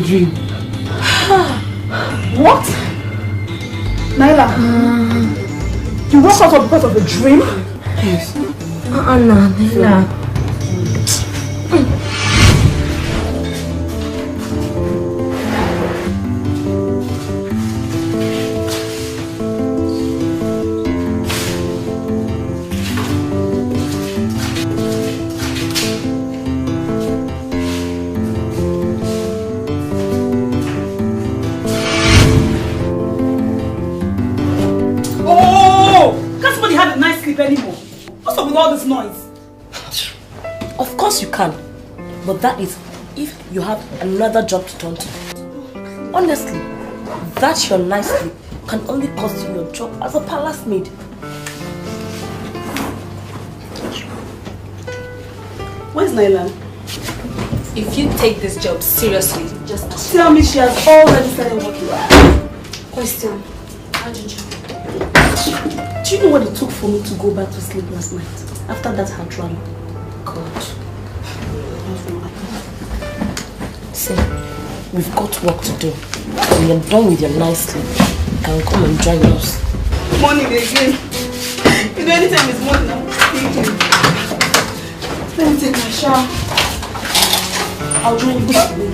dream. What? Naila? You woke out because of a dream? Yes. No, Naila. Anymore. What's up with all this noise? Of course you can, but that is if you have another job to turn to. Honestly, that your night sleep can only cost you your job as a palace maid. Where's Naila? If you take this job seriously, just tell me she has already started working. Question. How did you? Do you know what it took for me to go back to sleep last night? After that hard run? God. See, we've got work to do. When you're done with your nice sleep, you can come and join us. Morning again. You know, anytime it's morning, I'm sleeping. Let me take my shower. I'll join you this morning.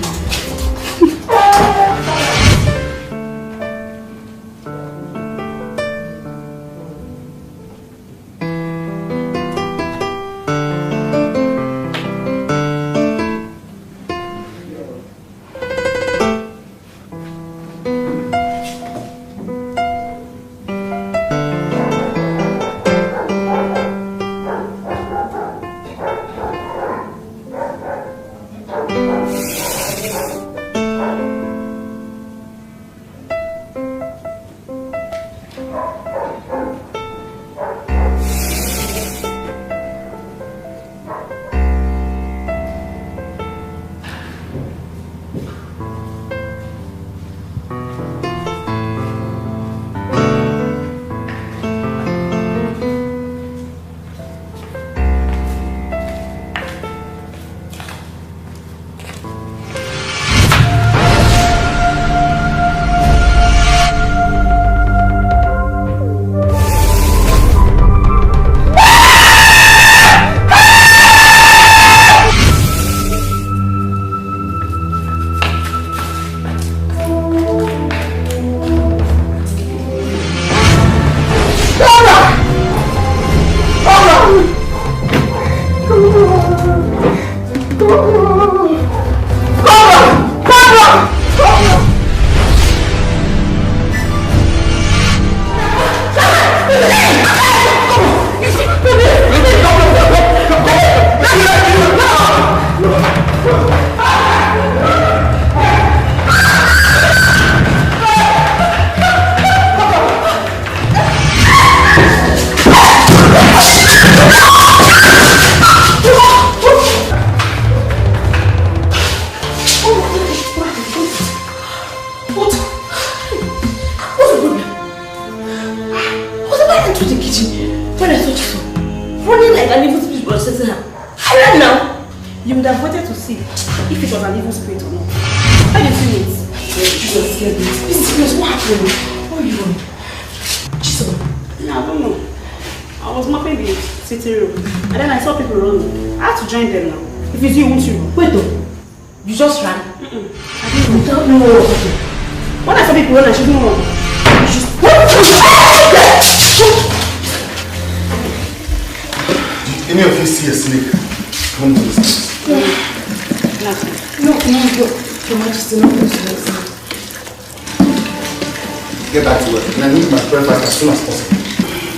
Get back to work, and I need my breakfast as soon as possible.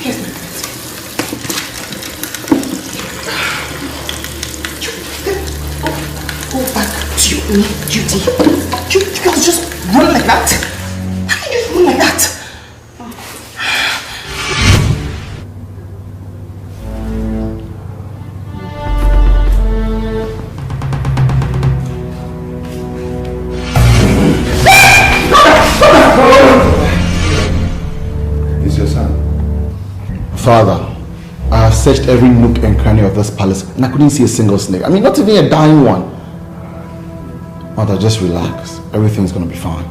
Yes, my friend. Go back to your own duty. You can't just run like that. How can you run like that? Father, I have searched every nook and cranny of this palace and I couldn't see a single snake. I mean, not even a dying one. Mother, just relax. Everything's gonna be fine.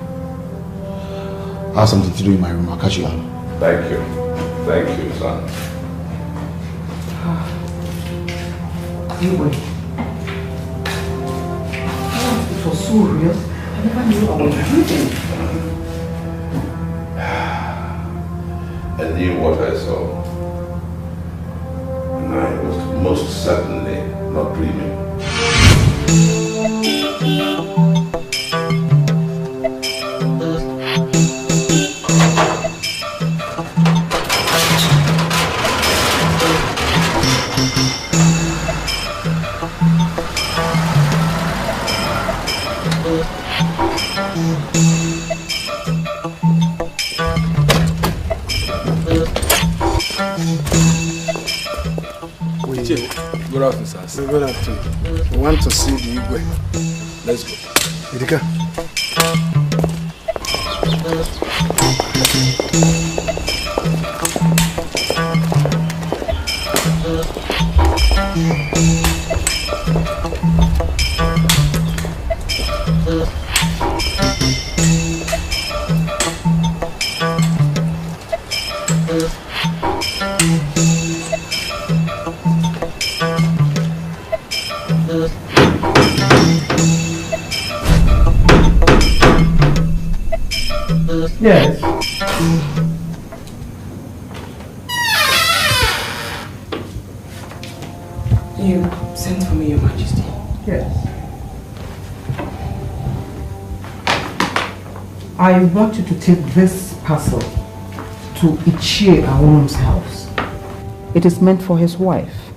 I have something to do in my room. I'll catch you out. Thank you. Thank you, son. Anyway, it was so real. I never knew I was dreaming. I knew what I saw. And I was most certainly not dreaming. Good afternoon, sir. Good afternoon. We want to see the Igwe. Let's go. Dikeh. Yes. You sent for me, Your Majesty. Yes. I want you to take this parcel to Ichie Awon's house. It is meant for his wife,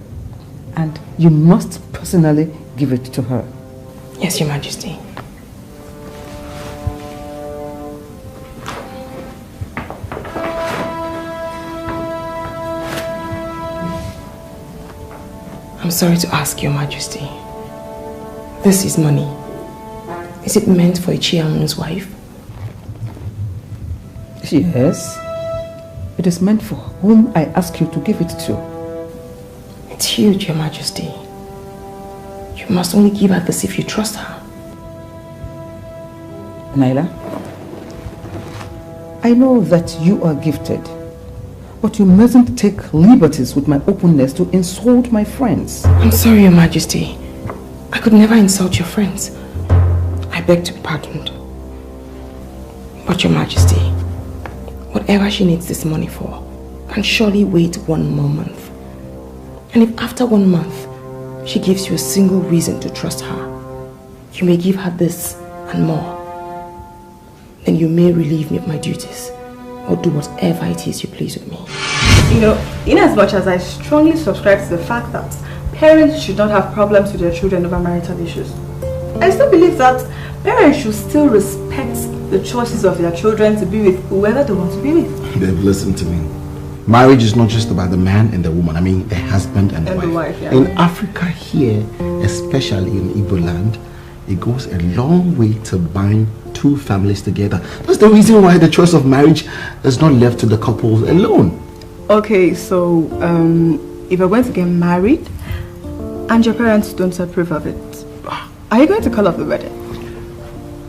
and you must personally give it to her. Yes, Your Majesty. I'm sorry to ask, Your Majesty. This is money. Is it meant for Ichiamun's wife? Yes. It is meant for whom I ask you to give it to. It's huge, Your Majesty. You must only give her this if you trust her. Naila, I know that you are gifted, but you mustn't take liberties with my openness to insult my friends. I'm sorry, Your Majesty. I could never insult your friends. I beg to be pardoned. But Your Majesty, whatever she needs this money for can surely wait 1 more month. And if after 1 month she gives you a single reason to trust her, you may give her this and more. Then you may relieve me of my duties or do whatever it is you please with me. You know, in as much as I strongly subscribe to the fact that parents should not have problems with their children over marital issues, I still believe that parents should still respect the choices of their children to be with whoever they want to be with. Babe, listen to me. Marriage is not just about the man and the woman. I mean, the husband and the wife. Yeah. In Africa here, especially in Igbo land, it goes a long way to bind 2 families together. That's the reason why the choice of marriage is not left to the couples alone. Okay, so if we're going to get married and your parents don't approve of it, are you going to call off the wedding?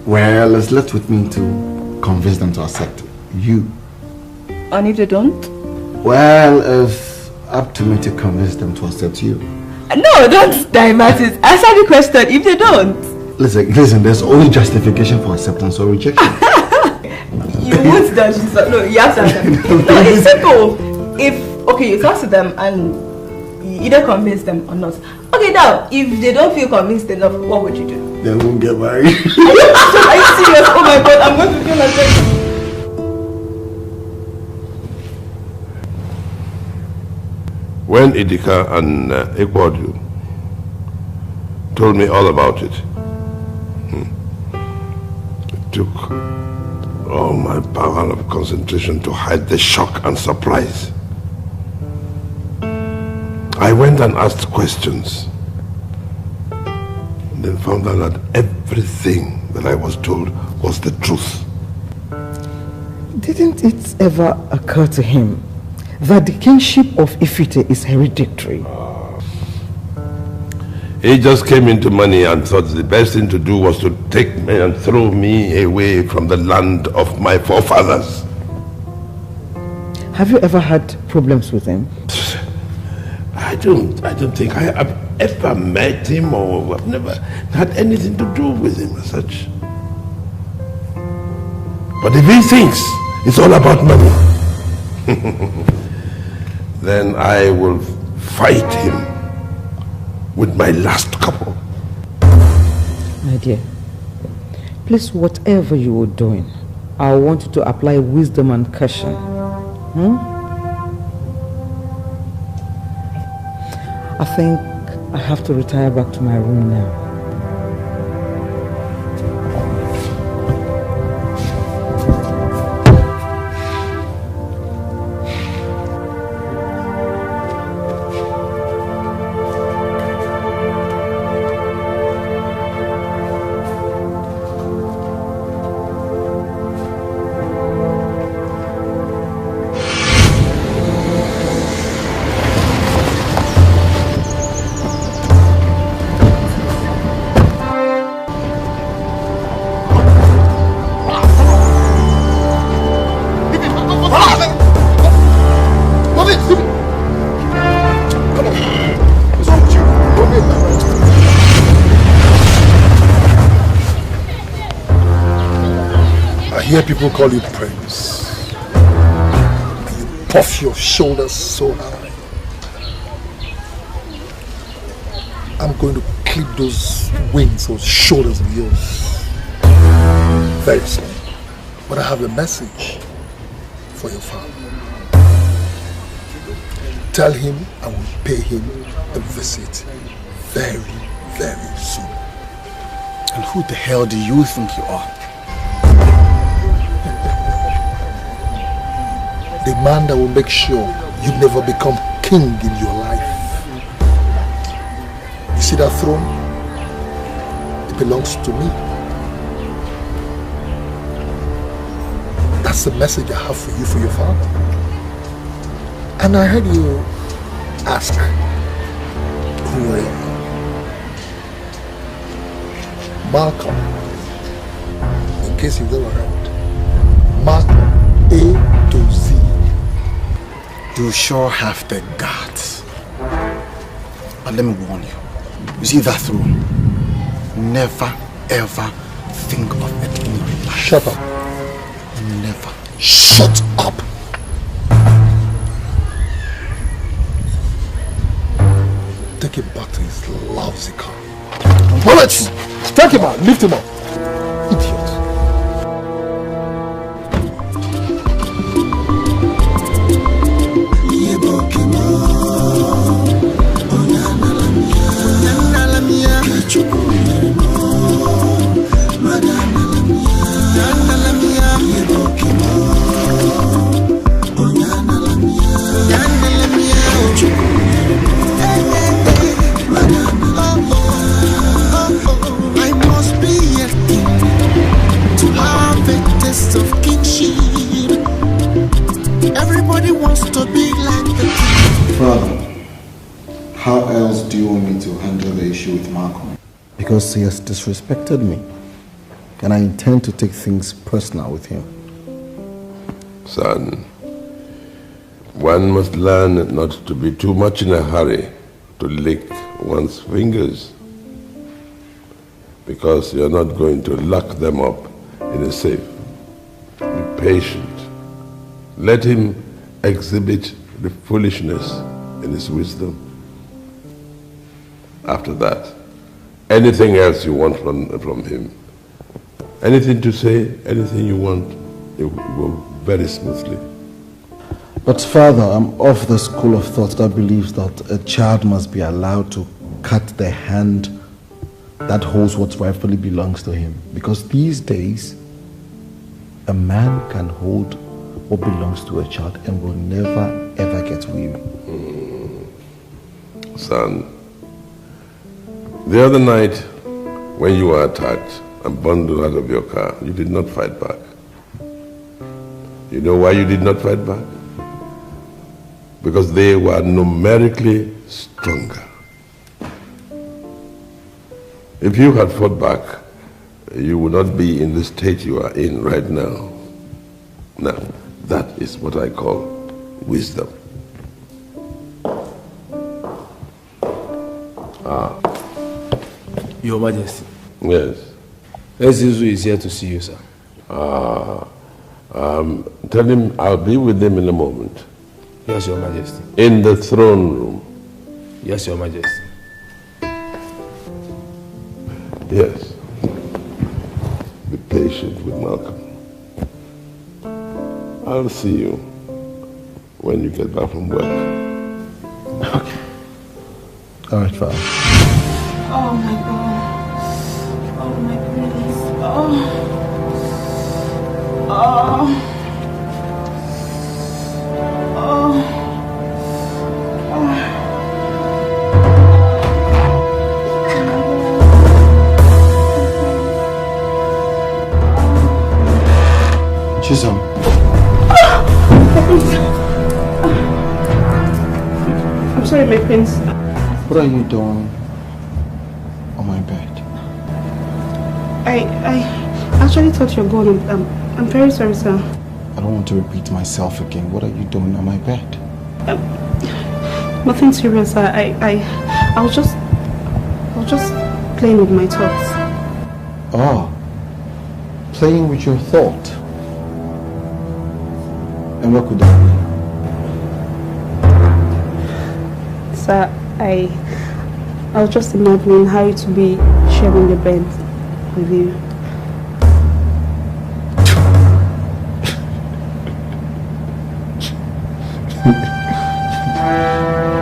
Well, it's left with me to convince them to accept you. And if they don't? Well, it's up to me to convince them to accept you. No, don't divert it. Answer the question if they don't. Listen, there's only justification for acceptance or rejection. You won't dodge this. No, you have to answer. No, it's simple. If, okay, you talk to them and you either convince them or not. Okay, now, if they don't feel convinced enough, what would you do? They won't get married. Are you serious? Oh my God, I'm going to feel like that. When Idika and Ekwodu told me all about it, it took all my power of concentration to hide the shock and surprise. I went and asked questions, and then found out that everything that I was told was the truth. Didn't it ever occur to him that the kingship of Ifite is hereditary? He just came into money and thought the best thing to do was to take me and throw me away from the land of my forefathers. Have you ever had problems with him? I don't think I have ever met him, or I've never had anything to do with him as such. But if he thinks it's all about money, then I will fight him with my last couple. My dear, please, whatever you are doing, I want you to apply wisdom and caution. I think I have to retire back to my room now. I hear people call you Prince. And you puff your shoulders so high. I'm going to clip those wings, those shoulders of yours very soon. But I have a message for your father. Tell him I will pay him a visit very, very soon. And who the hell do you think you are? The man that will make sure you never become king in your life. You see that throne? It belongs to me. That's the message I have for you, for your father. And I heard you ask who I am. Malcolm, in case you've never heard. Malcolm, A to Z. You sure have the guts. But let me warn you. You see that throne? Never ever think of it in your life. Shut up. Never. Shut up. Take him back to his lousy car. Bullets! Strike him out. Lift him up. Idiot. I must be a king to have a taste of kingship. Everybody wants to be like the king. Father, how else do you want me to handle the issue with Malcolm? Because he has disrespected me, and I intend to take things personal with him. Son, one must learn not to be too much in a hurry to lick one's fingers, because you're not going to lock them up in a safe. Be patient. Let him exhibit the foolishness in his wisdom. After that, anything else you want from him, anything to say, anything you want, it will go very smoothly. But Father, I'm of the school of thought that believes that a child must be allowed to cut the hand that holds what rightfully belongs to him. Because these days, a man can hold what belongs to a child and will never ever get weary. Son, the other night when you were attacked and bundled out of your car, you did not fight back. You know why you did not fight back? Because they were numerically stronger. If you had fought back, you would not be in the state you are in right now. Now, that is what I call wisdom. Your Majesty. Yes. Ezizu is here to see you, sir. Tell him I'll be with him in a moment. Yes, Your Majesty. In the throne room. Yes, Your Majesty. Yes. Be patient with Malcolm. I'll see you when you get back from work. Okay. All right, Father. Oh my God. Oh my goodness. Oh. Chisholm. I'm sorry, my prince. What are you doing on my bed? I actually thought you were gone. I'm very sorry, sir. I don't want to repeat myself again. What are you doing on my bed? Nothing serious, sir. I was just playing with my thoughts. Oh, playing with your thought. And what could that be? Sir, I was just imagining how it would be sharing the bed with you.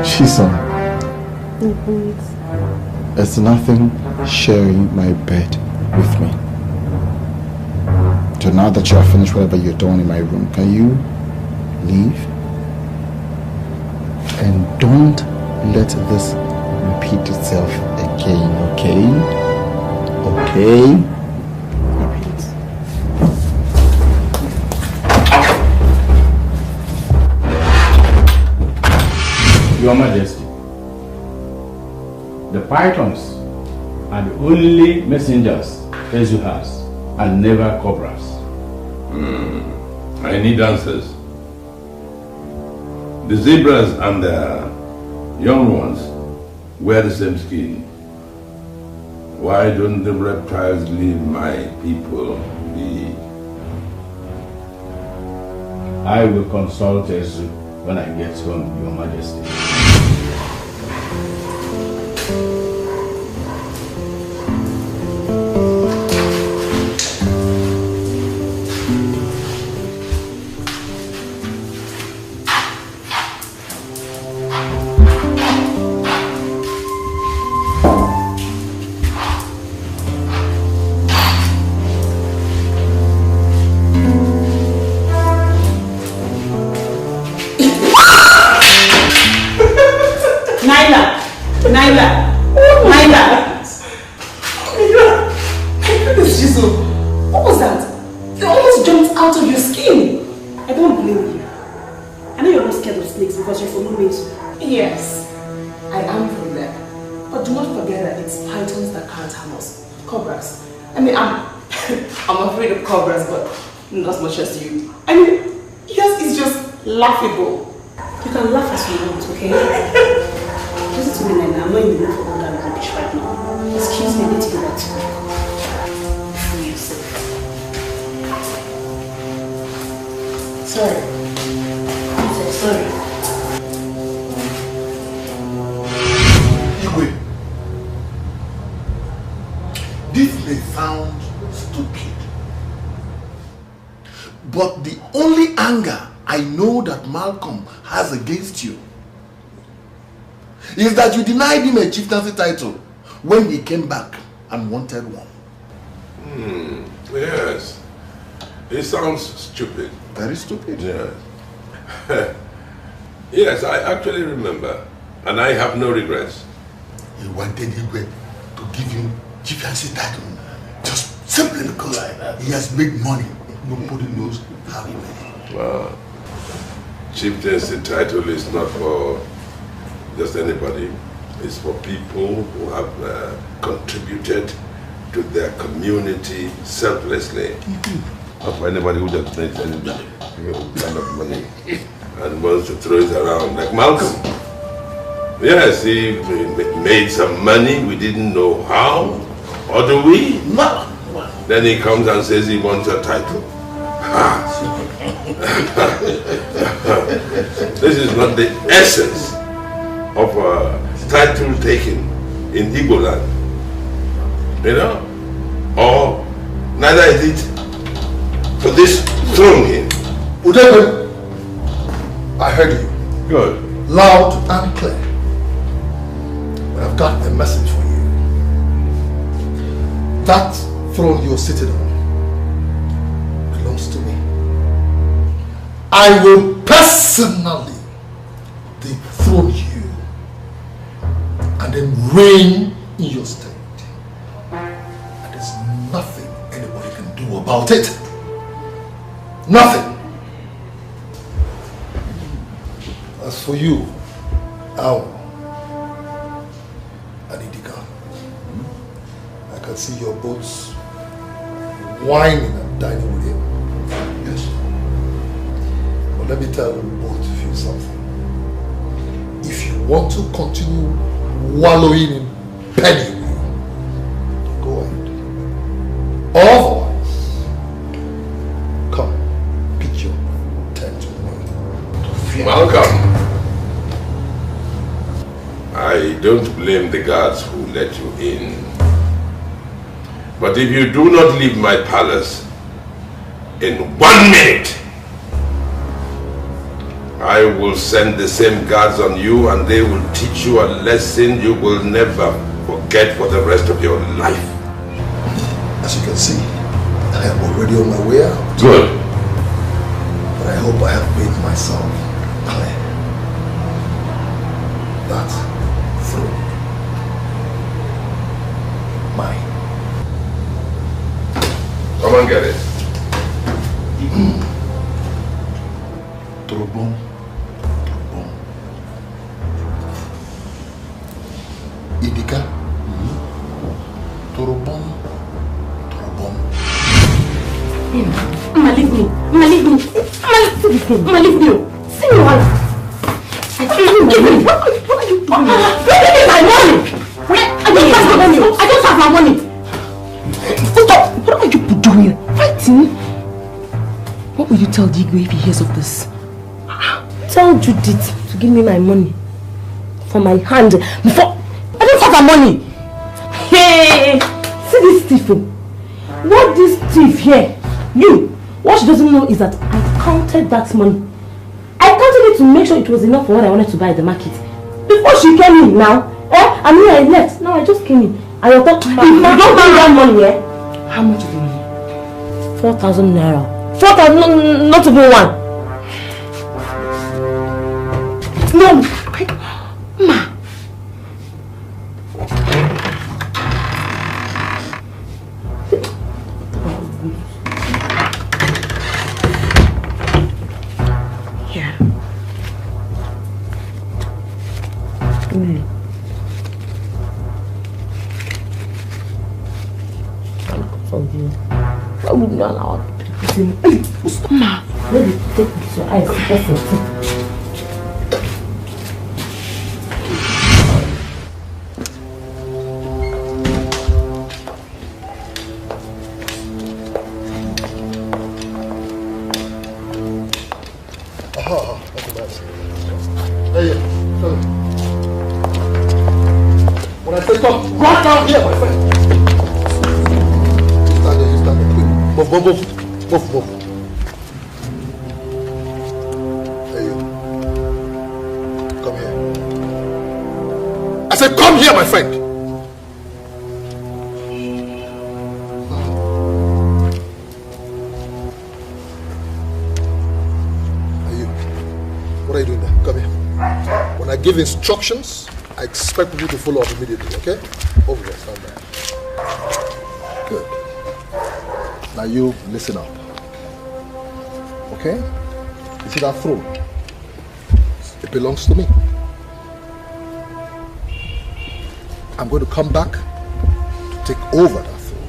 Chisholm. It's nothing sharing my bed with me. So now that you have finished whatever you're doing in my room, can you leave? And don't let this repeat itself again, okay? Okay? Your Majesty, the pythons are the only messengers Ezu has, and never cobras. I need answers. The zebras and the young ones wear the same skin. Why don't the reptiles leave my people be? I will consult Ezu when I get home, Your Majesty. Laughable. You can laugh as you want, okay? Listen to me, Nana. I'm not in the mood for all that rubbish right now. Excuse me, I need to go back to work. Free yourself. Sorry. I'm so sorry. Igwe, this may sound stupid, but the only anger I know that Malcolm has against you is that you denied him a chieftaincy title when he came back and wanted one. Yes. It sounds stupid. Very stupid. Yeah. Yes, I actually remember. And I have no regrets. He wanted Igwe to give him chieftaincy title just simply because he has made money. Nobody knows how he made it. Wow. Chieftaincy title is not for just anybody. is for people who have contributed to their community selflessly. Not for anybody who just makes any kind of money and wants to throw it around, like Malcolm. Yes, he made some money, we didn't know how, or do we? No. Then he comes and says he wants a title. This is not the essence of a title taken in Igbo land. You know? Or neither is it for this throne here. Udebe, I heard you. Good. Loud and clear. But I've got a message for you. That throne you're sitting on belongs to me. I will personally dethrone you and then reign in your state. And there's nothing anybody can do about it. Nothing. As for you, Al and Idika, I can see your boats whining and dining with him. Yes. But let me tell both of you something. If you want to continue wallowing in penny, go ahead. Otherwise, come, pitch your tent with me. Malcolm, I don't blame the guards who let you in. But if you do not leave my palace in 1 minute, I will send the same guards on you and they will teach you a lesson you will never forget for the rest of your life. As you can see, I am already on my way out. Good. But I hope I have made myself clear. That throne, mine. Come and get it. Trobon. Idika. Trobon. Mama, leave me. Mama, leave me. Mama, leave me. See me one. What are you doing? What are you doing? Where is my money? I don't have my money. Stop. What are you doing? Fighting? What will you tell Dikeh if he hears of this? Tell Judith to give me my money for my hand before I don't have my money. Hey, see this thief. What this thief here? What she doesn't know is that I counted that money. I counted it to make sure it was enough for what I wanted to buy at the market. Before she came in now, and when I left, now I just came in. And I thought, if you don't bring that money, How much is the money? 4,000 naira. 4,000, not even one. No, Ma. Yeah. Why would you not allow people? Ma, let me take this your eyes. When I say come, right down here, my friend. You stand there, quick. Move. There you come here. I said come here, my friend. What are you doing there? Come here. When I give instructions, I expect people to follow up immediately, okay? Over there, stand there. Good. Now you listen up. Okay? You see that throne? It belongs to me. I'm going to come back to take over that throne.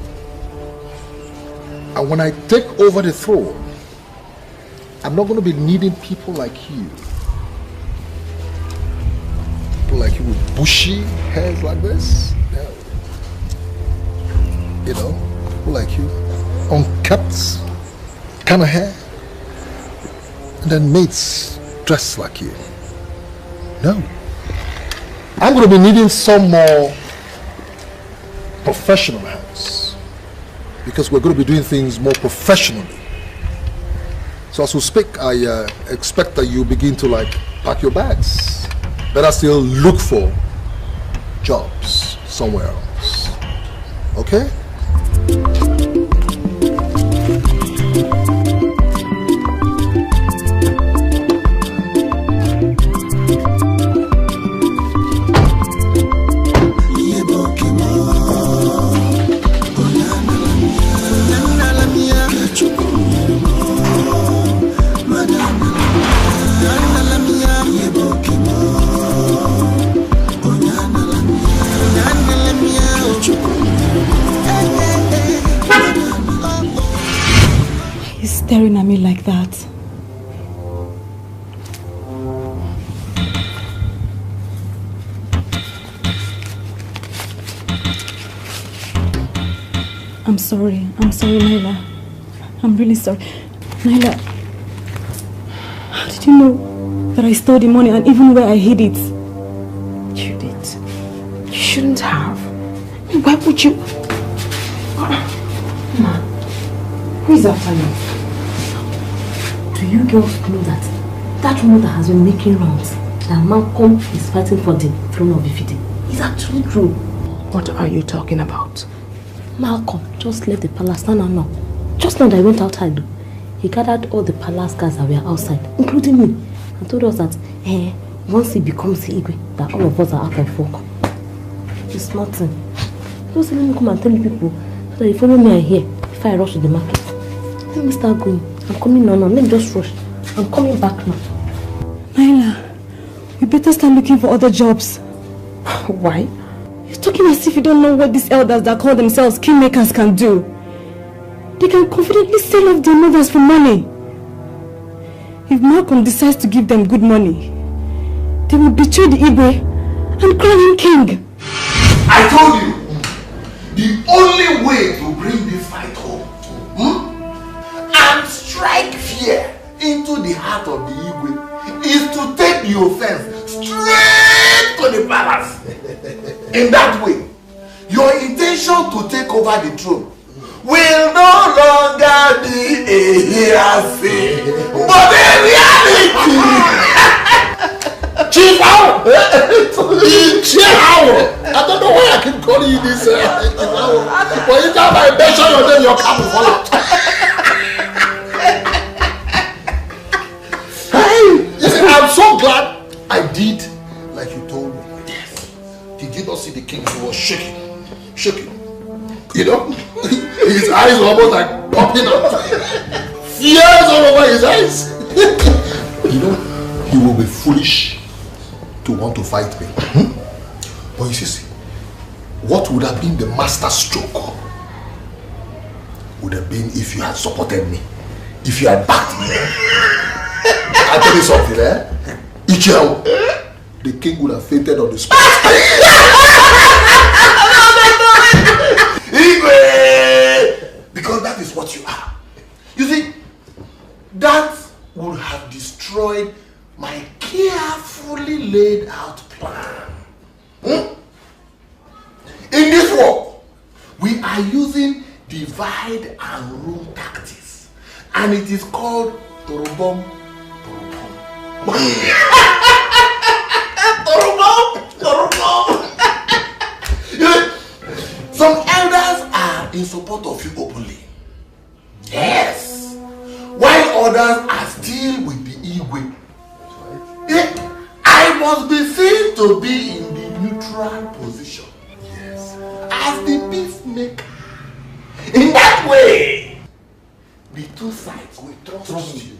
And when I take over the throne, I'm not going to be needing people like you. People like you with bushy hairs like this. No. You know, people like you, unkept kind of hair. And then mates dressed like you. No. I'm going to be needing some more professional hands. Because we're going to be doing things more professionally. So as we speak, I expect that you begin to pack your bags. Better still look for jobs somewhere else. Okay? Staring at me like that. I'm sorry, Naila. I'm really sorry. Naila, how did you know that I stole the money and even where I hid it? Judith, you shouldn't have. Why would you? Ma, who is after you? Do you girls know that rumor that has been making rounds, that Malcolm is fighting for the throne of Ifite, is actually true? What are you talking about? Malcolm just left the palace now. Just now that I went outside, he gathered all the palace guys that were outside, including me, and told us that once he becomes the Igwe, that all of us are out of work. It's nothing. Just let me come and tell you people so that you follow me here if I rush to the market. Let me start going. I'm coming now. Let me just rush. I'm coming back now. Naila, we better start looking for other jobs. Why? You're talking as if you don't know what these elders that call themselves kingmakers can do. They can confidently sell off their mothers for money. If Malcolm decides to give them good money, they will betray the Igwe and crown him king. I told you, the only way to bring this fight home and strike fear into the heart of the Igwe is to take the offense straight to the palace. In that way, your intention to take over the throne will no longer be a hearsay, but a reality. Chief Owl! Chief Owl! I don't know why I keep calling you this Chief Owl. But you tell my mention your name, your cap will fall out. Hey! I'm so glad I did like you told me. Yes. Did you not see the king? He was shaking. You know? His eyes were almost like popping out. Tears all over his eyes. You know, he will be foolish to want to fight me. But you see, what would have been the master stroke would have been if you had supported me, if you had backed me. I'll tell you something, Ichel, the king would have fainted on the spot. Because that is what you are. You see, that would have destroyed my carefully laid out plan. In this war, we are using divide and rule tactics, and it is called Torobom. Some elders are in support of you openly. Yes. While others are still with the Igwe. I must be seen to be in the neutral position. Yes. As the peacemaker. In that way, the two sides will trust you.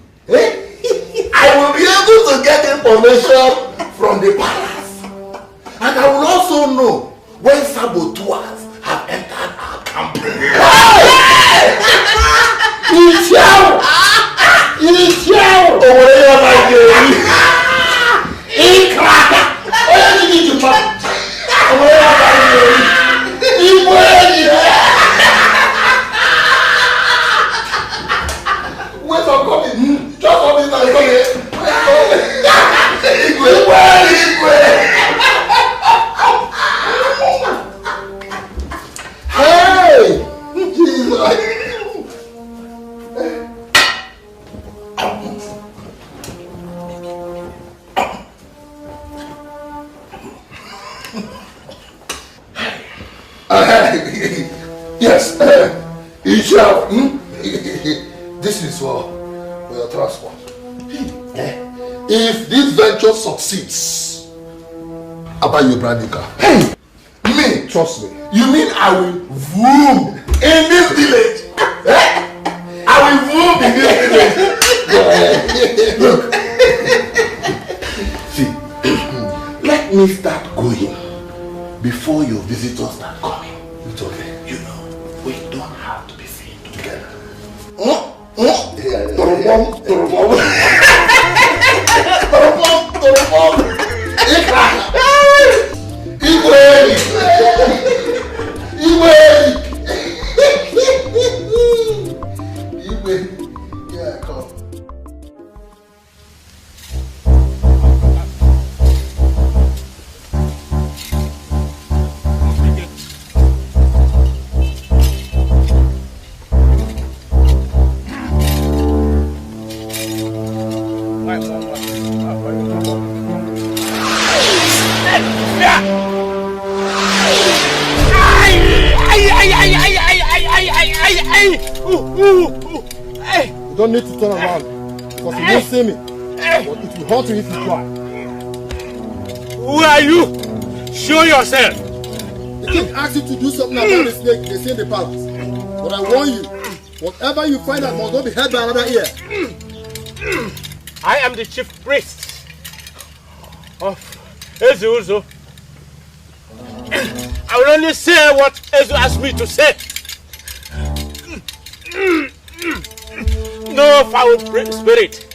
I will be able to get information from the palace. And I will also know when saboteurs have entered our camp. Yes, Ishao. This is for your transport. If this venture succeeds, I'll buy you a brand new car. Hey, me, trust me. You mean I will vroom in this village? I will vroom in this village. Look, see, let me start going before your visitors start coming. It's okay. You know, we don't have to be seen together. Yeah, come. You don't need to turn around because you won't see me. But it will haunt you if you try. Who are you? Show yourself. The king asked you to do something about the snake they see in the palace. But I warn you, whatever you find out must not be heard by another ear. I am the chief priest of Ezu. I will only say what Ezu asked me to say. No foul spirit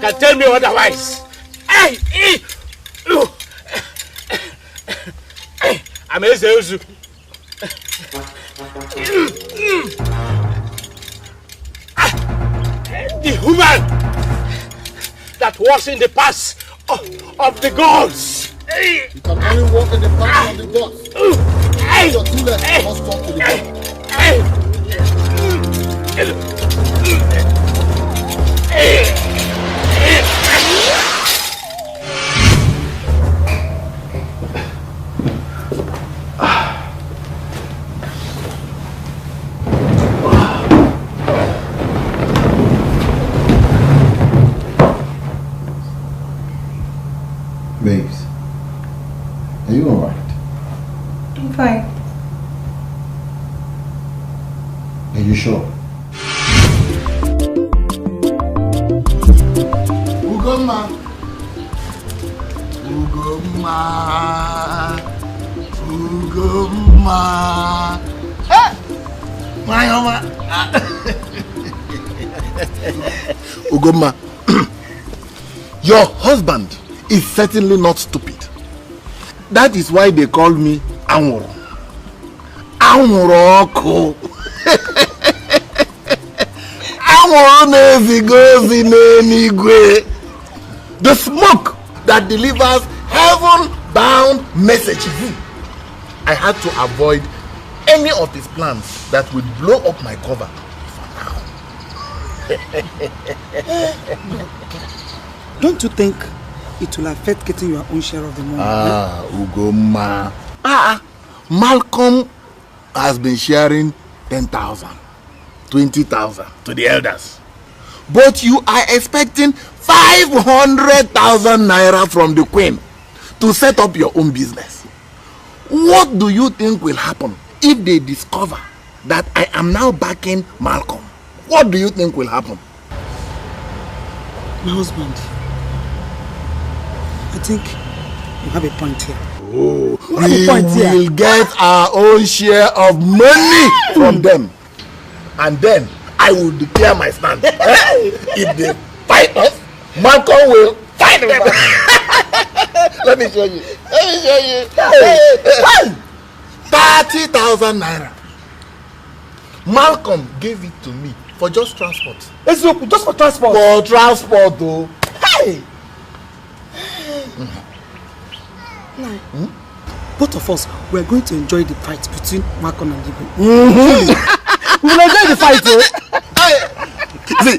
can tell me otherwise. I'm Ezu. The woman that walks in the paths of the gods. You can only walk in the path of the gods. Your two legs must talk to the gods. Babes, are you alright? I'm fine. Are you sure? Ugoma. Ugoma. Ugoma. Hey! My Oma. Ugoma. Your husband is certainly not stupid. That is why they call me Anworo. Anworo. The smoke that delivers heaven-bound messages. I had to avoid any of his plans that would blow up my cover for now. Don't you think it will affect getting your own share of the money? Ugoma. Malcolm has been sharing 10,000, 20,000 to the elders. But you are expecting 500,000 naira from the queen to set up your own business. What do you think will happen if they discover that I am now backing Malcolm? What do you think will happen? My husband, I think you have a point here. We will get our own share of money from them. And then I will declare my stand. If they fight us, Malcolm will fight them. Let me show you. 30,000 naira. Malcolm gave it to me for just transport. Just for transport? For transport, though. Hey! Both of us, we are going to enjoy the fight between Malcolm and Ibu. We will enjoy the fight, See,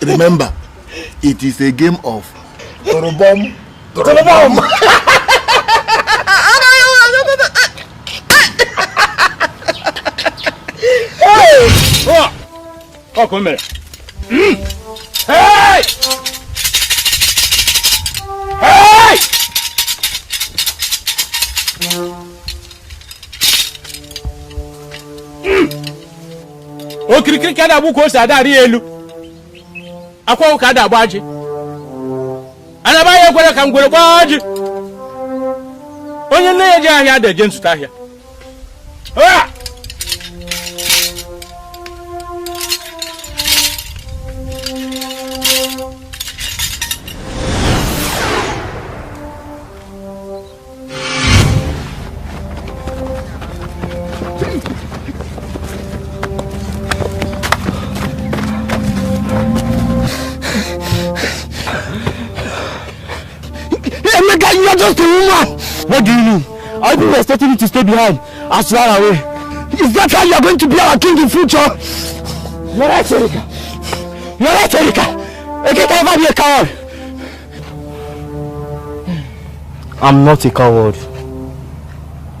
remember, it is a game of Torobom. Hey! Oh, come here. Hey! Hey! O kirikiri kada bu ko sada ri elu. Akwa kada agbaji. Ana ba ye gwara kan gwere gbaji. Onye nne ya je ahịa da je nsuta ahịa. Ah! You are just a woman. What do you mean? I've been expecting you to stay behind as you are away. Is that how you are going to be our king in future? You're right, Erika. You're right, Erika. Erika can never be a coward. I'm not a coward.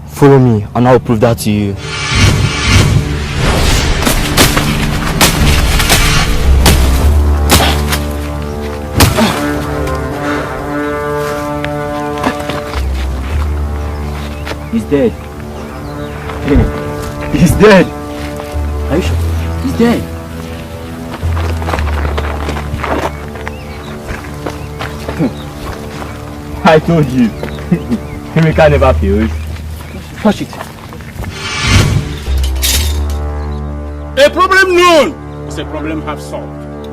Follow me and I'll prove that to you. He's dead. He's dead. Are you sure? He's dead. I told you. We can never fail. Touch it. A problem known is a problem half solved.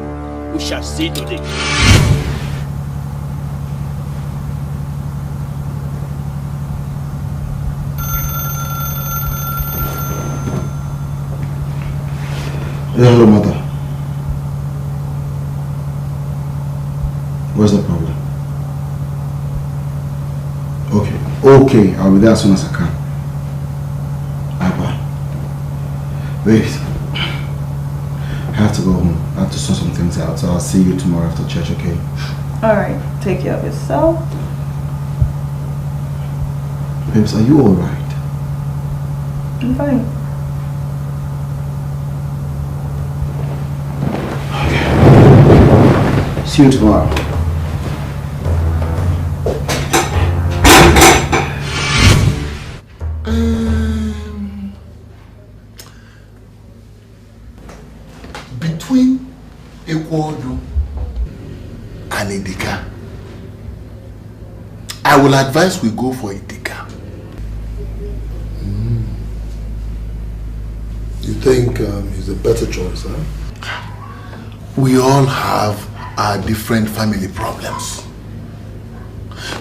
We shall see today. Hello, mother. What's the problem? Okay, I'll be there as soon as I can. Abba, wait. I have to go home. I have to sort some things out, so I'll see you tomorrow after church, okay? Alright, take care of yourself. Babes, are you alright? I'm fine. See you tomorrow. Between Ekwodo and Dikeh, I will advise we go for Dikeh. You think he's a better choice, huh? We all have our different family problems.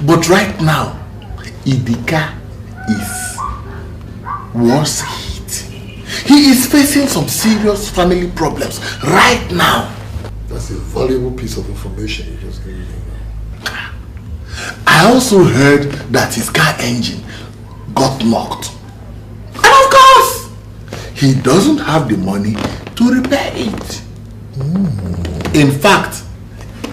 But right now, Dikeh is worse hit. He is facing some serious family problems right now. That's a valuable piece of information you just gave me. I also heard that his car engine got knocked. And of course, he doesn't have the money to repair it. In fact,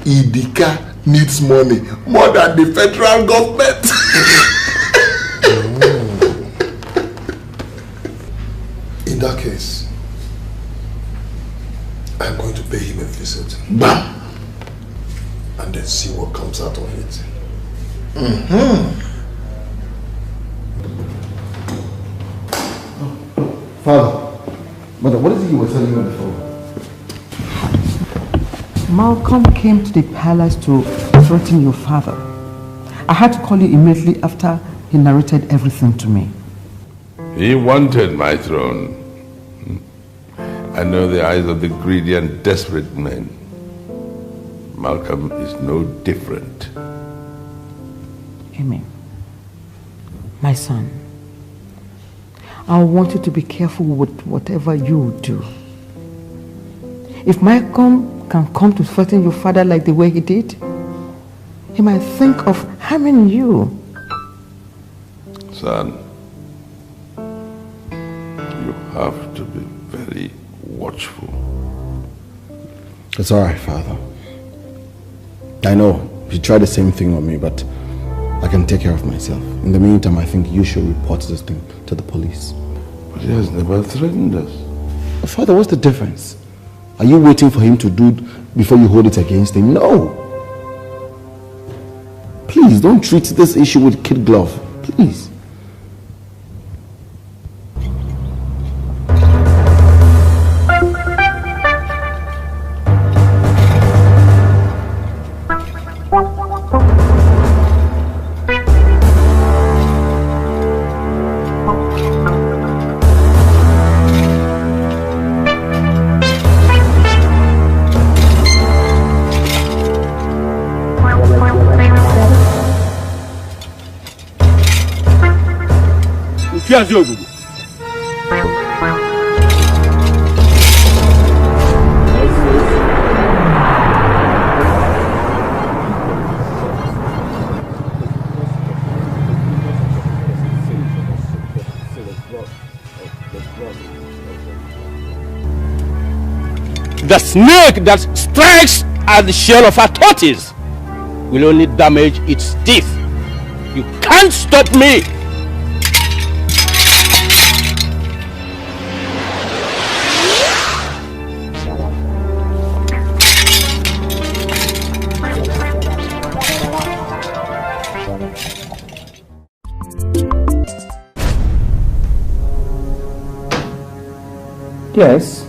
Dikeh needs money more than the federal government. In that case, I'm going to pay him a visit. Bam! And then see what comes out of it. Father, mother, what is it you were telling me on the phone? Malcolm came to the palace to threaten your father. I had to call you immediately after He narrated everything to me. He wanted my throne. I know the eyes of the greedy and desperate men. Malcolm is no different. Amen. My son, I want you to be careful with whatever you do. If Malcolm can come to threaten your father like the way he did, he might think of harming you. Son, you have to be very watchful. It's all right, Father. I know you tried the same thing on me, but I can take care of myself. In the meantime, I think you should report this thing to the police. But he has never threatened us. Father, what's the difference? Are you waiting for him to do it before you hold it against him? No. Please, don't treat this issue with kid glove. Please. The snake that strikes at the shell of a tortoise will only damage its teeth. You can't stop me! Yes.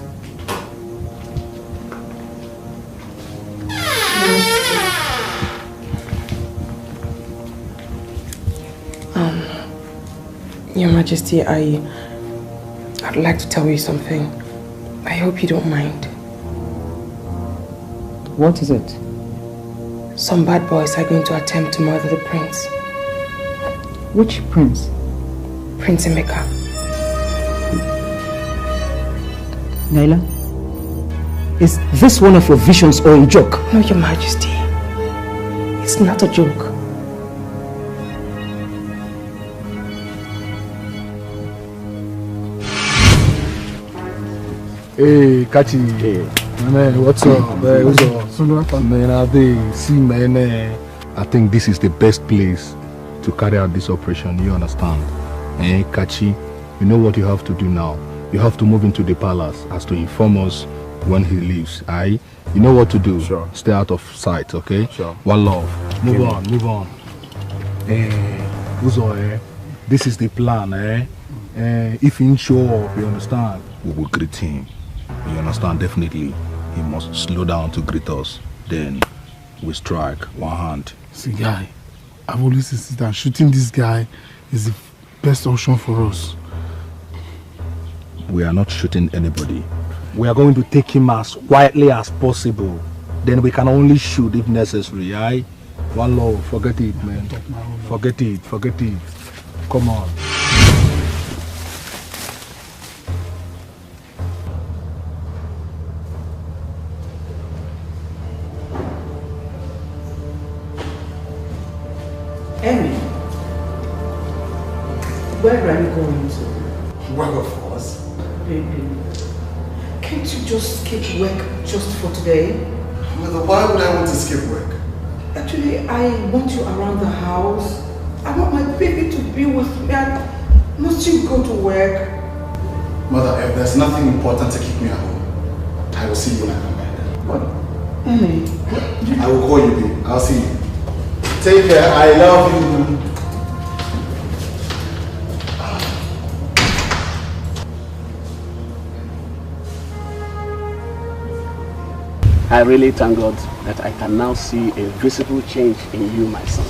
Your Majesty, I'd like to tell you something. I hope you don't mind. What is it? Some bad boys are going to attempt to murder the prince. Which prince? Prince Emeka. Naila, is this one of your visions or a joke? No, Your Majesty. It's not a joke. Hey, Kachi. Hey. Man, what's up? Man, what's up? Man, I think this is the best place to carry out this operation, you understand? Hey, Kachi, you know what you have to do now? You have to move into the palace as to inform us when he leaves, aye? You know what to do? Sure. Stay out of sight, okay? Sure. One love. Move on. Hey, Uzo, this is the plan, if he show up, you understand? We will greet him. You understand? Definitely. He must slow down to greet us. Then we strike one hand. See, guy, I've always insisted that shooting this guy is the best option for us. We are not shooting anybody. We are going to take him as quietly as possible. Then we can only shoot if necessary, aye? One love, forget it, man. Forget it. Come on. Emmy, where are you going to? Well, of course. Baby, can't you just skip work just for today? Mother, why would I want to skip work? Actually, I want you around the house. I want my baby to be with me. Must you go to work? Mother, if there's nothing important to keep me at home, I will see you when I come back. What? Emmy, I will call you, babe. I'll see you. Take care. I love you. I really thank God that I can now see a visible change in you, my son.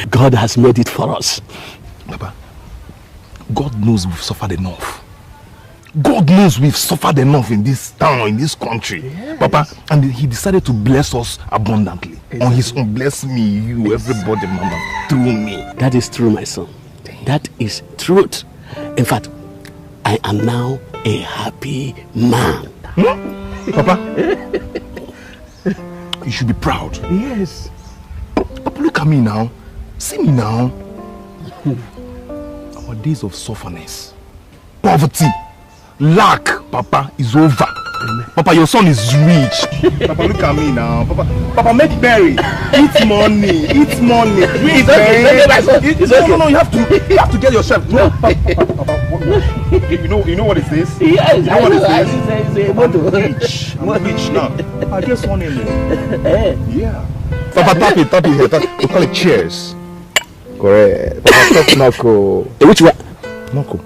God has made it for us. Papa, God knows we've suffered enough. God knows we've suffered enough in this town, in this country. Yes. Papa, and he decided to bless us abundantly. Exactly. On his own, bless me, you, everybody, Mama, through me. That is true, my son. That is truth. In fact, I am now a happy man. Papa, you should be proud. Yes. Papa, look at me now. See me now. Our days of sufferness, poverty, lack, Papa, is over. Papa, your son is rich. Papa, look at me now. Papa, make berry. Eat money. Eat money. Eat berry. No, you have to get yourself. No, Papa, you know what is this? Yes, you know what is this? I'm rich now. I guess one in there. Yeah. Papa, tap it here. We call it cheers. Correct. Papa, stop knuckle. Which one? Knuckle.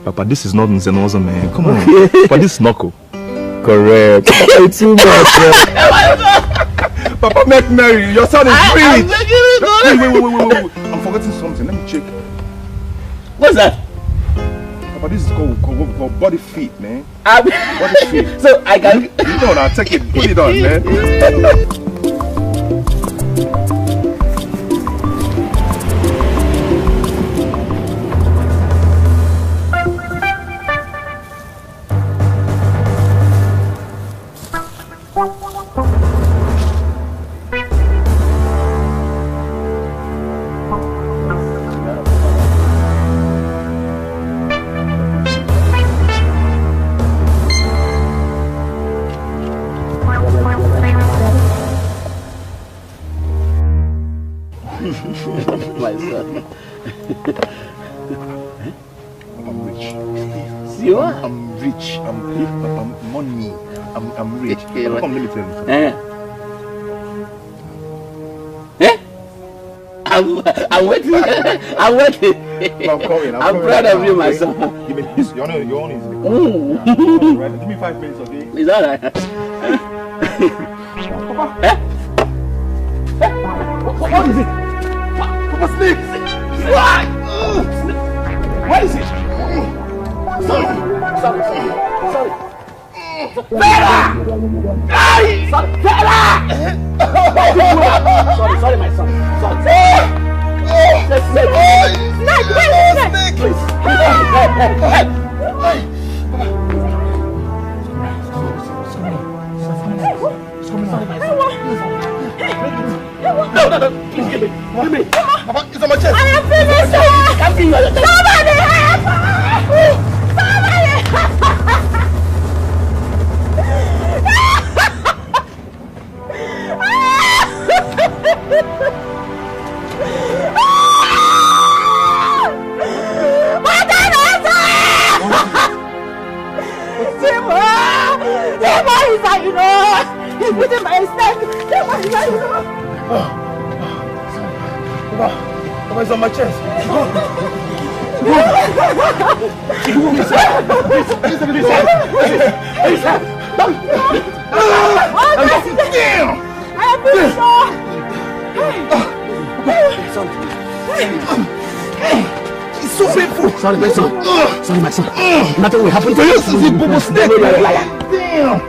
Papa, this is not Nzenoza, man. Come on. Papa, this is knuckle. Correct. Papa, it's too much. Papa, make merry. Your son is rich. Wait. I'm forgetting something. Let me check. What's that? Papa, this is called body fit, man. Body fit. So I can. You know now. Take it. Put it on, man. My son. I'm rich. You are? I'm rich. I'm money. I'm rich. Come, let me tell you something. I'm waiting. I'm waiting. I'm coming. I'm proud of you, my son. Your own is right. Give me 5 minutes, okay? It's alright. Papa. What is it? Papa, snake! What is it? Sorry. Fela! Sorry, my son. Sorry. Snake! No. Please give me. Papa, it's on my chest. I am finished. Can't be your chest. Somebody help! He's beating my snake. Papa, it's on my chest. It's so painful. Sorry, my son. Sorry, my son. Nothing will happen to you. This is a boo-boo snake. Damn.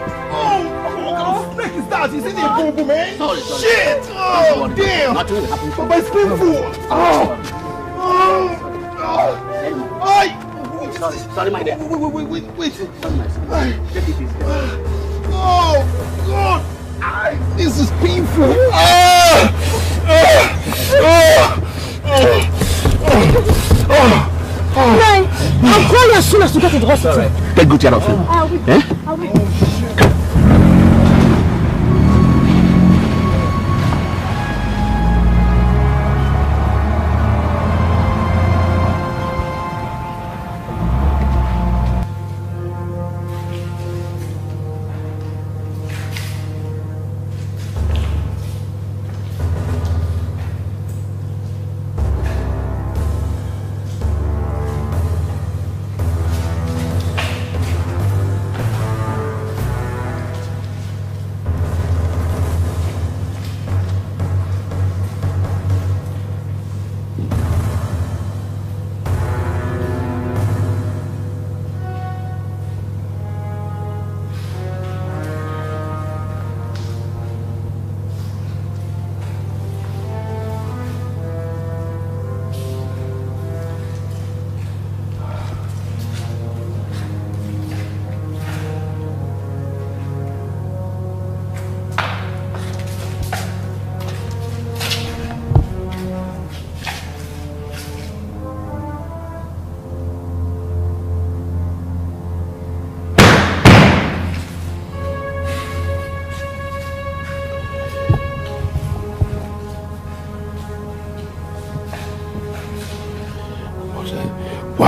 Is it a boo-boo, man? Sorry. Shit! Oh, damn! Nothing will happen to you. Papa, it's painful. Sorry, my dear. Wait. Sorry, my son. Take it easy. Oh, God! This is painful. I'll call you as soon as you get to the hospital. Get good care of him. I will.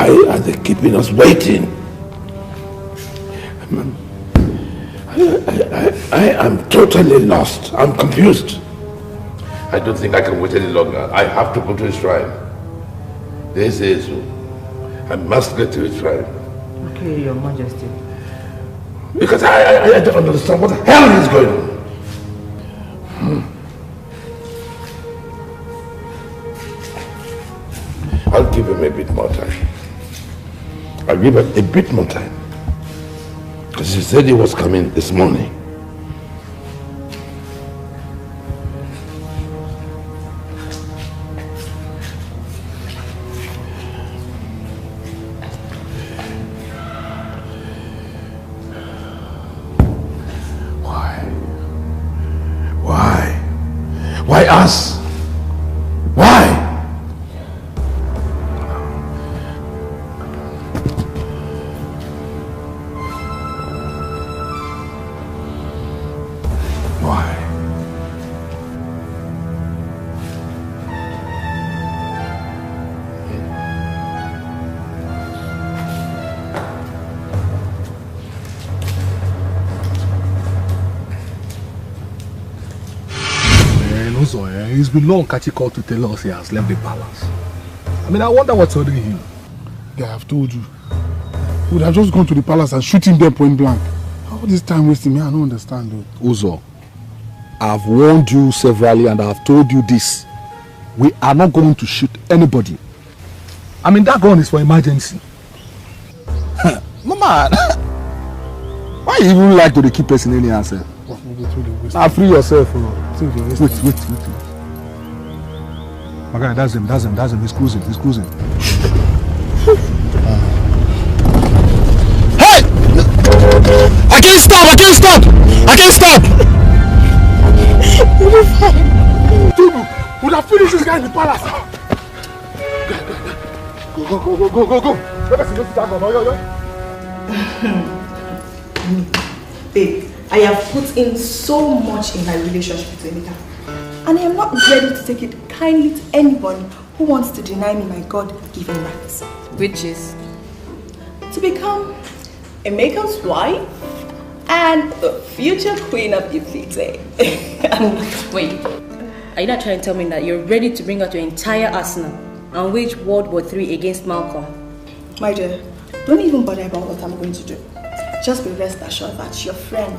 Why are they keeping us waiting? I am totally lost. I'm confused. I don't think I can wait any longer. I have to go to his shrine. This is... I must get to his shrine. Okay, Your Majesty. Because I don't understand what the hell is going on. I'll give him a bit more time. I'll give him a bit more time. Because he said he was coming this morning. Why us? Why? It's been long Kachi called to tell us he has left the palace. I mean, I wonder what's holding him. Guy, I've told you. We would have just gone to the palace and shoot him there point blank. All this time wasting, me, I don't understand though. Uzo, I've warned you severally and I've told you this. We are not going to shoot anybody. I mean, that gun is for emergency. Mama, why you even like to keep us in any answer? Now free yourself. Wait. My guy, that's him. He's cruising. Hey! I can't stop! Dude, would have finished this guy in the palace. Go. Babe, I have put in so much in my relationship with Emeka. And I am not ready to take it kindly to anyone who wants to deny me my God-given rights. Which is? To become Emeka's wife and the future queen of Ifite. Wait, are you not trying to tell me that you're ready to bring out your entire arsenal and wage World War III against Malcolm? My dear, don't even bother about what I'm going to do. Just be rest assured that your friend,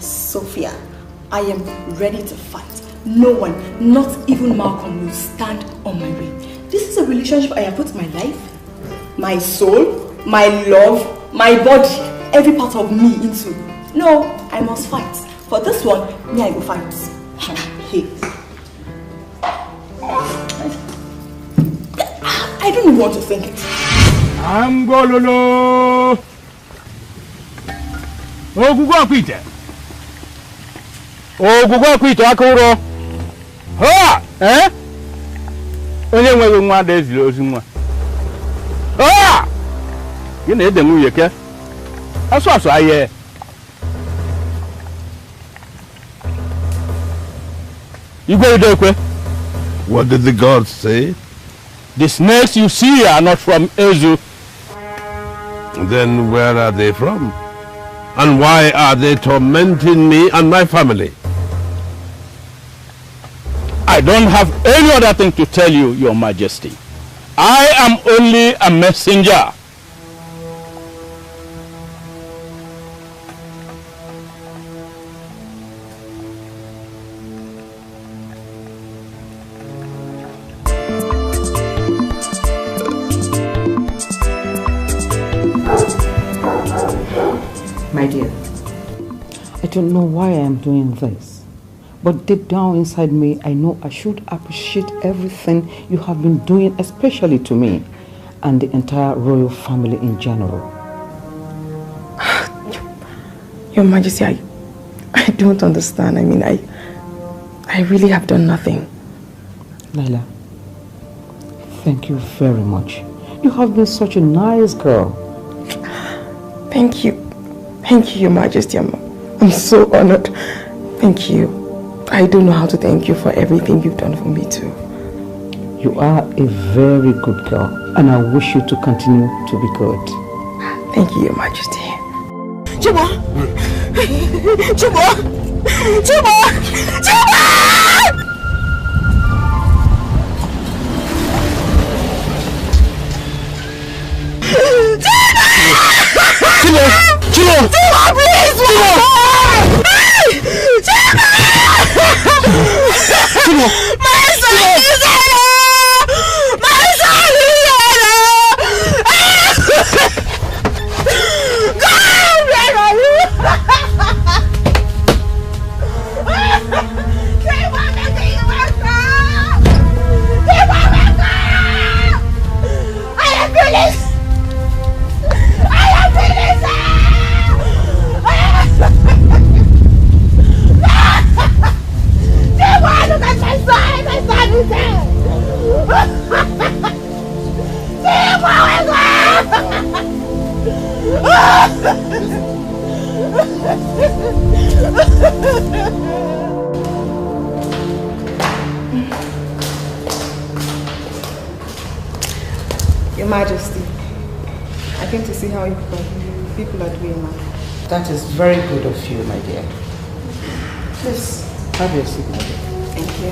Sophia, I am ready to fight. No one, not even Malcolm, will stand on my way. This is a relationship I have put my life, my soul, my love, my body, every part of me into. No, I must fight. For this one, me I go fight. Hey. I don't even want to think it. I'm Gololo. Ogugo kwite akuro. Ha! Onye nwe nwa da ezili ozi nwa. Ha! Gị na-ede m yeke. Aso aye. What did the gods say? The snakes you see are not from Ezu. Then where are they from? And why are they tormenting me and my family? I don't have any other thing to tell you, Your Majesty. I am only a messenger. My dear, I don't know why I am doing this, but deep down inside me, I know I should appreciate everything you have been doing, especially to me and the entire royal family in general. Your Majesty, I don't understand. I mean, I really have done nothing. Laila, thank you very much. You have been such a nice girl. Thank you. Thank you, Your Majesty. I'm so honored. Thank you. I don't know how to thank you for everything you've done for me too. You are a very good girl, and I wish you to continue to be good. Thank you, Your Majesty. Chibo! Chibo! Chibo! Chibo! Chibo! Chibo! Chibo, please! Chibo! Chibo! My son is alive! My son is alive! God, where are you? I am finished! I am finished! Look at my son! My son is dead! Your Majesty, I came to see how people are doing now. That is very good of you, my dear. Please, have your seat, my dear. Thank you.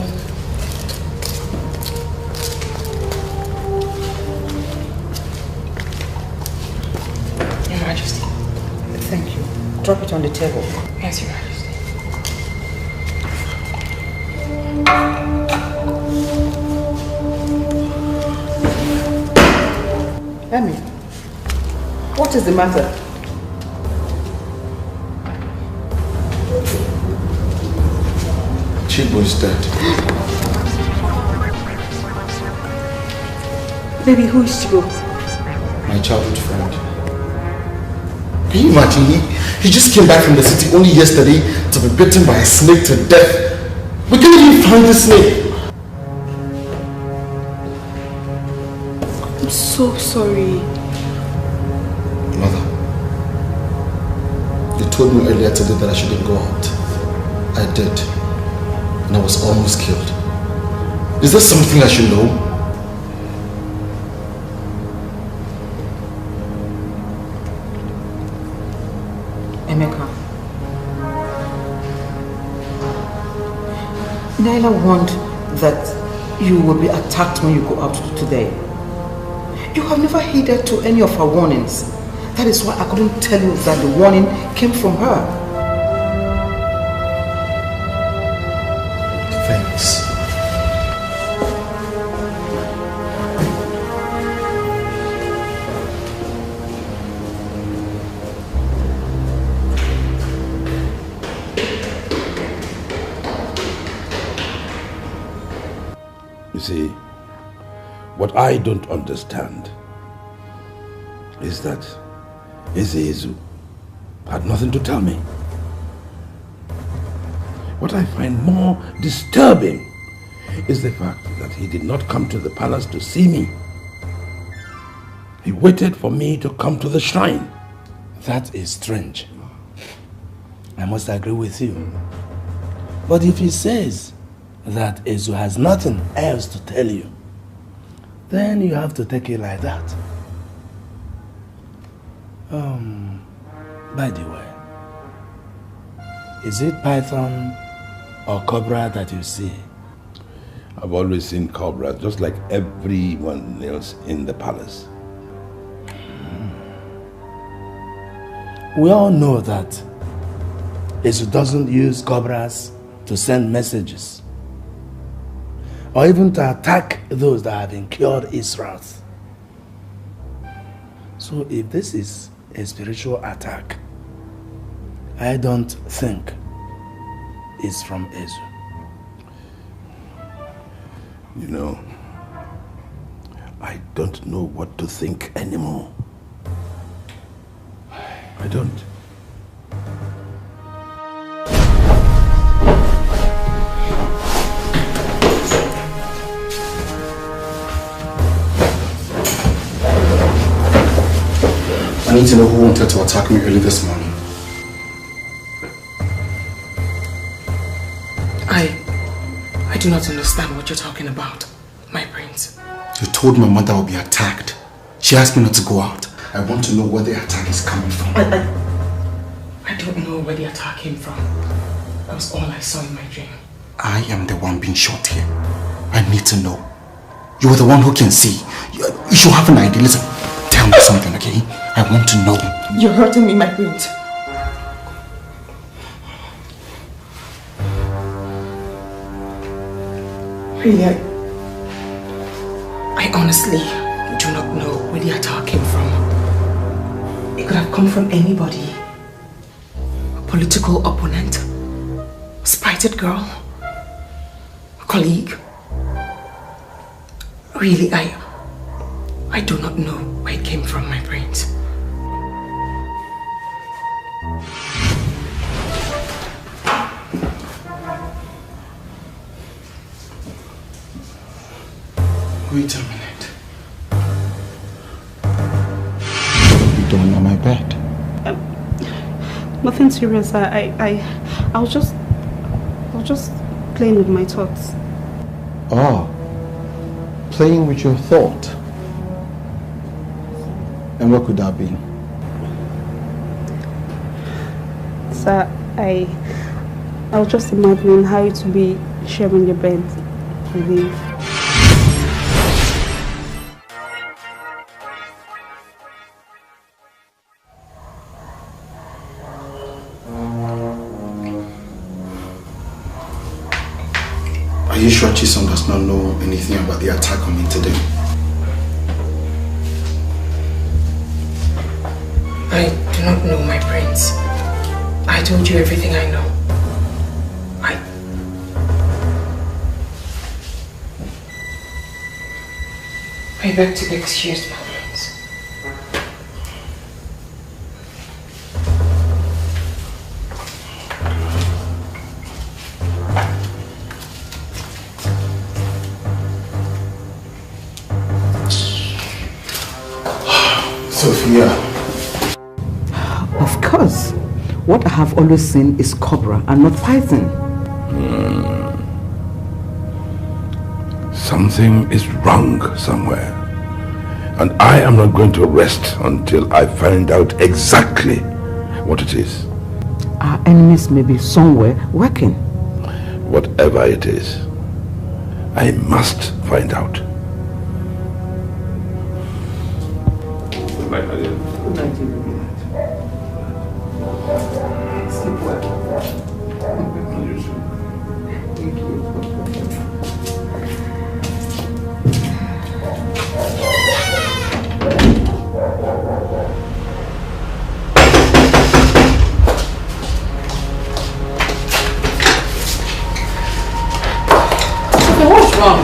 Your Majesty. Thank you. Drop it on the table. Yes, Your Majesty. Emmy, what is the matter? Chibo is dead. Baby, who is Chibo? My childhood friend. Can you imagine? He just came back from the city only yesterday to be bitten by a snake to death. We can't even find the snake. I'm so sorry. Mother, you told me earlier today that I shouldn't go out. I did. And I was almost killed. Is there something I should know? Emeka, Naila warned that you will be attacked when you go out today. You have never heeded to any of her warnings. That is why I couldn't tell you that the warning came from her. Thanks. You see, what I don't understand is that Ezezu had nothing to tell me. What I find more disturbing is the fact that he did not come to the palace to see me. He waited for me to come to the shrine. That is strange. I must agree with you. But if he says that Ezu has nothing else to tell you, then you have to take it like that. By the way, is it python or cobra that you see? I've always seen cobra, just like everyone else in the palace. We all know that Ezu doesn't use cobras to send messages or even to attack those that have incurred his wrath. So if this is a spiritual attack, I don't think it's from Ezu. You know, I don't know what to think anymore. I don't. I need to know who wanted to attack me early this morning. I do not understand what you're talking about, my prince. You told my mother will be attacked. She asked me not to go out. I want to know where the attack is coming from. I don't know where the attack came from. That was all I saw in my dream. I am the one being shot here. I need to know. You are the one who can see. You should have an idea. Listen, tell me something, okay? I want to know. You're hurting me, my prince. Really, I honestly do not know where the attack came from. It could have come from anybody. A political opponent, a spirited girl, a colleague. Really, I do not know where it came from, my brains. Wait a minute. You doing on my bed? Nothing serious. I was just playing with my thoughts. Oh, playing with your thought. And what could that be? Sir, I was just imagining how it would be sharing your bed with you. Are you sure Chisom does not know anything about the attack on me today? I do not know, my prince. I told you everything I know. I beg to be excused, my prince. Sophia. Of course. What I have always seen is cobra and not python. Something is wrong somewhere. And I am not going to rest until I find out exactly what it is. Our enemies may be somewhere working. Whatever it is, I must find out. Good night, my dear. Good night, Good night. Sleep well. Thank you. What's wrong?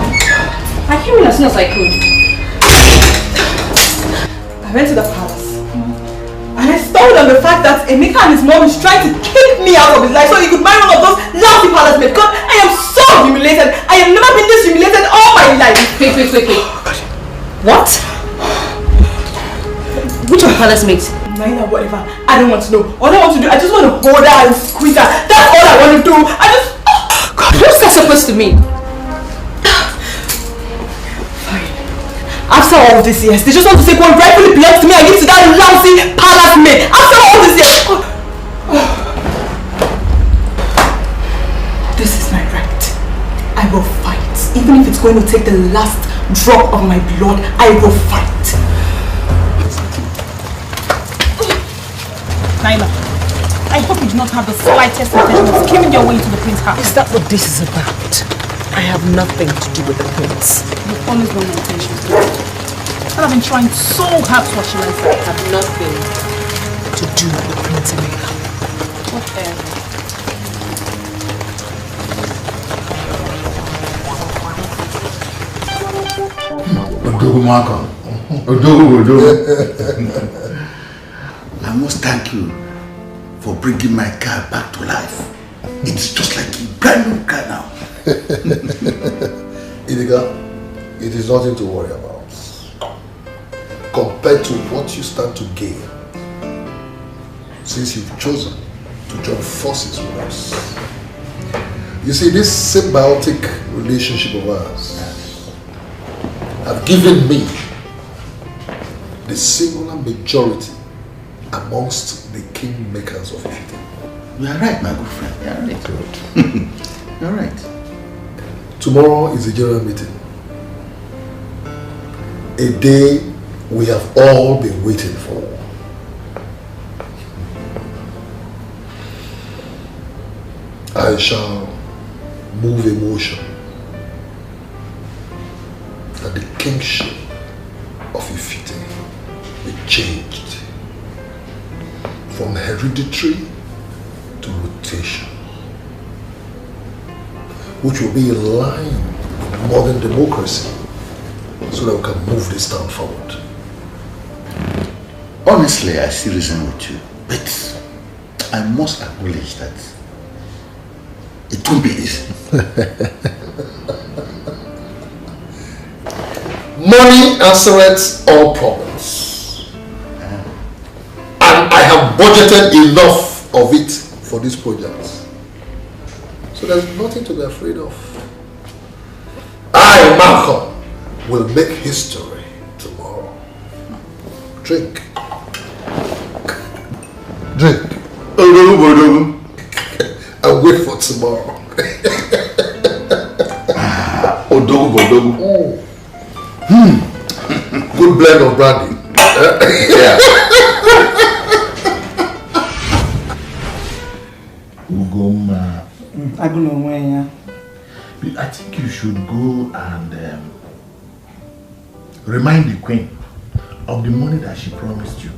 I came in as soon as I could. I went to the palace and I stumbled on the fact that Emeka and his mom is trying to kick me out of his life so he could marry one of those lousy palace maids. God, I am so humiliated. I have never been this humiliated all my life. Wait. What? Which of palace mates? Nina, whatever. I don't want to know. All I want to do, I just want to hold her and squeeze her. That's all I want to do. I just... God, what's that supposed to mean? After all these years, they just want to take what rightfully belongs to me and give to that lousy palace maid. After all these years. This is my right. I will fight. Even if it's going to take the last drop of my blood, I will fight. Naila, I hope you do not have the slightest intention of skimming your way into the prince's house. Is that what this is about? I have nothing to do with the prince. You've always known my intentions. And I've been trying so hard to watch you like that. I have nothing to do with Prince Emeka. Whatever. I must thank you for bringing my car back to life. It's just like a brand new car now. Idiga, it is nothing to worry about. Compared to what you stand to gain, since you've chosen to join forces with us. You see, this symbiotic relationship of ours have given me the singular majority amongst the kingmakers of Ifite. You are right, my good friend. You are right. You are right. Tomorrow is a general meeting. A day we have all been waiting for. I shall move a motion that the kingship of Ifite be changed from hereditary to rotation, which will be in line with modern democracy, so that we can move this town forward. Honestly, I still reason with you, but I must acknowledge that it won't be easy. Money answers all problems. And I have budgeted enough of it for this project. So there's nothing to be afraid of. I, Malcolm, will make history tomorrow. Drink. Drink. And wait for tomorrow. Good blend of brandy. Yeah. Ugoma. I don't know when. I think you should go and remind the queen of the money that she promised you,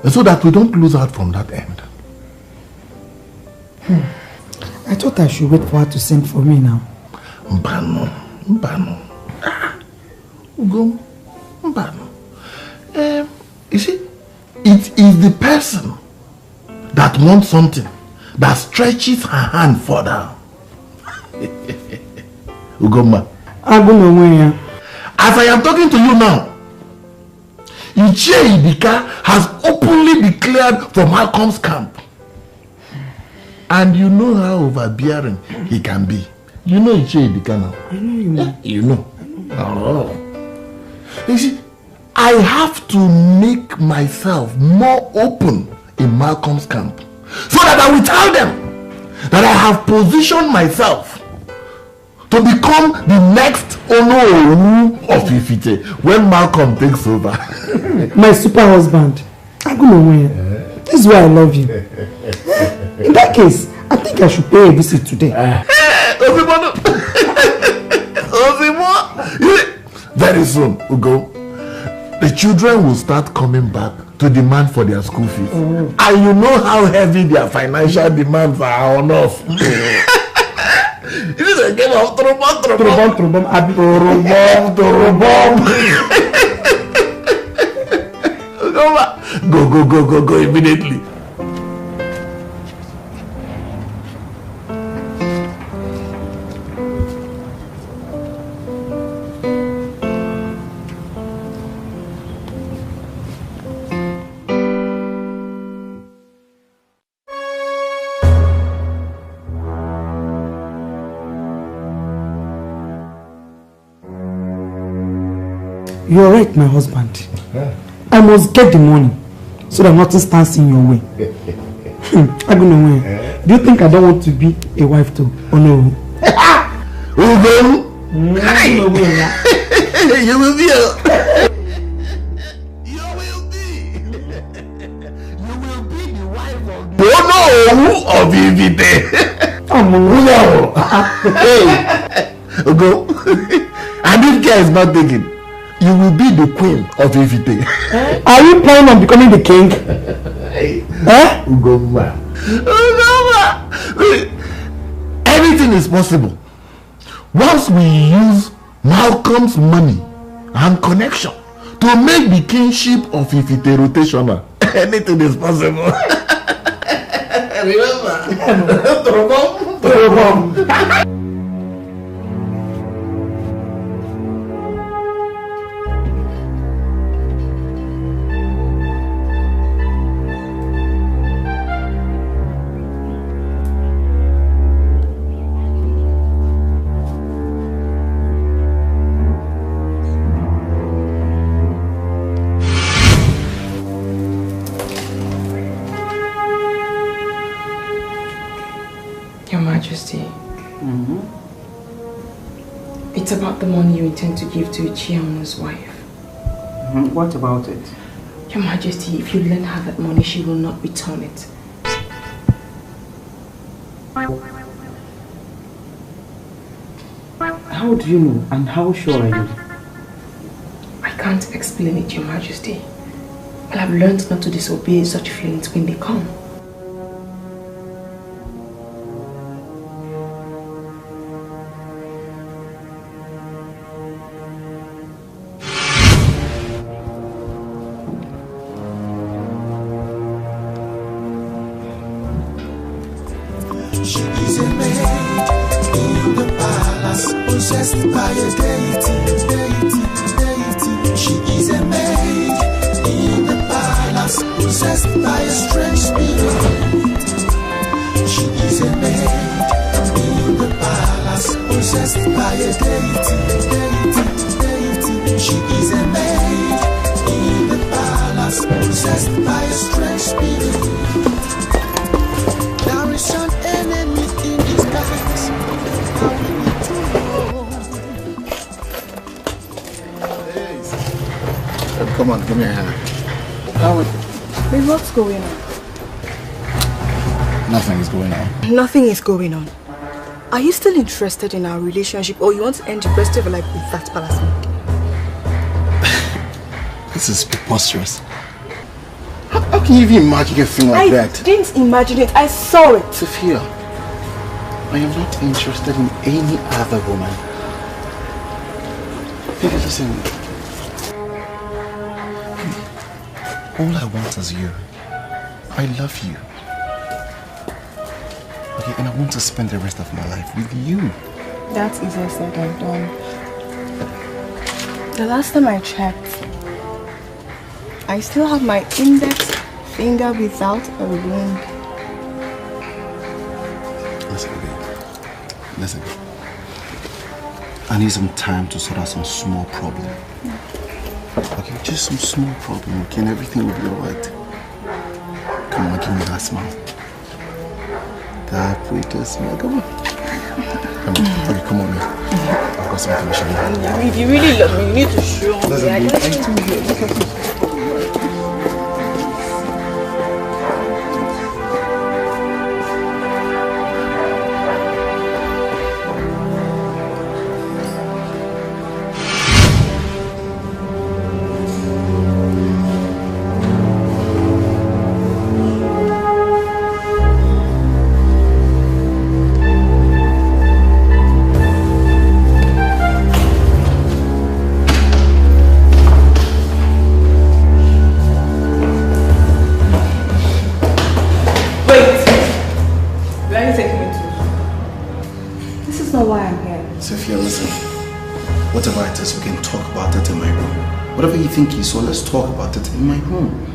so that we don't lose out from that end. I thought I should wait for her to send for me now. Mbano. Ugom. Mbano. You see, it is the person that wants something that stretches her hand further. Ugoma. As I am talking to you now, Dikeh has openly declared for Malcolm's camp. And you know how overbearing he can be. You know Dikeh now. I know you know. You know. Oh. You see, I have to make myself more open in Malcolm's camp, so that I will tell them that I have positioned myself to become the next Ono of Ifite when Malcolm takes over. My super husband. This is why I love you. In that case, I think I should pay a visit today. Very soon, Ugo, the children will start coming back to demand for their school fees. And you know how heavy their financial demands are on us. It is a game of Trobom. Go immediately. You're right, my husband. I must get the money so that nothing stands in your way. Do you think I don't want to be a wife to Ono? You will be Ono of Ifite. Go. And if care is not taken, you will be the queen of Ifite. Are you planning on becoming the king? Ugoma. Anything is possible once we use Malcolm's money and connection to make the kingship of Ifite rotational. Anything is possible. Remember? It's about the money you intend to give to Chiaona's wife. What about it? Your Majesty, if you lend her that money, she will not return it. How do you know and how sure are you? I can't explain it, Your Majesty. But I've learned not to disobey such feelings when they come. She is a maid in the palace, possessed by a deity. She is a maid in the palace, possessed by a strange spirit. She is a maid in the palace, possessed by a deity. She is a maid in the palace, possessed by a strange spirit. There is an enemy in disguise. How we need to know. Come on, give me a hand. Babe, what's going on? Nothing is going on. Nothing is going on. Are you still interested in our relationship, or you want to end the rest of your life with that palace monkey? This is preposterous. How can you even imagine a thing like that? I didn't imagine it, I saw it. Sophia, I am not interested in any other woman. Baby, listen. All I want is you. I love you. Okay, and I want to spend the rest of my life with you. That's easier said than done. The last time I checked, I still have my index finger without a ring. Listen, babe. Listen. I need some time to sort out some small problem. Okay, just some small problem, okay, and everything will be alright. Come on, give me that smile. That pretty smile, come on. Come on, okay, come on, man. I've got some information. If you really love me, you need to show me. Listen, babe, whatever it is, we can talk about it in my room. Whatever you think is, so let's talk about it in my room.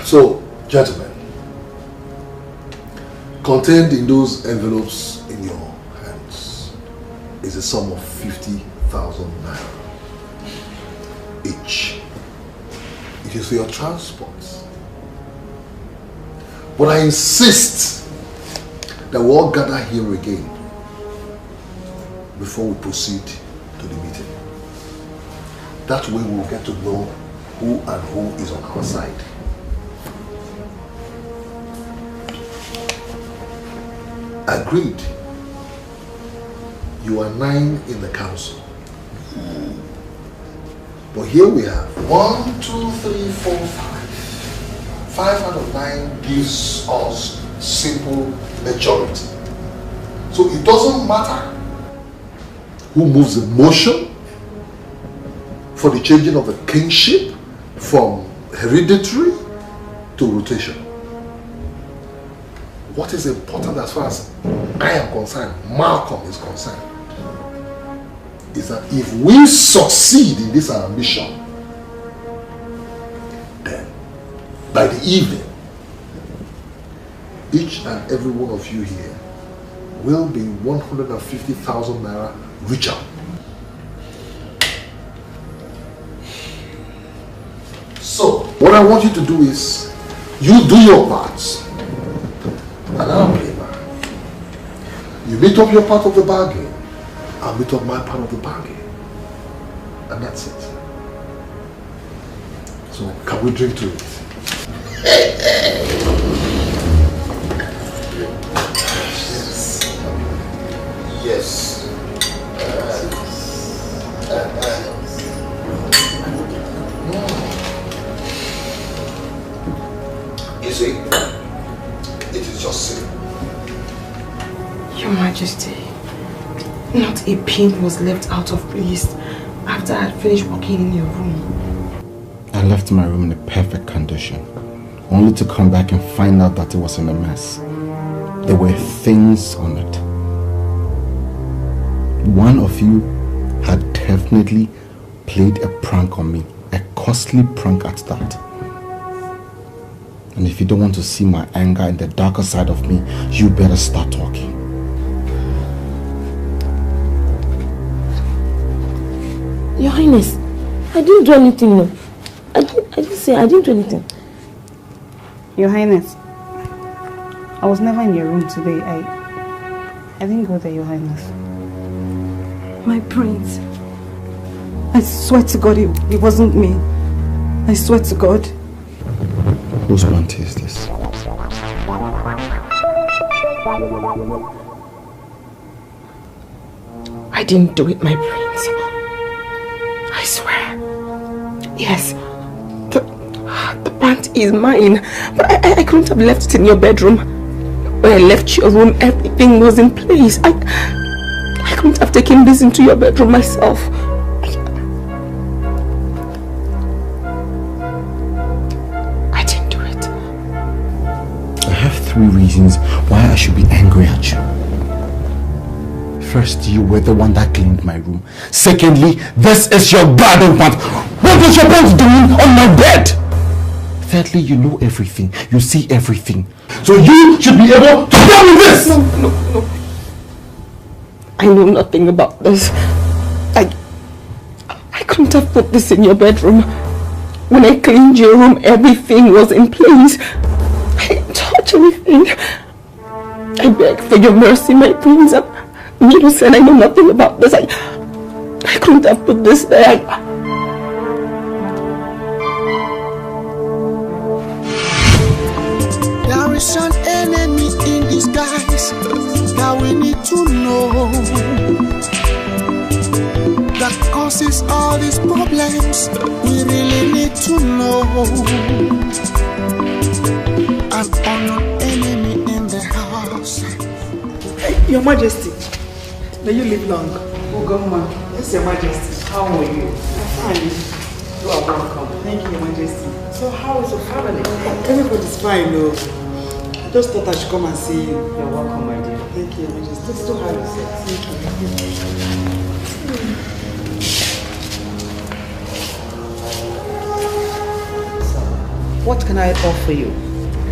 So, gentlemen, contained in those envelopes in your hands is a sum of 50,000 naira each. It is for your transport. But I insist that we all gather here again before we proceed to the meeting. That way we'll get to know who and who is on our side. Agreed. You are 9 in the council. But here we have 1, 2, 3, 4, 5. 5 out of 9 gives us simple majority. So it doesn't matter who moves the motion for the changing of the kingship from hereditary to rotation. What is important as far as I am concerned, Malcolm is concerned, is that if we succeed in this ambition, then by the evening, each and every one of you here will be 150,000 naira richer. So, what I want you to do is, you do your parts, and I'll play mine. You meet up your part of the bargain, I'll meet up my part of the bargain. And that's it. So, can we drink to it? Yes. You see, it is just simple. Your Majesty, not a pin was left out of place after I had finished working in your room. I left my room in a perfect condition, only to come back and find out that it was in a mess. There were things on it. One of you had definitely played a prank on me, a costly prank at that. And if you don't want to see my anger and the darker side of me, you better start talking. Your Highness, I didn't do anything, no. I didn't do anything. Your Highness, I was never in your room today. I didn't go there, Your Highness. My prince. I swear to God it wasn't me. I swear to God. Whose bounty is this? I didn't do it, my prince. I swear. Yes. The pant is mine. But I couldn't have left it in your bedroom. When I left your room, everything was in place. I couldn't have taken this into your bedroom myself. I didn't do it. I have 3 reasons why I should be angry at you. First, you were the one that cleaned my room. Secondly, this is your garden pant. What is your pants doing on my bed? Thirdly, you know everything. You see everything. So you should be able to tell me this! No. I know nothing about this. I couldn't have put this in your bedroom. When I cleaned your room, everything was in place. I didn't touch anything. I beg for your mercy, my prince. You said I know nothing about this. I couldn't have put this there. There is an enemy in disguise that we need to know, that causes all these problems. We really need to know. An unknown enemy in the house. Your Majesty, may you live long. Oh, Governor. Yes, Your Majesty. How are you? I'm fine. You are welcome. Thank you, Your Majesty. So, how is your family? Everybody's fine, though. I just thought I should come and see you. You're welcome, my dear. Thank you, Your Majesty. Let's do have yourself. Thank you. What can I offer you?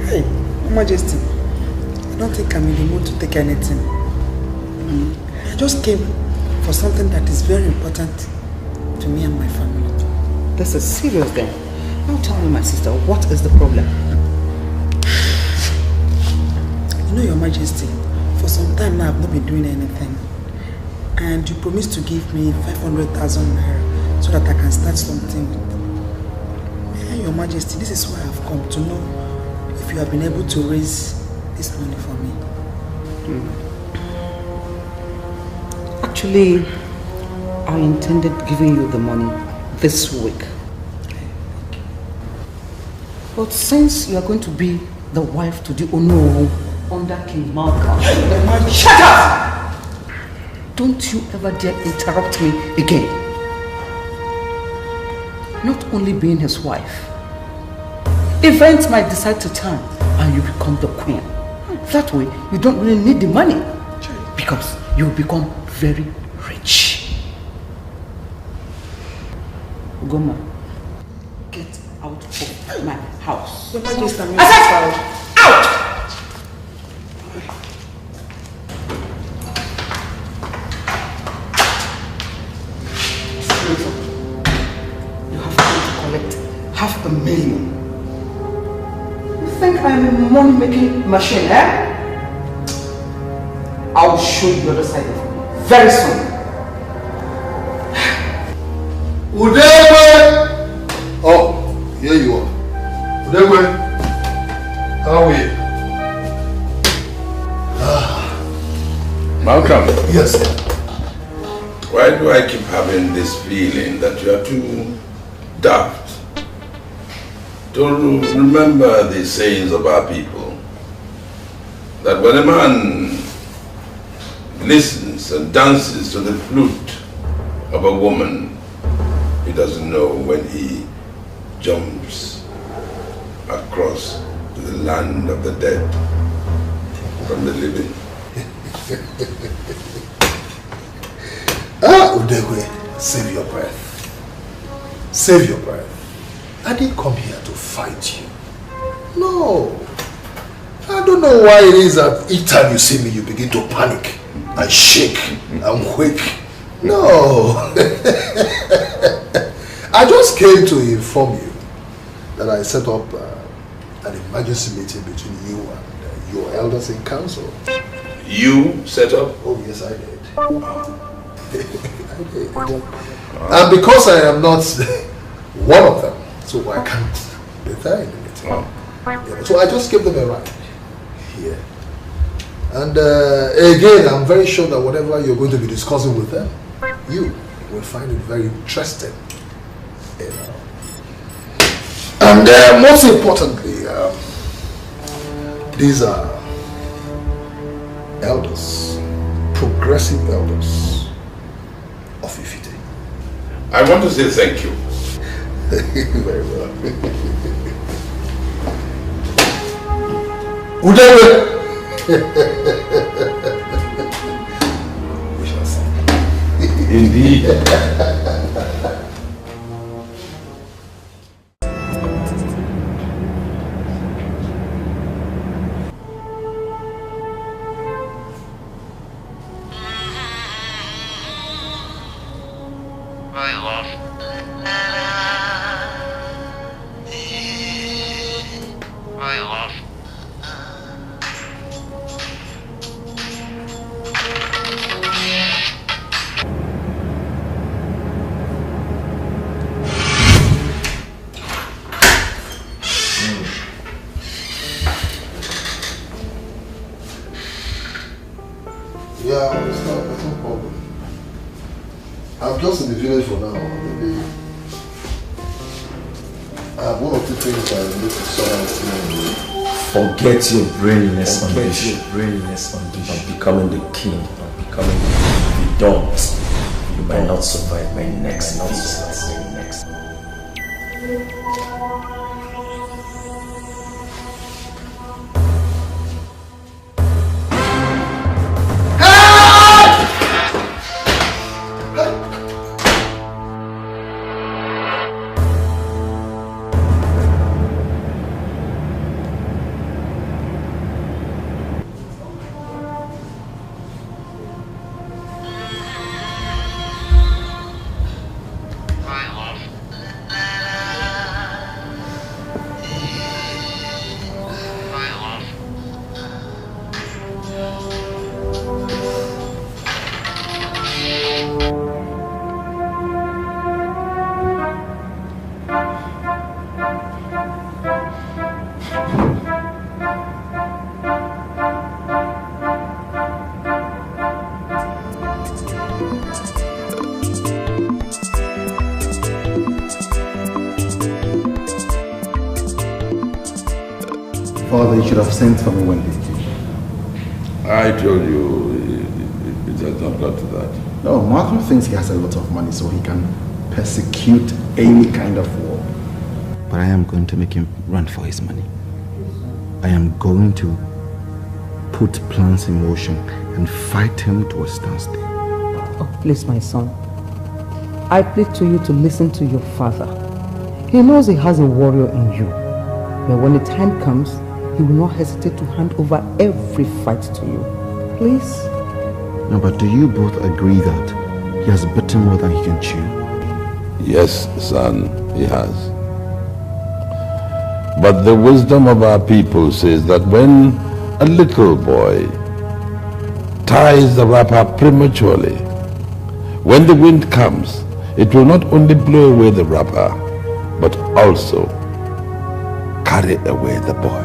Hey, Your Majesty. I don't think I'm in the mood to take anything. I just came for something that is very important to me and my family. This is serious then. Now tell me, my sister, what is the problem? You know, Your Majesty, for some time now I've not been doing anything. And you promised to give me 500,000 naira so that I can start something. Yeah, Your Majesty, this is why I've come to know if you have been able to raise this money for me. Actually, I intended giving you the money this week. But since you are going to be the wife to the Ono under King Malcolm, shut up! Don't you ever dare interrupt me again. Not only being his wife, events might decide to turn and you become the queen. That way, you don't really need the money because you will become very rich. Goma, get out of my house. I said, out! You have to collect $500,000. You think I'm a money-making machine, eh? I'll show you the other side of it very soon. Udegwe! Oh, here you are. Udegwe, how are you? Malcolm. Yes, sir. Why do I keep having this feeling that you are too daft to remember the sayings of our people? That when a man listens and dances to the flute of a woman, he doesn't know when he jumps across to the land of the dead from the living. Udegwe, save your breath. Save your breath. I didn't come here to fight you. No. I don't know why it is that each time you see me, you begin to panic and shake and wake. No. I just came to inform you that I set up an emergency meeting between you and your elders in council. You set up? Oh, yes, I did. I did. And because I am not one of them, so I can't be there in the meeting. Yeah, so I just gave them a ride here. And again, I'm very sure that whatever you're going to be discussing with them, you will find it very interesting. You know. And most importantly, these are elders, progressive elders of Ifite. I want to say thank you. Very well. Udegwe! We shall see. Indeed. Yeah, it's no problem. I'm just in the village for now. Maybe I have one or two things I need to sort out. Forget your brainless ambition of becoming the king, of becoming the don't. You might not survive my next Father, you should have sent for me when they came. I told you it has not got to that. No, Malcolm thinks he has a lot of money so he can persecute any kind of war. But I am going to make him run for his money. I am going to put plans in motion and fight him to a standstill. Oh, please, my son. I plead to you to listen to your father. He knows he has a warrior in you. But when the time comes, he will not hesitate to hand over every fight to you. Please? No, but do you both agree that he has bitten more than he can chew? Yes, son, he has. But the wisdom of our people says that when a little boy ties the wrapper prematurely, when the wind comes, it will not only blow away the wrapper, but also carry away the boy.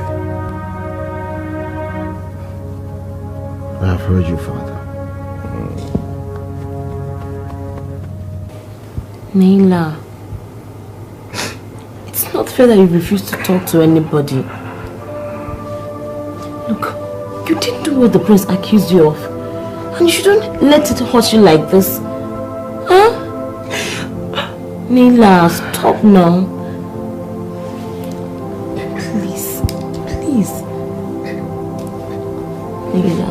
I have heard you, Father. Naila, it's not fair that you refuse to talk to anybody. Look, you didn't do what the prince accused you of. And you shouldn't let it hurt you like this. Huh? Naila, stop now. Please, please. Naila.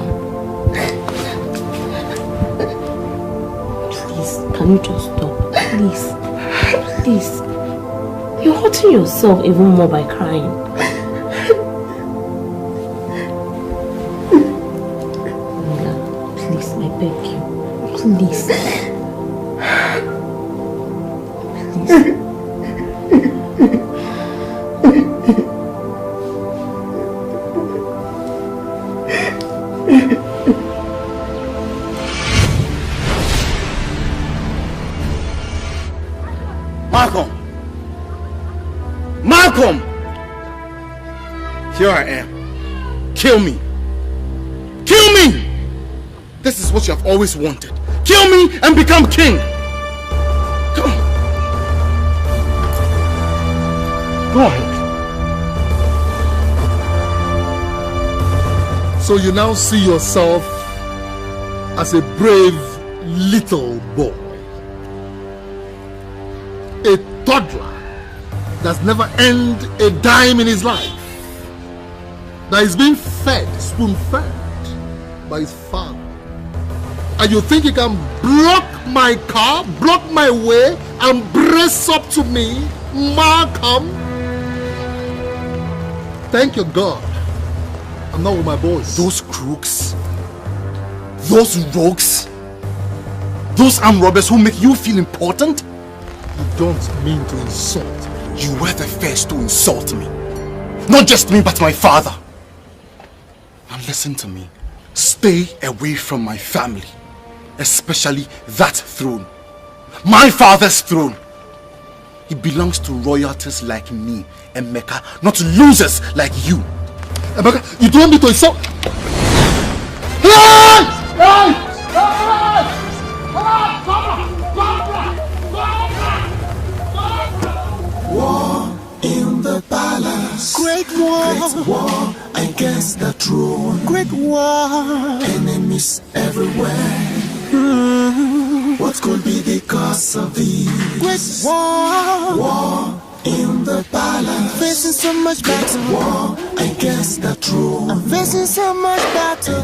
Please, can you just stop? Please. Please. You're hurting yourself even more by crying. Naila, please, I beg you. Please. Malcolm! Here I am. Kill me. Kill me! This is what you have always wanted. Kill me and become king. Come on. Go ahead. So you now see yourself as a brave little boy. A toddler that's never earned a dime in his life. That is being fed, spoon-fed by his father. And you think you can block my car, block my way, and brace up to me, Malcolm? Thank you, God. I'm not with my boys. Those crooks, those rogues, those armed robbers who make you feel important? You don't mean to insult me. You were the first to insult me. Not just me, but my father. Now listen to me. Stay away from my family. Especially that throne. My father's throne. It belongs to royalties like me, Emeka, not to losers like you. Emeka, you don't want me to insult? War in the palace. Great war against the throne. Great war. Enemies everywhere. What could be the cause of this? Great war. War in the palace. I'm facing so much battle. War against the throne. I'm facing so much battle.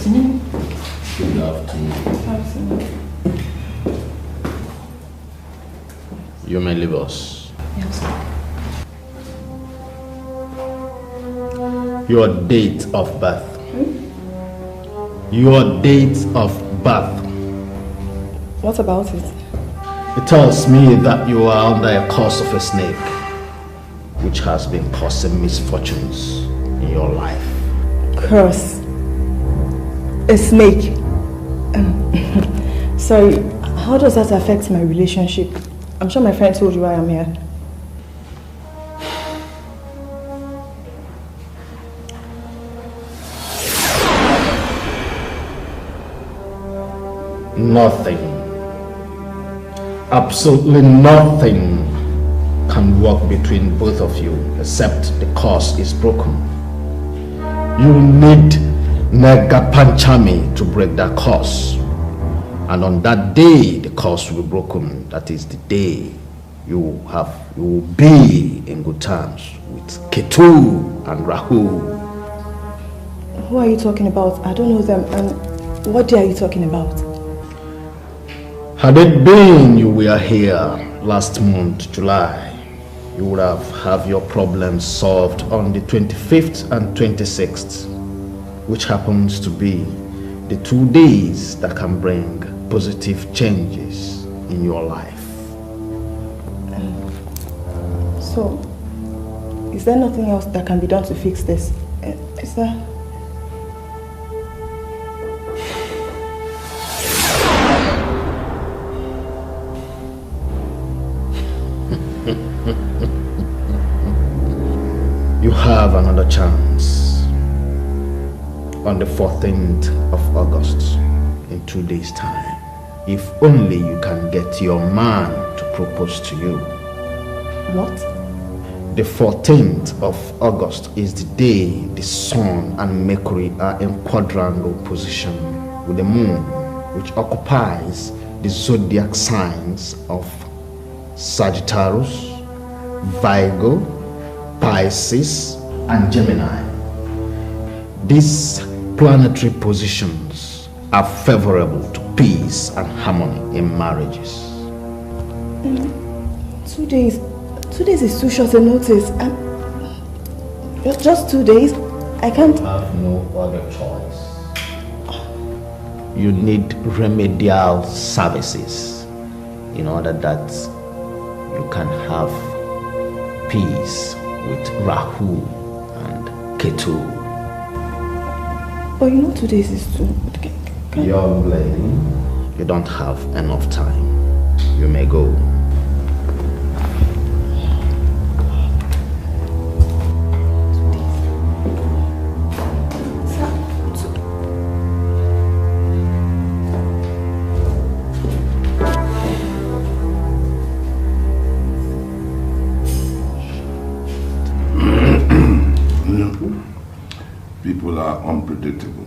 afternoon. Good afternoon. You may leave us. Yes. Your date of birth. Your date of birth. What about it? It tells me that you are under a curse of a snake, which has been causing misfortunes in your life. Curse. A snake. Sorry, how does that affect my relationship? I'm sure my friend told you why I'm here. Nothing, absolutely nothing can work between both of you except the curse is broken. You need Nega Panchami to break that curse. And on that day, the curse will be broken. That is the day you will be in good terms with Ketu and Rahu. Who are you talking about? I don't know them. And what day are you talking about? Had it been you were here last month, July, you would have your problems solved on the 25th and 26th, which happens to be the 2 days that can bring positive changes in your life. So, is there nothing else that can be done to fix this? Is there? You have another chance on the 14th of August in 2 days' time. If only you can get your man to propose to you. What? The 14th of August is the day the Sun and Mercury are in quadrangle position with the Moon, which occupies the zodiac signs of Sagittarius, Virgo, Pisces, and Gemini. These planetary positions are favorable to peace and harmony in marriages. 2 days. 2 days is too short a notice. Just 2 days. I can't. Have no other choice. You need remedial services in order that you can have peace with Rahu and Ketu. But you know 2 days is too... Young lady, you don't have enough time. You may go. People are unpredictable.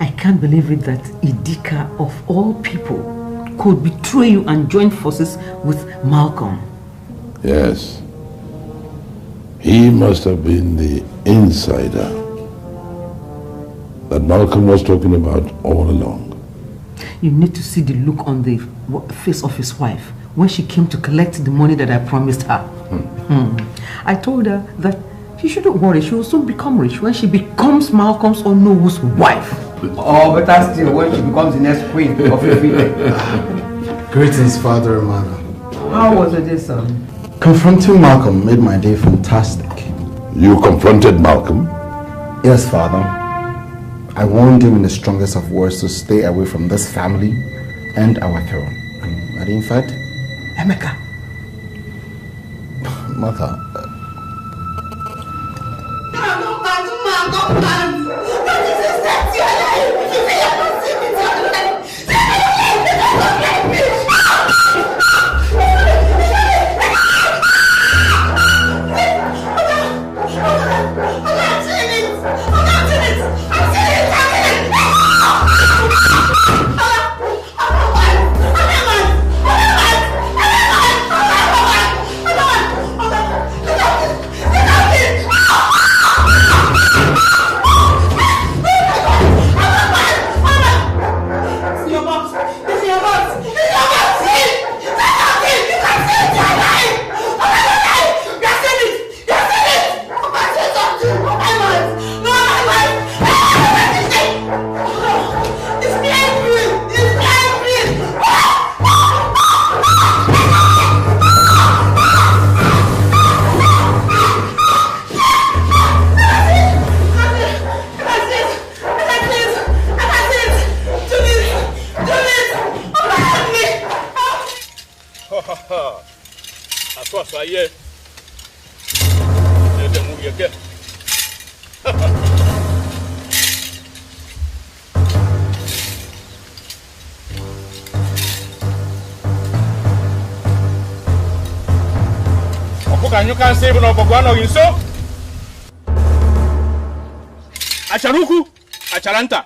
I can't believe it that Dikeh, of all people, could betray you and join forces with Malcolm. Yes. He must have been the insider that Malcolm was talking about all along. You need to see the look on the face of his wife when she came to collect the money that I promised her. I told her that she shouldn't worry, she will soon become rich when she becomes Malcolm's Onowo's wife. Or better still, when she becomes the next queen of Ife. Greetings, Father and Mother. How was it this son? Confronting Malcolm made my day fantastic. You confronted Malcolm? Yes, Father. I warned him in the strongest of words to stay away from this family and our throne. And in fact, Emeka. Mother. Baye. The movie again. You can save no Bogwano in so Acharuku, Acharanta.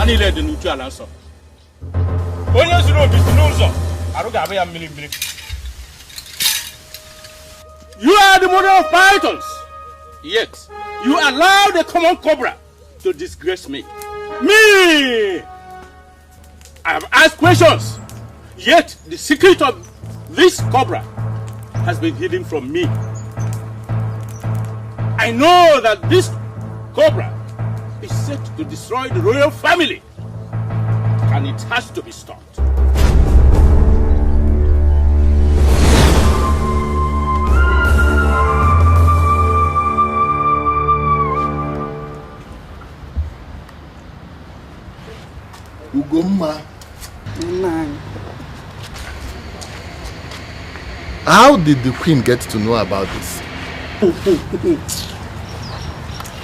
Ani led the neutral answer. When you know this news, Arugabe and Milibri. You are the mother of pythons, yet you allow the common cobra to disgrace me. Me! I have asked questions, yet the secret of this cobra has been hidden from me. I know that this cobra is set to destroy the royal family, and it has to be stopped. Ugomma. Man. How did the queen get to know about this?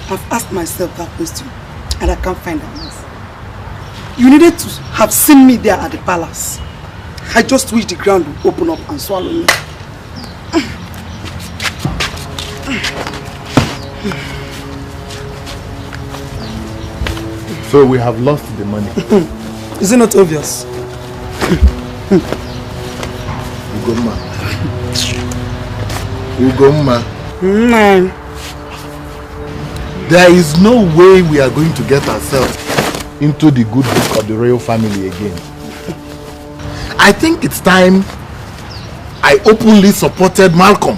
I've asked myself that question and I can't find an answer. You needed to have seen me there at the palace. I just wish the ground would open up and swallow me. So we have lost the money. Is it not obvious? Ugomma. Man. There is no way we are going to get ourselves into the good book of the royal family again. I think it's time I openly supported Malcolm.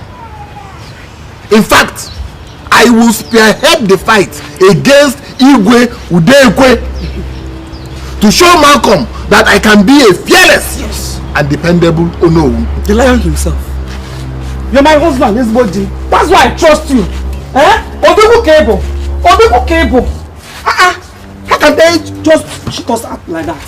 In fact, I will spearhead the fight against Igwe Udekwe to show Malcolm that I can be a fearless and dependable Onowu. The lion himself. You're my husband, this body. That's why I trust you. Obiku Cable. Obiku Cable. How can they just shit us up like that?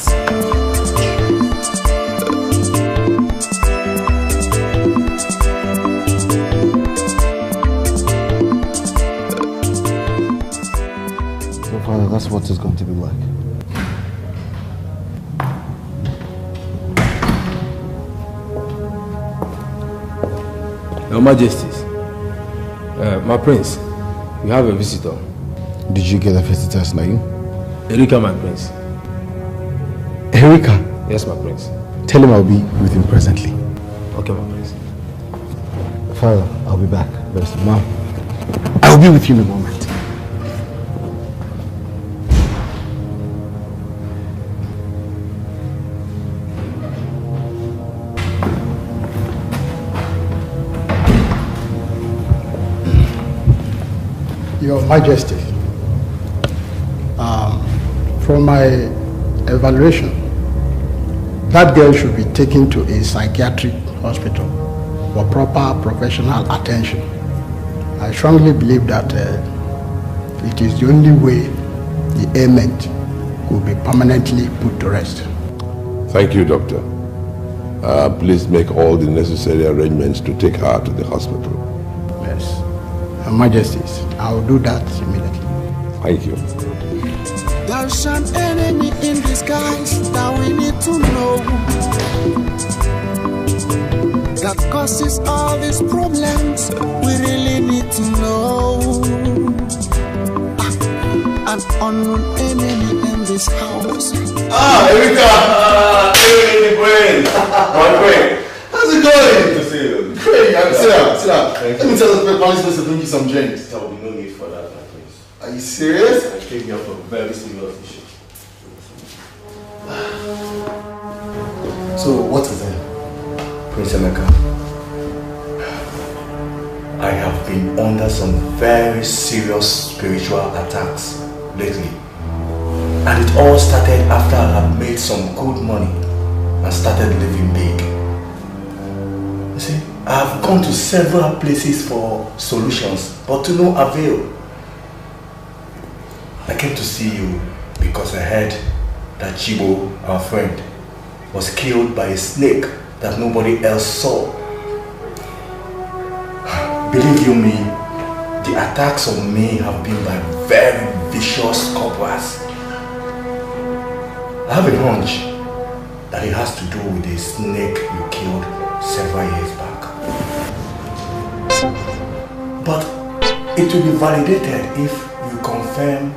So, Father, that's what it's going to be like. Your Majesties, my prince, we have a visitor. Did you get the visitor's name? Erika, my prince. Erika? Yes, my prince. Tell him I'll be with him presently. Okay, my prince. Father, I'll be back. Mom, I'll be with you in a moment. Your Majesty, from my evaluation, that girl should be taken to a psychiatric hospital for proper professional attention. I strongly believe that it is the only way the ailment will be permanently put to rest. Thank you, Doctor. Please make all the necessary arrangements to take her to the hospital. Yes. Your Majesties, I will do that immediately. Thank you. There's an enemy in disguise that we need to know, that causes all these problems. We really need to know. An unknown enemy in this house. Erika! Hey, Queen! My Queen! How's it going? Good to see you. Great, sit down. Let me tell the policeman to bring you some drinks. There will be no need for that, my prince. Are you serious? I came here for a very serious issue. So, what is it? Prince Emeka, I have been under some very serious spiritual attacks lately. And it all started after I had made some good money and started living big. You see, I have gone to several places for solutions, but to no avail. I came to see you because I heard that Chibo, our friend, was killed by a snake that nobody else saw. Believe you me, the attacks on me have been by very vicious cobras. I have a hunch that it has to do with the snake you killed several years back. But it will be validated if you confirm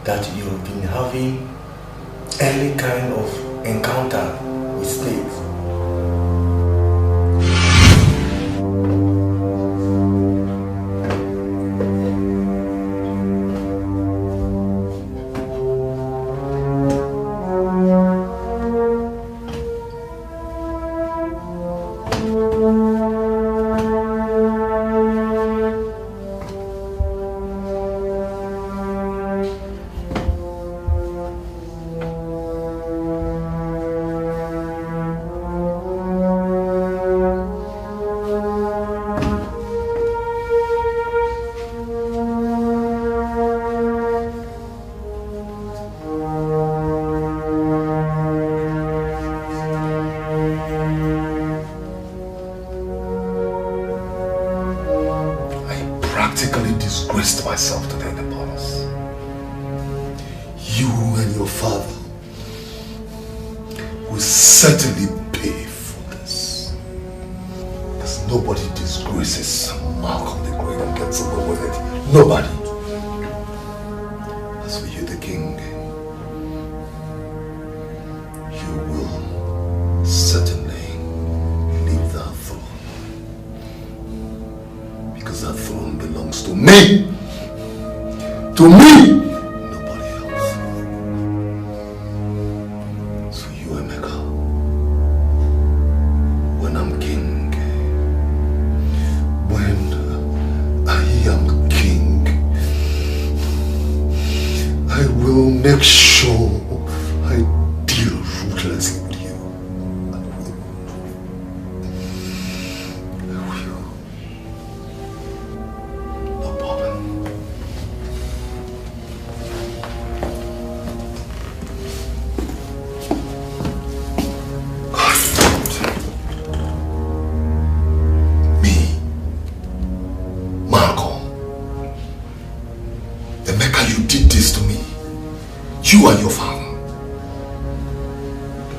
that you've been having any kind of encounter with snakes. Myself today in the palace. You and your father will certainly pay for this. Because nobody disgraces Malcolm the Great and gets away with it. Nobody. As for you, the king, you will certainly leave that throne. Because that throne belongs to me. To me! Nobody else. So you, Emeka, when I'm king, when I am king, I will make sure I deal ruthlessly with you. I will. No problem. You and your father.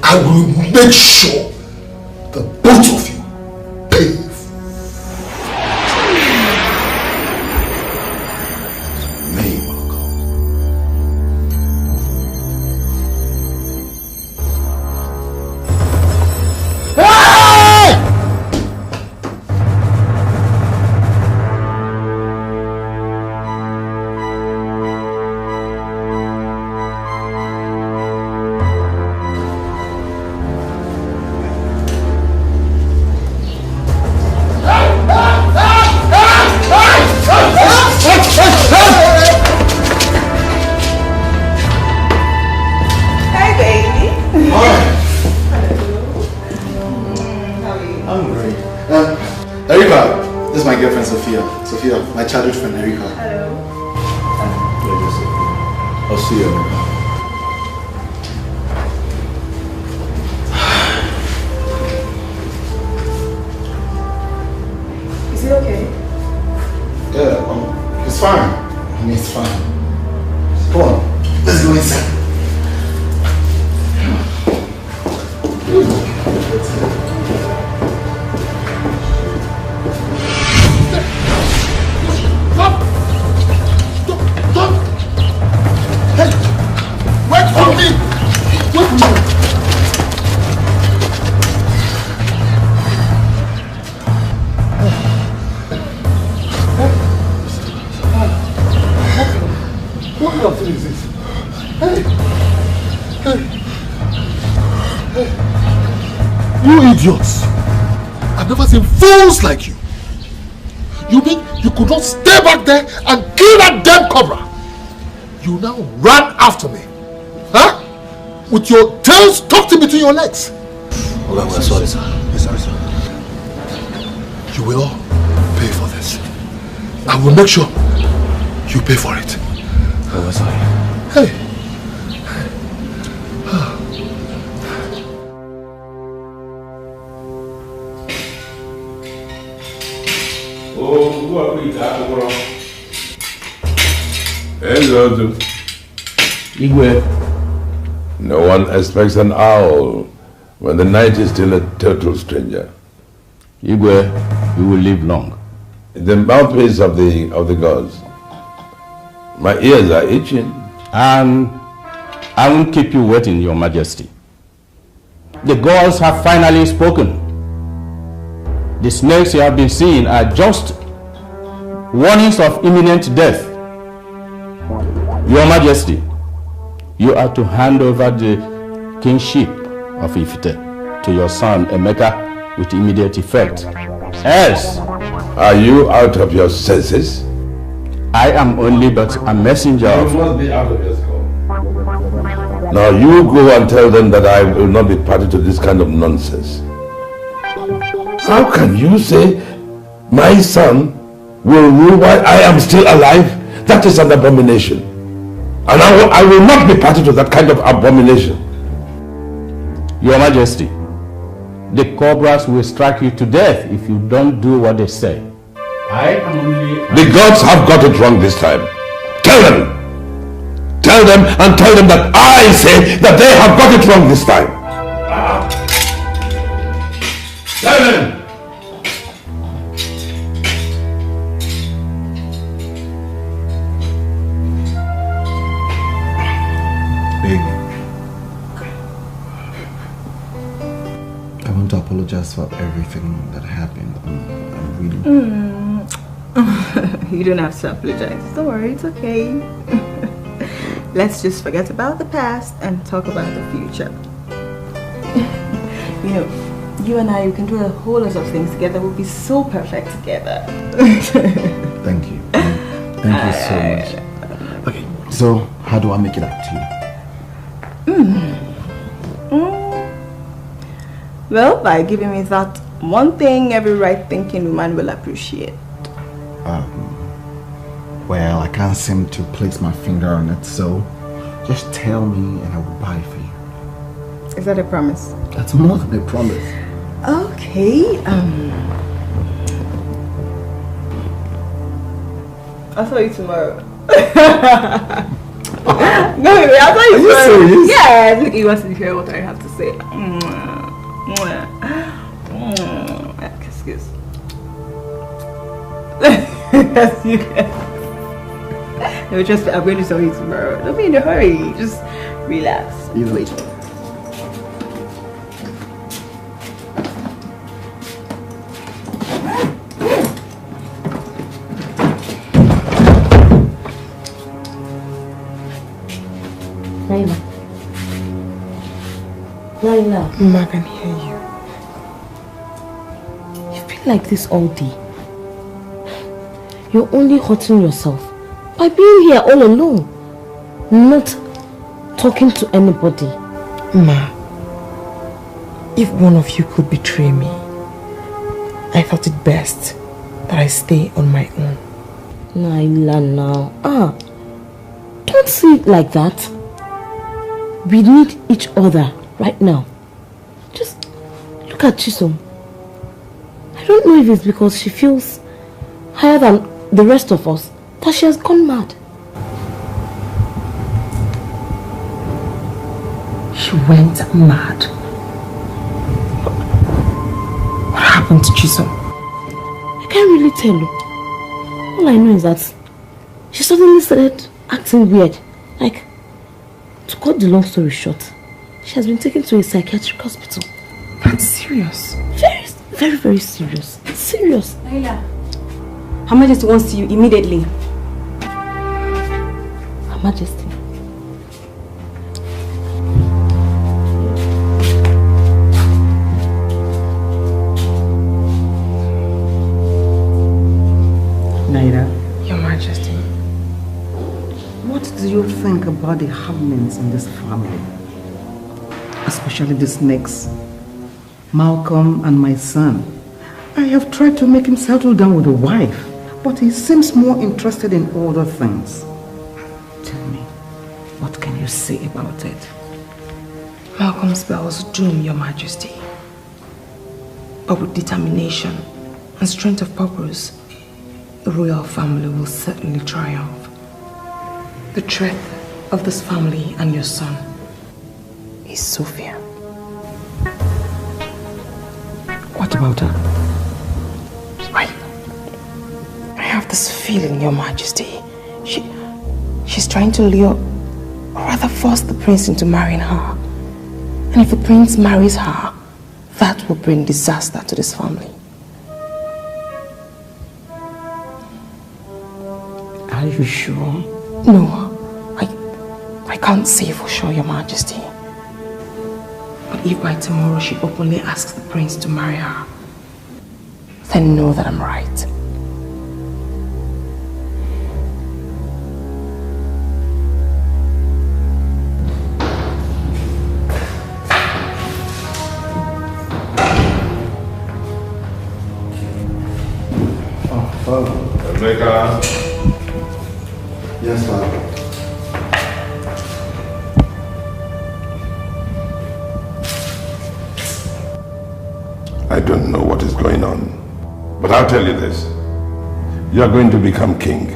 I will make sure that both of you pay. Me, my childhood friend Erika. Hello. I'll see you. Is he okay? Yeah, he's fine. I mean, it's fine. Come on, let's go inside. You idiots! I've never seen fools like you. You mean you could not stay back there and kill that damn cobra? You now ran after me. Huh? With your tails tucked in between your legs. Well, we're sorry, sir. We're sorry, sir. You will all pay for this. I will make sure you pay for it. Oh, we're sorry. Hey. Ruth? Igwe. No one expects an owl when the night is still a total stranger. Igwe, you will live long. The mouthpiece of the gods. My ears are itching. And I won't keep you waiting, Your Majesty. The gods have finally spoken. The snakes you have been seeing are just warnings of imminent death. Your Majesty, you are to hand over the kingship of Ifite to your son Emeka with immediate effect. Else, are you out of your senses? I am only but a messenger of... You must be out of your skull. Now you go and tell them that I will not be party to this kind of nonsense. How can you say my son will rule while I am still alive? That is an abomination. And I will not be party to that kind of abomination. Your Majesty, the cobras will strike you to death if you don't do what they say. I am only... The gods have got it wrong this time. Tell them. Tell them and tell them that I say that they have got it wrong this time. Tell them. I want to apologize for everything that happened. I'm really... You don't have to apologize. Don't worry, it's okay. Let's just forget about the past and talk about the future. You know, you and I, we can do a whole lot of things together. We'll be so perfect together. Thank you. Thank you so much. Okay, so how do I make it up to you? Well, by giving me that one thing every right-thinking woman will appreciate. Well, I can't seem to place my finger on it, so just tell me and I will buy it for you. Is that a promise? That's more than a promise. Okay, I'll tell you tomorrow. No, wait, I'll tell you tomorrow. Are you serious? Yeah, look, you want to hear what I have to say. Kiss. Yes, you can. No, just I'm going to tell you tomorrow. Don't be in a hurry. Just relax. You wait. Naila. Mama, I can hear you. You've been like this all day. You're only hurting yourself by being here all alone, not talking to anybody. Ma, if one of you could betray me, I thought it best that I stay on my own. Naila, now. Don't see it like that. We need each other right now. Just look at Chisom. I don't know if it's because she feels higher than the rest of us that she has gone mad. She went mad. What happened to Chisom? I can't really tell you. All I know is that she suddenly started acting weird. Like, to cut the long story short, she has been taken to a psychiatric hospital. That's serious. Very, very serious. Serious. Naila, Her Majesty wants you immediately. Her Majesty. Naira. Your Majesty. What do you think about the happenings in this family? Especially the snakes. Malcolm and my son. I have tried to make him settle down with a wife, but he seems more interested in other things. Tell me, what can you say about it? Malcolm's spells doom, Your Majesty. But with determination and strength of purpose, the royal family will certainly triumph. The threat of this family and your son is Sophia. What about her? I have this feeling, Your Majesty. She's trying to lure, or rather force the prince into marrying her. And if the prince marries her, that will bring disaster to this family. Are you sure? No, I can't say for sure, Your Majesty. But if by tomorrow she openly asks the prince to marry her, then know that I'm right. Emeka. Yes, Father. I don't know what is going on, but I'll tell you this. You are going to become king,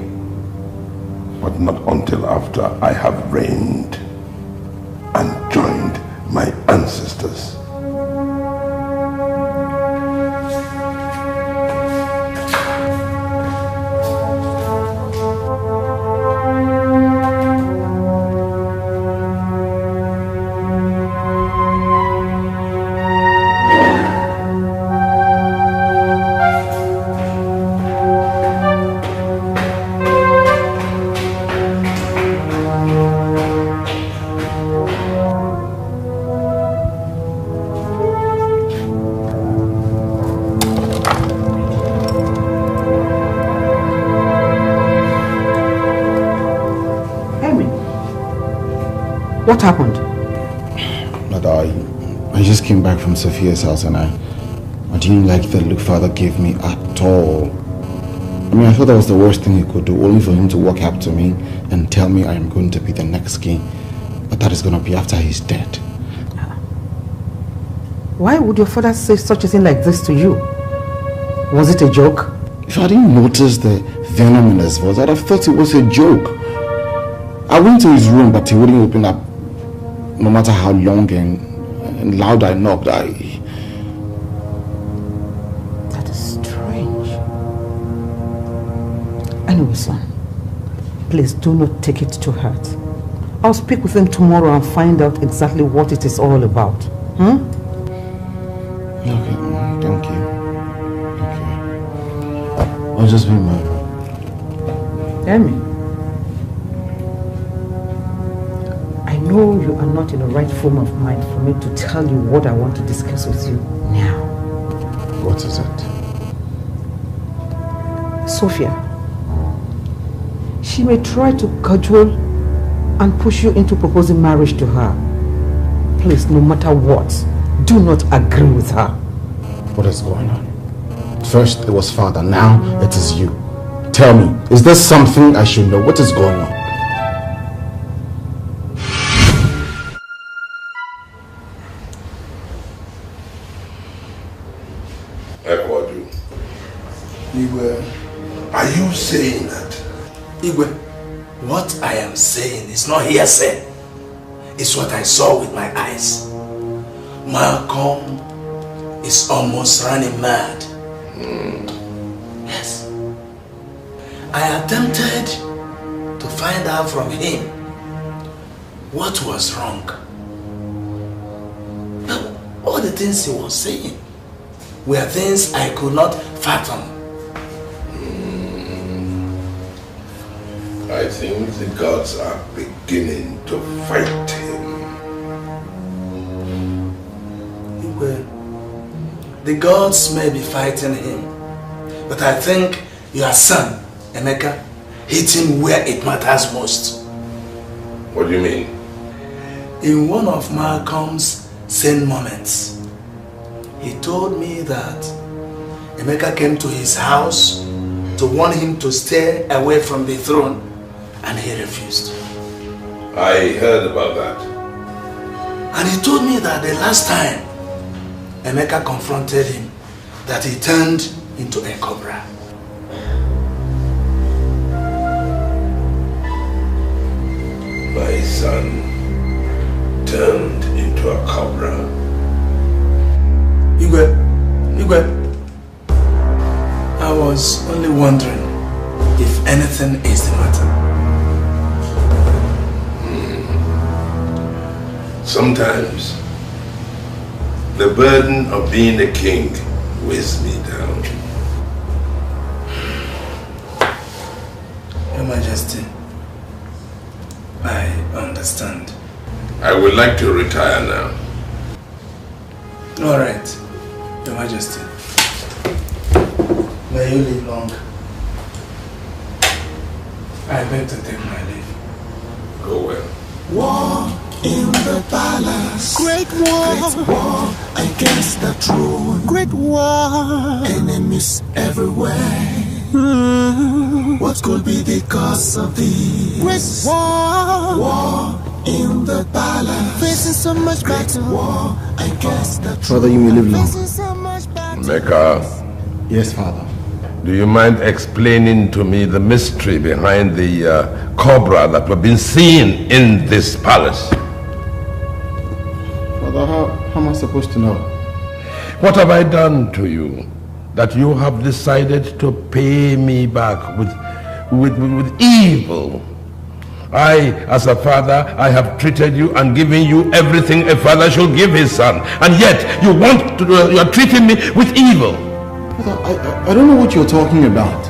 but not until after I have reigned and joined my ancestors. What happened? I just came back from Sophia's house and I didn't like the look father gave me at all. I mean, I thought that was the worst thing he could do, only for him to walk up to me and tell me I am going to be the next king. But that is going to be after he's dead. Why would your father say such a thing like this to you? Was it a joke? If I didn't notice the venom in his voice, I'd have thought it was a joke. I went to his room, but he wouldn't open up. No matter how long and loud I knocked, That is strange. Anyway, son, please do not take it to heart. I'll speak with him tomorrow and find out exactly what it is all about. Okay, thank you. I'll just be mine. Amy, I know you are not in the right frame of mind for me to tell you what I want to discuss with you now. What is it? Sophia, she may try to cajole and push you into proposing marriage to her. Please, no matter what, do not agree with her. What is going on? First it was father, now it is you. Tell me, is there something I should know? What is going on? Ekwadu. Igwe, are you saying that? Igwe, what I am saying is not hearsay. It's what I saw with my eyes. Malcolm is almost running mad. Yes. I attempted to find out from him what was wrong. But all the things he was saying were things I could not fathom. I think the gods are beginning to fight him. Well, the gods may be fighting him, but I think your son, Emeka, hit him where it matters most. What do you mean? In one of Malcolm's sane moments, he told me that Emeka came to his house to warn him to stay away from the throne, and he refused. I heard about that. And he told me that the last time Emeka confronted him, that he turned into a cobra. son turned into a cobra. Igwe, I was only wondering if anything is the matter. Sometimes the burden of being a king weighs me down. Your Majesty, I understand. I would like to retire now. All right, Your Majesty. May you live long. I beg to take my leave. Go well. War in the palace. Great war against the throne. Great war. Enemies everywhere. What could be the cause of this? Great war in the palace. Facing so much battle. War against the throne. Father, you may live long. Mecca. Yes, Father. Do you mind explaining to me the mystery behind the cobra that we've been seeing in this palace? Father, how am I supposed to know? What have I done to you that you have decided to pay me back with evil? I, as a father, I have treated you and given you everything a father should give his son, and yet you are treating me with evil. Father, I don't know what you're talking about.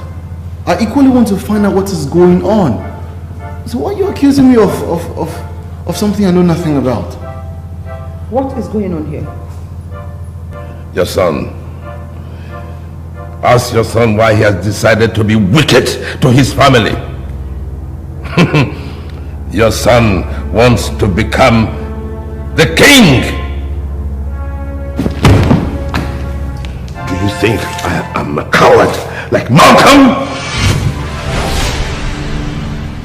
I equally want to find out what is going on. So why are you accusing me of something I know nothing about? What is going on here? Your son. Ask your son why he has decided to be wicked to his family. Your son wants to become the king. Do you think I am a coward like Malcolm?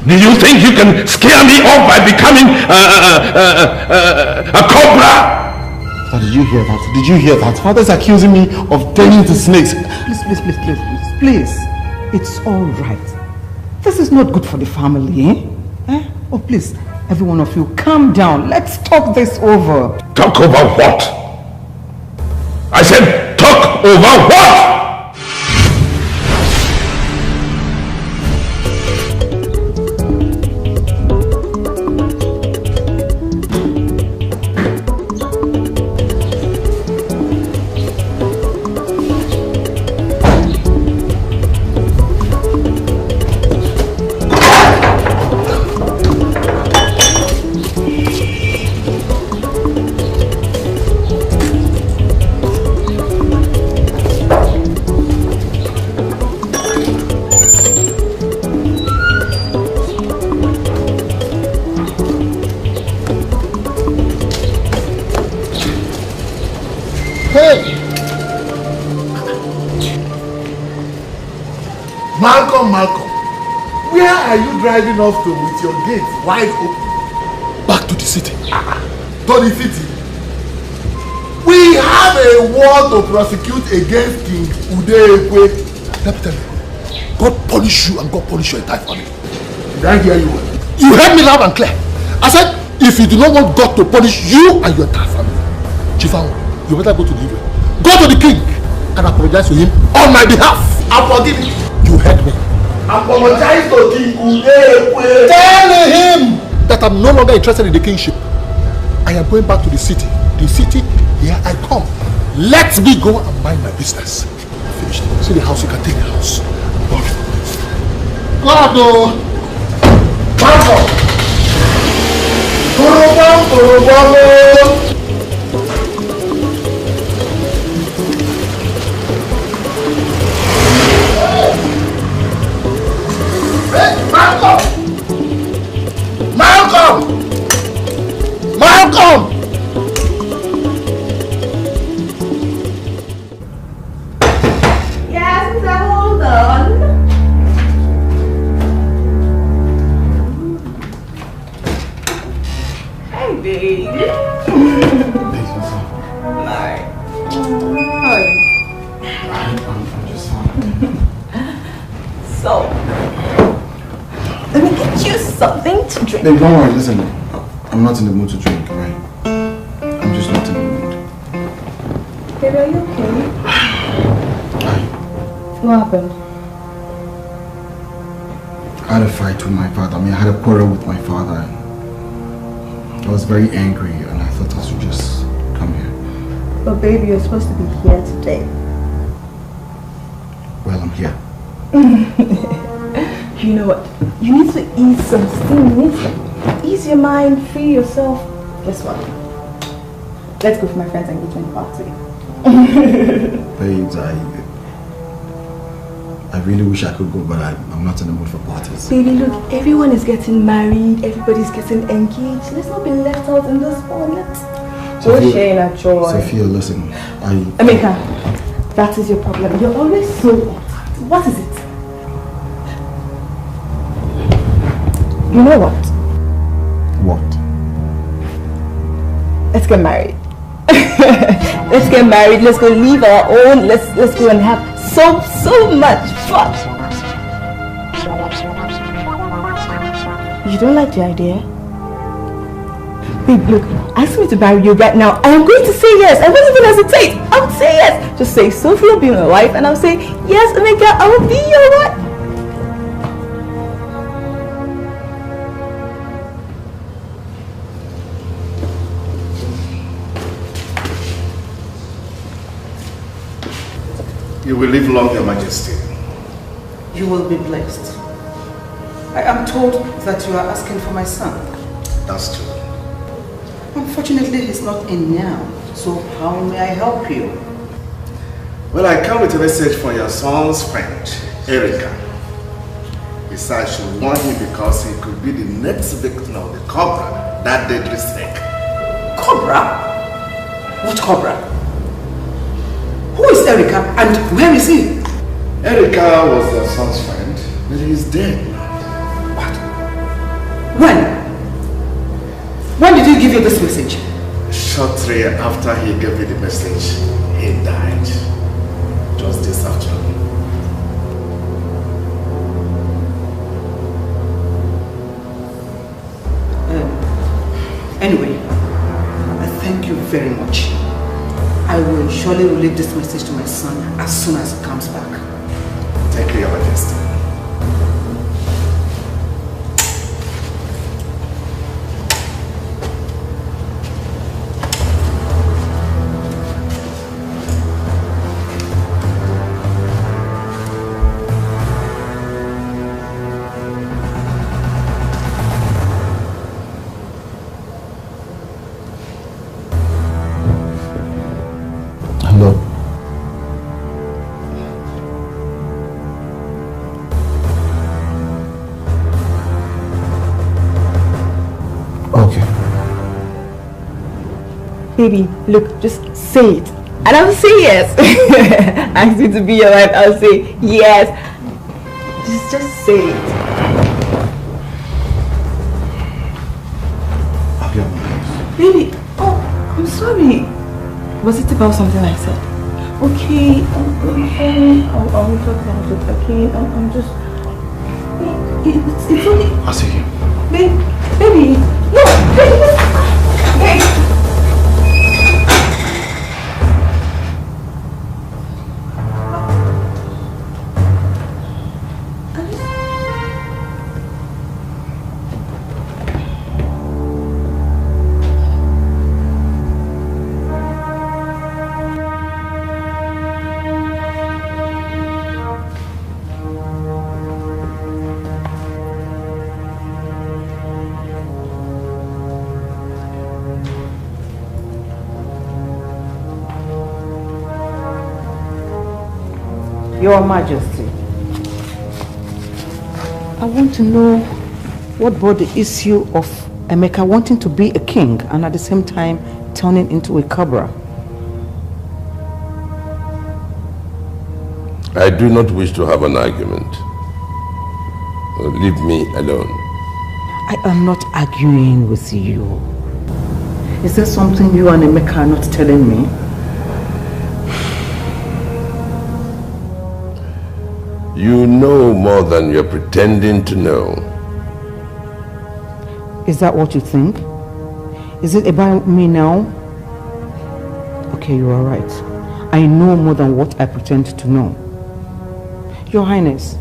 Do you think you can scare me off by becoming a cobra? Father, did you hear that? Did you hear that? Father's accusing me of turning into snakes. Please. It's all right. This is not good for the family, eh? Oh, please, every one of you, calm down. Let's talk this over. Talk over what? I said talk over what? Malcolm, where are you driving off to with your gate wide open? Back to the city. To the city. We have a war to prosecute against King Udekwe. Let me tell you, God punish you and God punish your entire family. Did I hear you well? You heard me loud and clear. I said, if you do not want God to punish you and your entire family, Chifawo, you better go to the river. Go to the king and apologize to him on my behalf. And forgive me. You heard me. Apologize to King Udekwe. Tell him that I'm no longer interested in the kingship. I am going back to the city. The city, here I come. Let me go and mind my business. Finished. See the house, you can take the house. God, no. Malcolm. Malcolm! Yes, sir, hold on. Hey, baby. I'm just fine. So, let me get you something to drink. Babe, don't worry, listen. I'm not in the mood to drink, right? I'm just not in the mood. Baby, are you okay? What happened? I had a fight with my father. I mean, I had a quarrel with my father. I was very angry and I thought I should just come here. But baby, you're supposed to be here today. Well, I'm here. You know what? You need to ease some steam. You need to ease your mind, free yourself. Guess what? Let's go for my friend's engagement party. Babes, I really wish I could go, but I'm not in the mood for parties. Baby, look, everyone is getting married, everybody's getting engaged. Let's not be left out in this one. Let's go share in our joy. Sophia, listen, Emeka, that is your problem. You're always so uptight. What is it? You know what? What? Let's get married. Let's get married. Let's go leave our own. Let's go and have so much fun. You don't like the idea? Babe, look, ask me to marry you right now. I am going to say yes. I won't even hesitate. I would say yes. Just say Sophie will be my wife, and I'll say yes, Emeka, I will be your wife. You will live long, Your Majesty. You will be blessed. I am told that you are asking for my son. That's true. Unfortunately, he's not in now. So how may I help you? Well, I come with a message from your son's friend, Erica. He said I should warn him because he could be the next victim of the cobra, that deadly snake. Cobra? What cobra? Who is Erica and where is he? Erica was your son's friend, but he is dead. What? When? When did he give you this message? Shortly after he gave me the message, he died. Just this afternoon. Anyway, I thank you very much. I will surely relay this message to my son as soon as he comes back. Thank you, Your Majesty. Baby, look, just say it. And I'll say yes. Ask me to be your wife, I'll say yes. Just say it. Baby, oh, I'm sorry. Was it about something I said? Okay, I'll talk about it again. I'm just... It's only... I'll see you. Baby, no, baby. Your Majesty, I want to know what brought the issue of Emeka wanting to be a king and at the same time turning into a cobra. I do not wish to have an argument. Leave me alone. I am not arguing with you. Is there something you and Emeka are not telling me? You know more than you're pretending to know. Is that what you think? Is it about me now? Okay, you are right. I know more than what I pretend to know. Your Highness,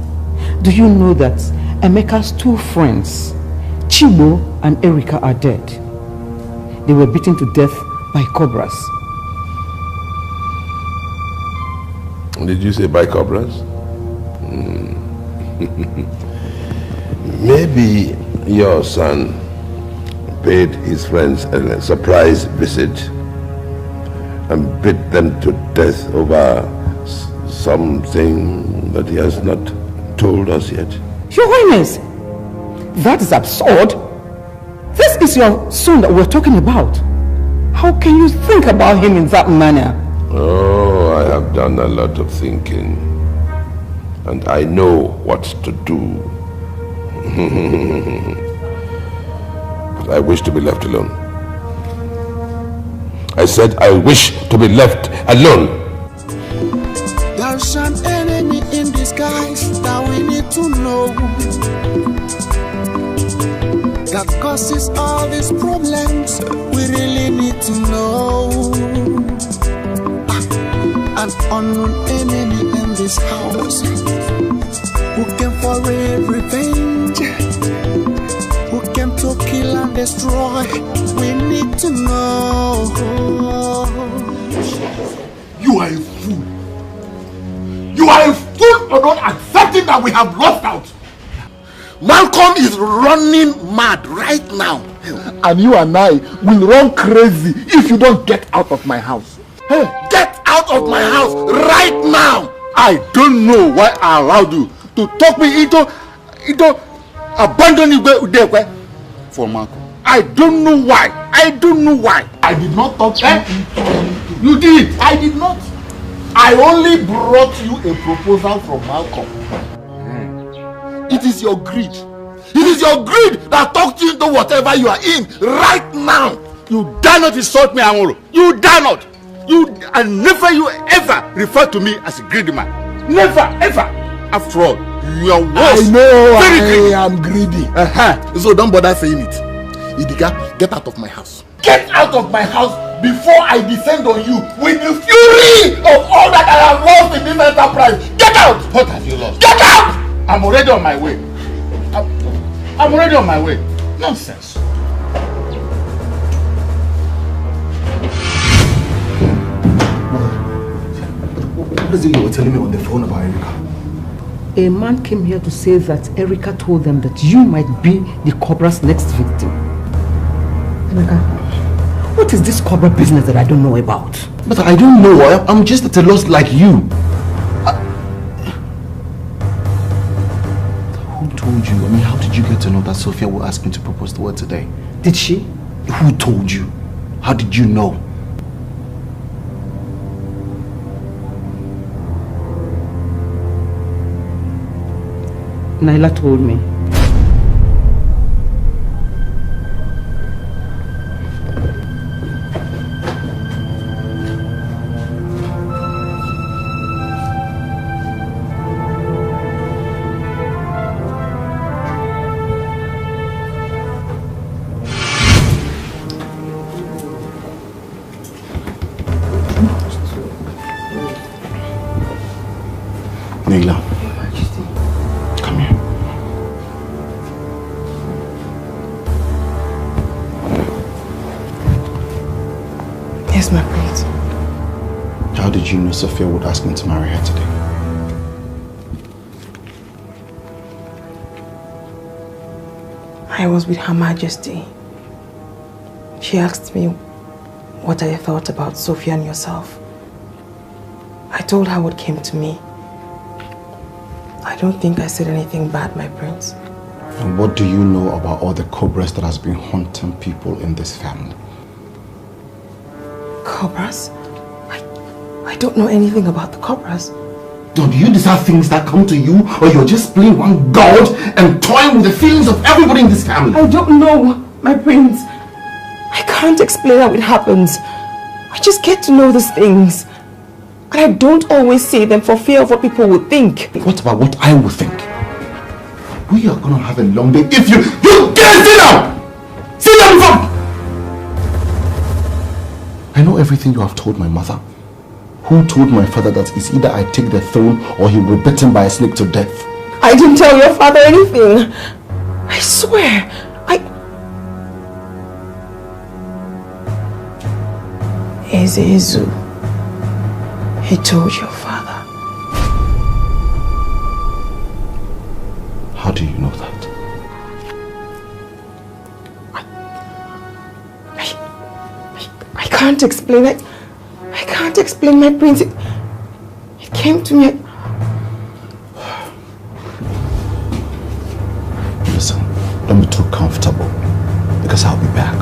do you know that Emeka's 2 friends, Chibo and Erika, are dead? They were beaten to death by cobras. Did you say by cobras? Maybe your son paid his friends a surprise visit and beat them to death over something that he has not told us yet. Your Highness, that is absurd. This is your son that we're talking about. How can you think about him in that manner? Oh, I have done a lot of thinking, and I know what to do. But I wish to be left alone. I said I wish to be left alone. There's an enemy in disguise that we need to know, that causes all these problems. We really need to know. An unknown enemy in this house, who came for revenge, who came to kill and destroy. We need to know. You are a fool. You are a fool for not accepting that we have lost out. Malcolm is running mad right now. And you and I will run crazy if you don't get out of my house. Hey, get out of my house right now. I don't know why I allowed you to talk me into abandoning Dikeh for Malcolm. I don't know why. I don't know why. I did not talk to you. You did. I did not. I only brought you a proposal from Malcolm. It is your greed. It is your greed that talked you into whatever you are in right now. You dare not insult me, Amoro. You dare not. And never you ever refer to me as a greedy man. Never, ever. After all, you are worse. I know I am greedy. So don't bother saying it. Idika, get out of my house. Get out of my house before I descend on you with the fury of all that I have lost in this enterprise. Get out! What have you lost? Get out! I'm already on my way. I'm already on my way. Nonsense. What is it you were telling me on the phone about Erika? A man came here to say that Erika told them that you might be the cobra's next victim. Emeka, what is this cobra business that I don't know about? But I don't know. I'm just at a loss like you. Who told you? I mean, how did you get to know that Sophia will ask me to propose to her today? Did she? Who told you? How did you know? Naila told me. Naila, come here. Yes, my prince. How did you know Sophia would ask me to marry her today? I was with Her Majesty. She asked me what I thought about Sophia and yourself. I told her what came to me. I don't think I said anything bad, my prince. And what do you know about all the cobras that has been haunting people in this family? Cobras? I don't know anything about the cobras. Do you deserve things that come to you, or you're just playing one god and toying with the feelings of everybody in this family? I don't know, my prince. I can't explain how it happens. I just get to know these things. And I don't always say them for fear of what people will think. What about what I will think? We are gonna have a long day if you get sit down! Sit down, I know everything you have told my mother. Who told my father that it's either I take the throne or he will be bitten by a snake to death? I didn't tell your father anything. I swear. Ezezu, he told your father. How do you know that? I can't explain it. I can't explain, my prince. It came to me. Listen, don't be too comfortable because I'll be back.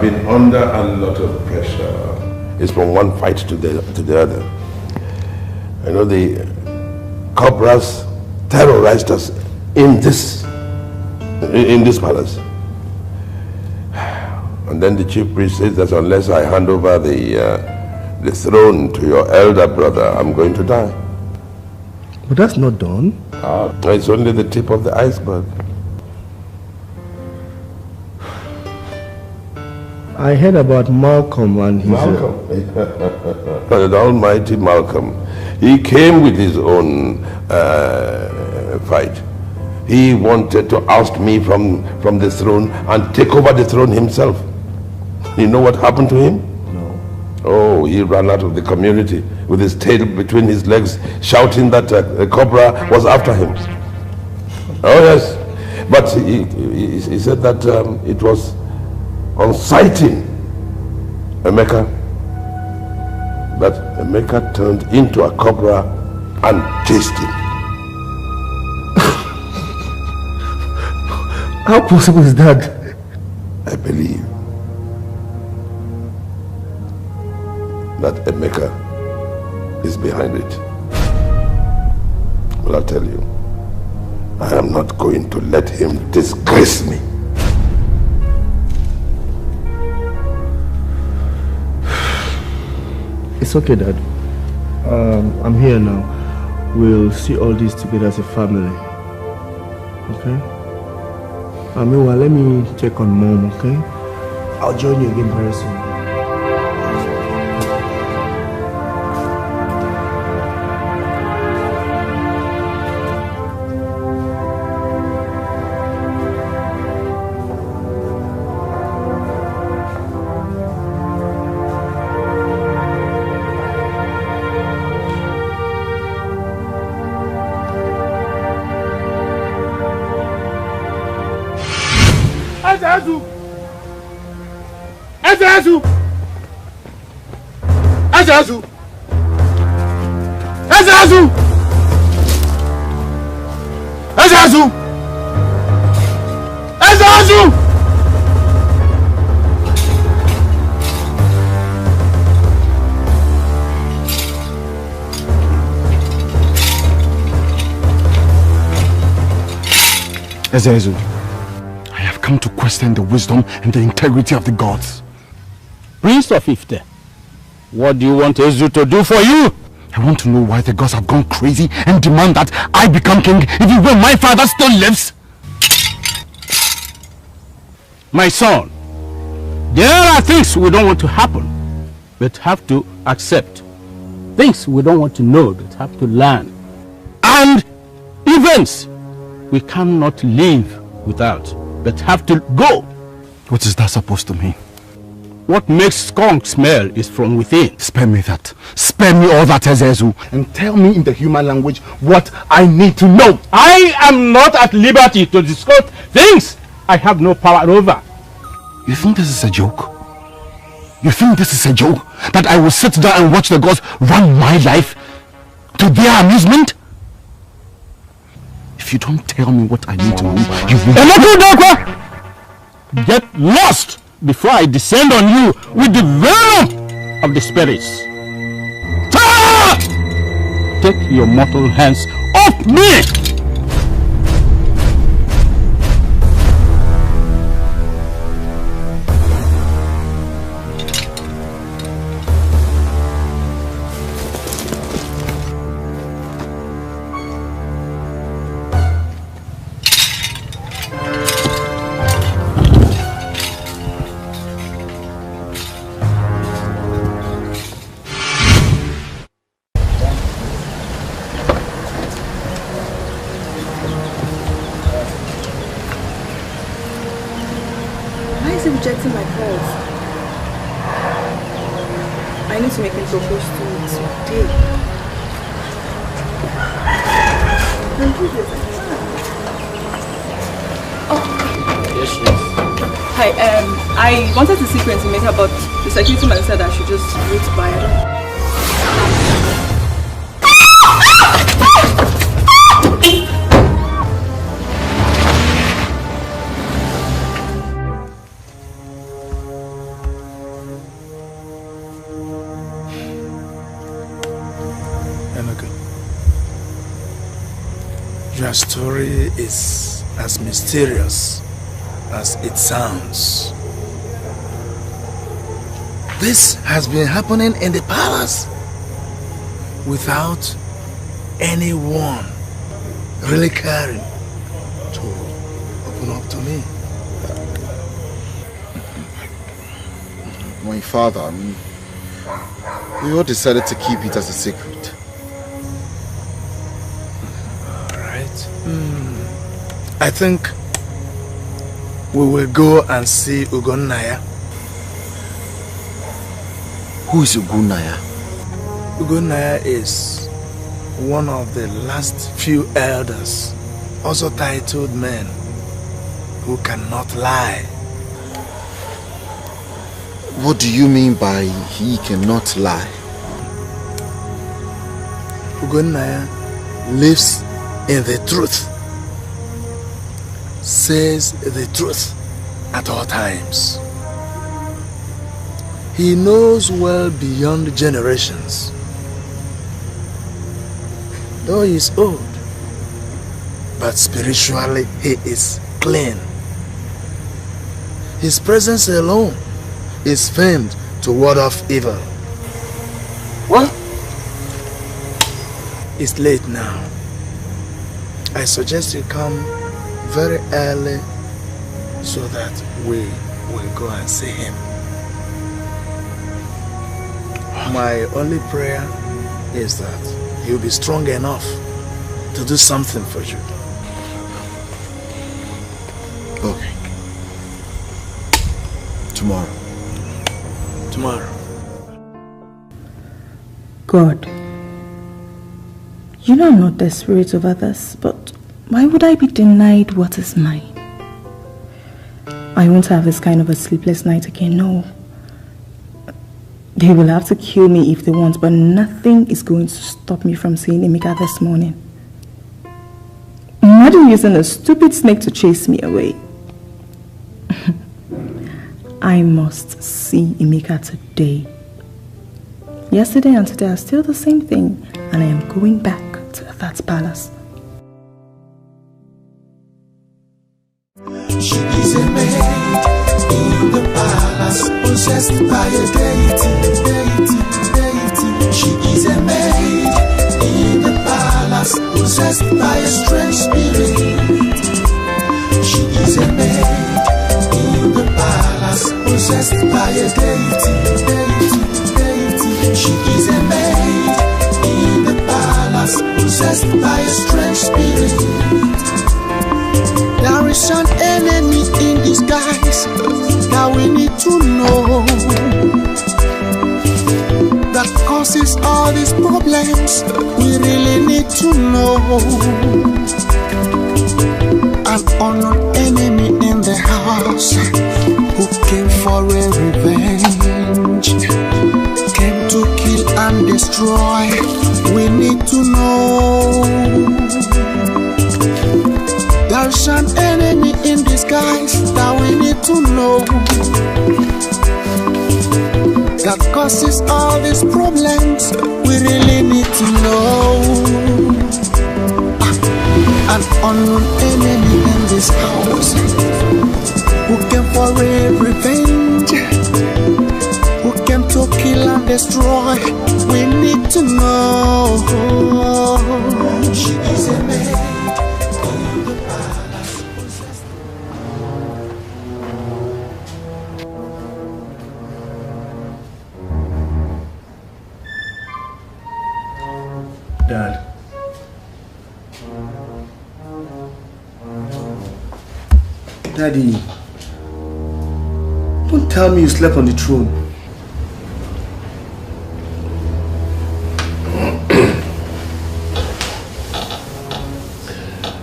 Been under a lot of pressure. It's from one fight to the other. I know the cobras terrorized us in this palace. And then the chief priest says that unless I hand over the throne to your elder brother, I'm going to die. But that's not done. It's only the tip of the iceberg. I heard about Malcolm and his... Malcolm? The almighty Malcolm. He came with his own fight. He wanted to oust me from the throne and take over the throne himself. You know what happened to him? No. Oh, he ran out of the community with his tail between his legs, shouting that a cobra was after him. Oh yes. But he said that it was on sighting Emeka, that Emeka turned into a cobra and chased him. How possible is that? I believe that Emeka is behind it. But I'll tell you, I am not going to let him disgrace me. It's okay, Dad. I'm here now. We'll see all this together as a family. Okay? Meanwhile, let me check on Mom, okay? I'll join you again very soon. Ezezu, I have come to question the wisdom and the integrity of the gods. Prince of Ifte, what do you want Ezu to do for you? I want to know why the gods have gone crazy and demand that I become king even when my father still lives. My son, there are things we don't want to happen, but have to accept. Things we don't want to know, but have to learn. And events we cannot live without, but have to go. What is that supposed to mean? What makes skunk smell is from within. Spare me that. Spare me all that, Ezezu. And tell me in the human language what I need to know. I am not at liberty to discuss things I have no power over. You think this is a joke? You think this is a joke? That I will sit down and watch the gods run my life to their amusement? If you don't tell me what I need to know, you will... Get lost before I descend on you with the venom of the spirits. Take your mortal hands off me! is he rejecting my calls? I need to make him propose to me today. Don't do this. Yes, Ruth. Hi, I wanted to see Prince Emeka, but the security man said I should just route by it. Your story is as mysterious as it sounds. This has been happening in the palace without anyone really caring to open up to me. My father, we all decided to keep it as a secret. I think we will go and see Ugonnaya. Who is Ugonnaya? Ugonnaya is one of the last few elders, also titled men, who cannot lie. What do you mean by he cannot lie? Ugonnaya lives in the truth, says the truth at all times. He knows well beyond generations. Though he is old, but spiritually he is clean. His presence alone is famed to ward off evil. What? It's late now. I suggest you come very early so that we will go and see him. My only prayer is that he'll be strong enough to do something for you. Okay. Tomorrow. Tomorrow. God, you know I'm not desperate over this, but why would I be denied what is mine? I won't have this kind of a sleepless night again, no. They will have to kill me if they want, but nothing is going to stop me from seeing Emeka this morning. Imagine using a stupid snake to chase me away. I must see Emeka today. Yesterday and today are still the same thing, and I am going back to that palace. She is a maid in the palace, possessed by a deity. She is a maid in the palace, possessed by a strange spirit. She is a maid in the palace, possessed by a deity. She is a maid in the palace, possessed by a strange spirit. There is an enemy in disguise that we need to know, that causes all these problems. We really need to know. An unknown enemy in the house who came for a revenge, came to kill and destroy. We need to know. There's an enemy in disguise that we need to know, that causes all these problems. We really need to know. An unknown enemy in this house who came for a revenge, who came to kill and destroy. We need to know. She is a maid. Dad. Daddy. Don't tell me you slept on the throne.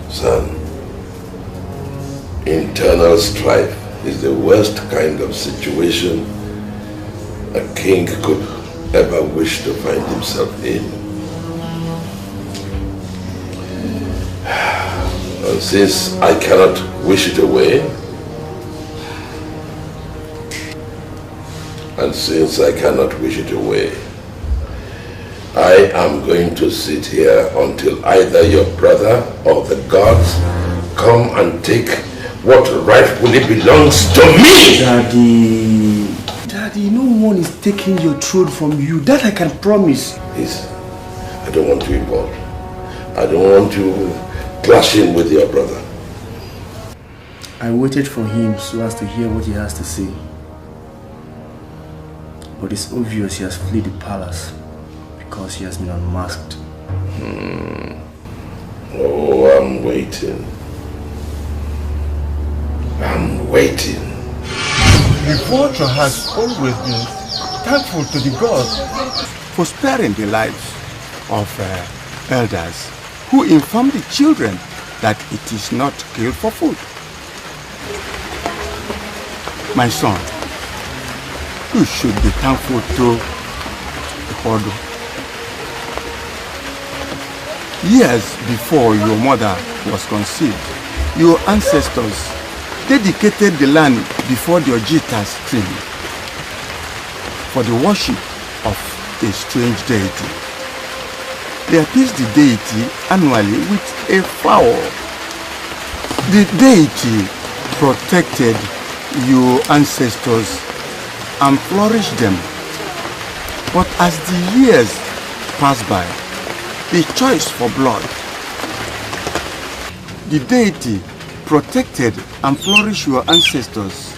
Son, internal strife is the worst kind of situation a king could ever wish to find himself in. And since I cannot wish it away, I am going to sit here until either your brother or the gods come and take what rightfully belongs to me! Daddy, no one is taking your throne from you. That I can promise. Please, I don't want to involve. I don't want to clash in with your brother. I waited for him so as to hear what he has to say. But it's obvious he has fled the palace because he has been unmasked. Oh, I'm waiting. The vulture has always been thankful to the gods for sparing the lives of elders who inform the children that it is not killed for food. My son, you should be thankful to the Hodo. Years before your mother was conceived, your ancestors dedicated the land before the Ojita stream for the worship of a strange deity. They appeased the deity annually with a fowl. The deity protected your ancestors and flourished them. But as the years passed by, the choice for blood, the deity protected and flourished your ancestors.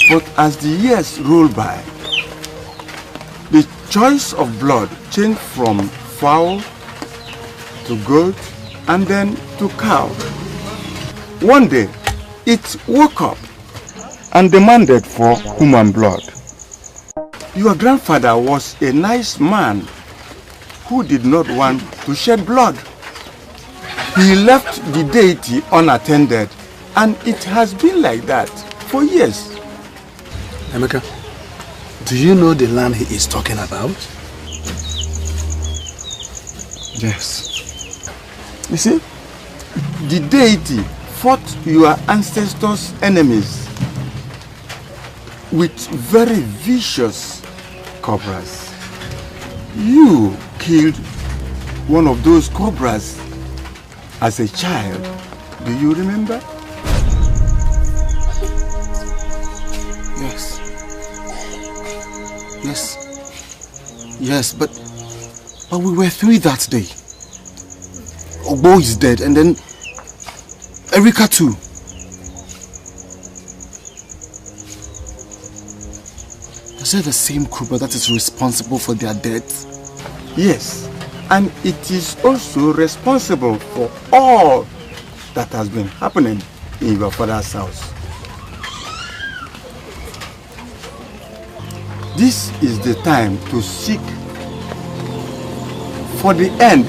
But as the years rolled by, the choice of blood changed from fowl to goat and then to cow. One day, it woke up and demanded for human blood. Your grandfather was a nice man who did not want to shed blood. He left the deity unattended, and it has been like that for years. Emeka, do you know the land he is talking about? Yes. You see, the deity fought your ancestors' enemies with very vicious cobras. You killed one of those cobras as a child. Do you remember? Yes. Yes, but we were three that day. Ogbo is dead, and then Erika too. Is it the same Cobra that is responsible for their deaths? Yes, and it is also responsible for all that has been happening in your father's house. This is the time to seek for the end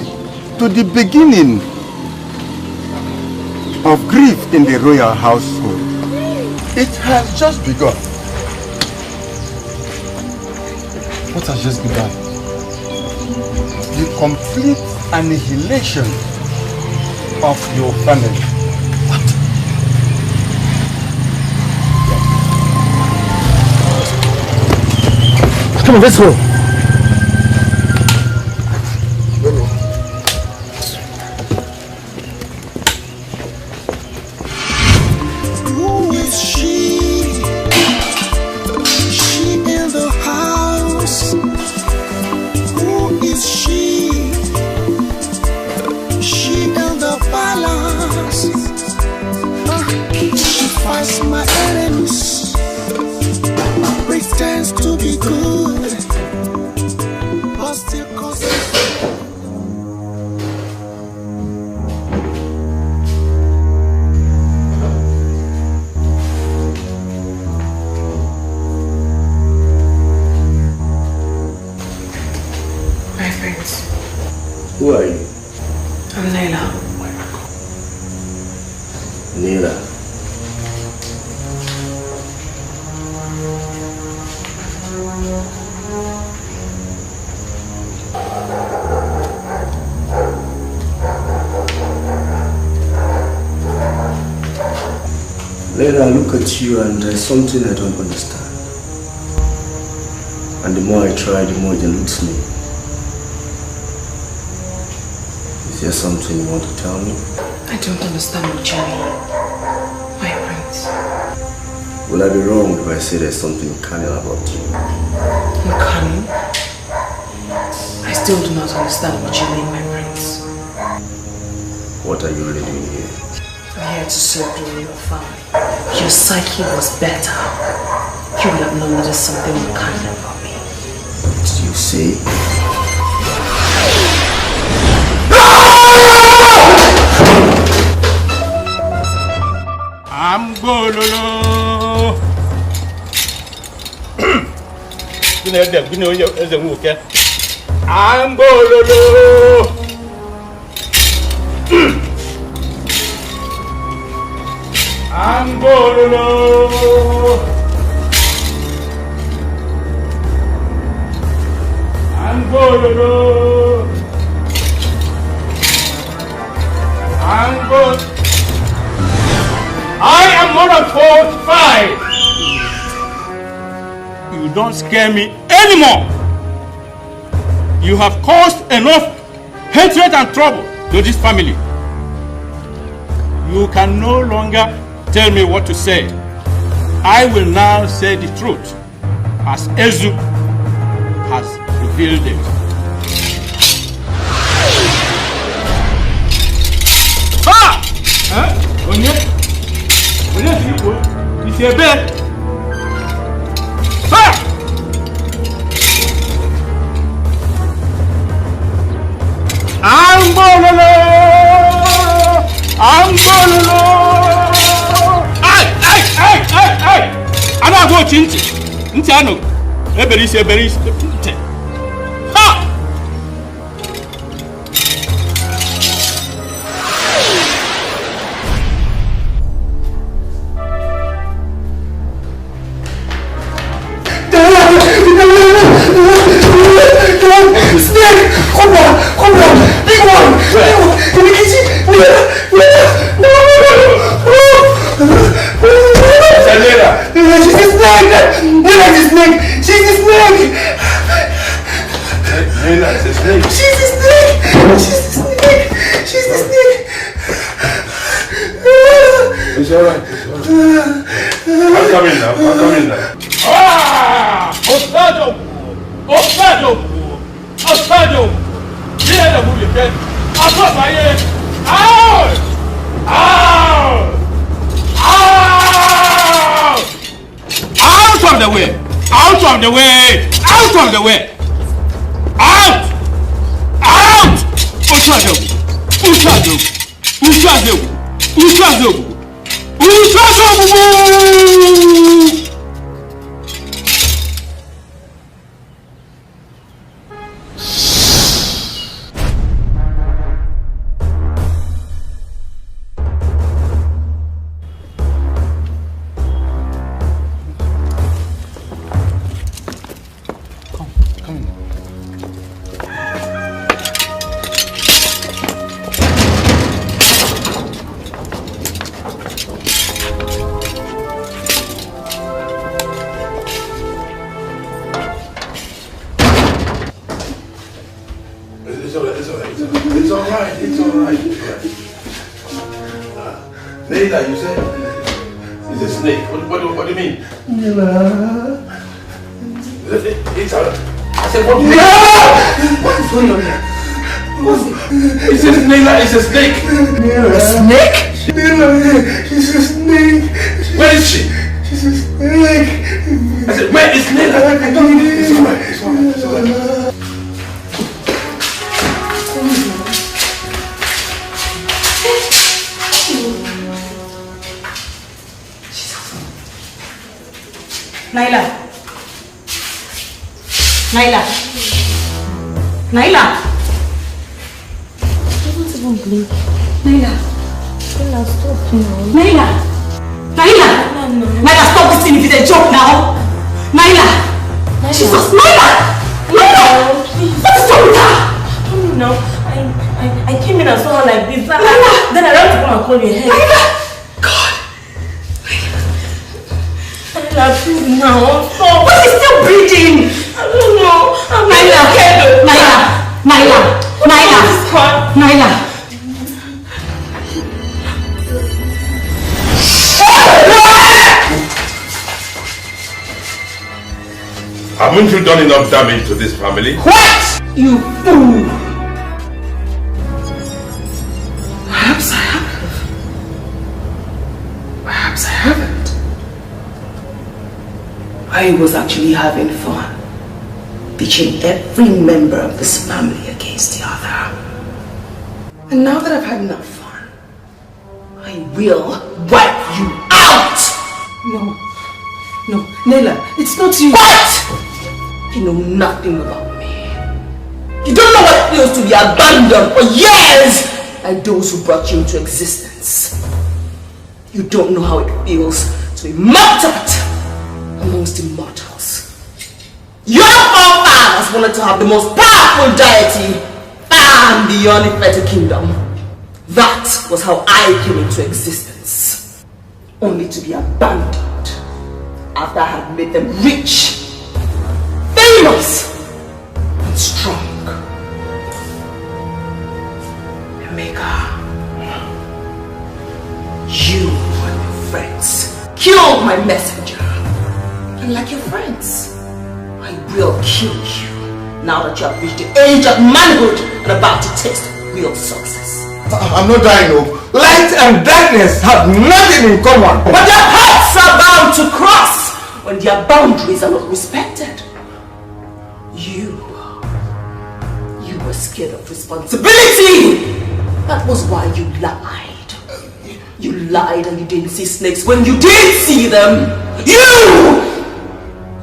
to the beginning of grief in the royal household. It has just begun. What has just begun? The complete annihilation of your family. Come on, let's go. Who is she? She in the house. Who is she? She in the palace. She fights my enemies. Pretends to be good. Later I look at you and there's something I don't understand. And the more I try, the more it eludes me. Is there something you want to tell me? I don't understand what you mean, my prince. Will I be wrong if I say there's something carnal about you? Carnal? I still do not understand what you mean, my prince. What are you really doing here? I'm here to serve you and your family. Your psyche was better. You would have known there's something unkind about me. What did you say? I'm gololo. I'm gololo. I'm gololo. I'm gololo. I'm gololo. I am more than 45. You don't scare me anymore. You have caused enough hatred and trouble to this family. You can no longer tell me what to say. I will now say the truth as Ezu has revealed it. Ha! Huh? It's a bed. Ha! I'm bololo. I'm bololo. Ay! I don't go chinchi. Ntiano. Eberis. Ha! Snake! Cobra! Big one! In the kitchen! She's a snake! She's a snake! She's a snake! It's alright. I'm coming now. Ah! Ostado! Here the bully again. Out! Out of the way! Uchado! It's alright. Leila, you said it's a snake. What do you mean? It's alright. I said, what do you mean? What is going on here? He says Leila is a snake. A snake? Leila, she's a snake. Where is she? She's a snake. I said, where is Leila? It's alright. Naila! Don't even blink. Naila, stop now. Naila, stop this thing if it's a joke now. Naila, please now. Stop. But he's still breathing. I don't know. Naila. Haven't you done enough damage to this family? What? You fool! Perhaps I have. Perhaps I haven't. I was actually having fun, pitching every member of this family against the other. And now that I've had enough fun, I will wipe you out! No, Nela, it's not you. What? You know nothing about me. You don't know what it feels to be abandoned for years by those who brought you into existence. You don't know how it feels to be mocked at amongst immortals. Your forefathers wanted to have the most powerful deity far beyond the Ifete kingdom. That was how I came into existence. Only to be abandoned after I had made them rich, famous, and strong. Emeka, you and your friends killed my messenger. And like your friends, I will kill you now that you have reached the age of manhood and about to taste real success. I'm not dying, no. Light and darkness have nothing in common. But their paths are bound to cross when their boundaries are not respected. You were scared of responsibility. That was why you lied. You lied and you didn't see snakes when you did see them.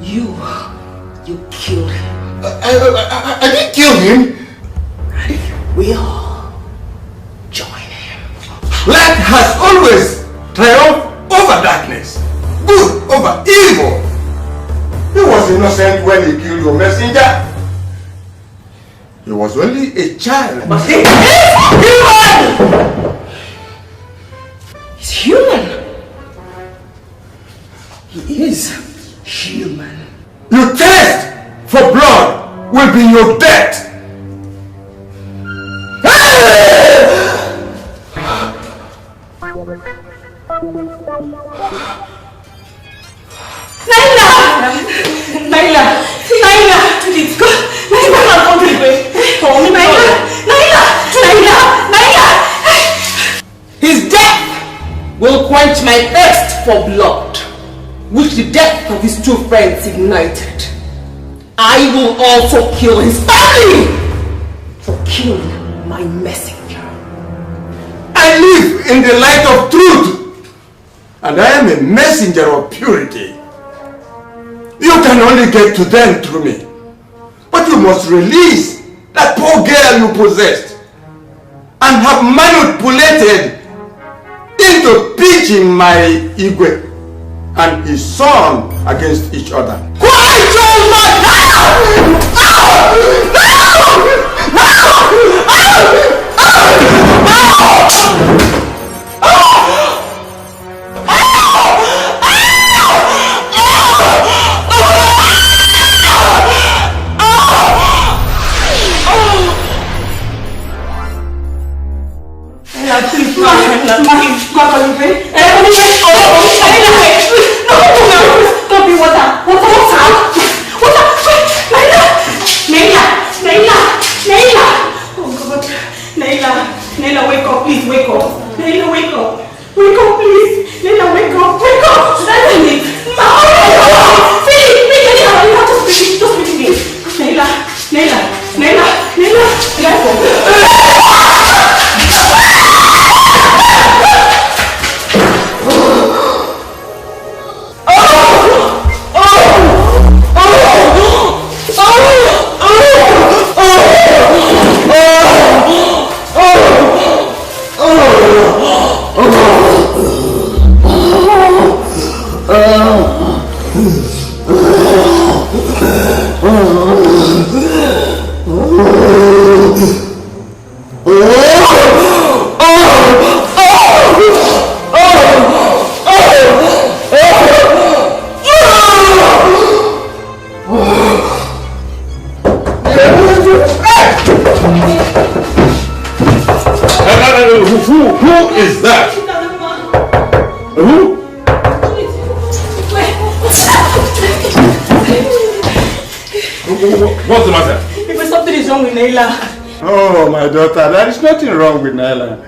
You killed him. I didn't kill him. We all join him. Light has always triumphed over darkness. Good over evil. He was innocent when he killed your messenger. He was only a child. But he is human! He's human. He is human. Your thirst for blood will be your death. Naila! Please go! Naila! Come this way! Naila! His death will quench my thirst for blood, which the death of his two friends ignited. I will also kill his family for killing my messenger. I live in the light of truth, and I am a messenger of purity. You can only get to them through me, but you must release that poor girl you possessed and have manipulated into pitching my Igwe and his son against each other. Naila, wake up, please, wake up. Naila, wake up. Wake up, please. Naila, wake up, wake up. That's it. Just breathe me. Naila, What's the matter? If something is wrong with Naila. Oh, my daughter, there is nothing wrong with Naila.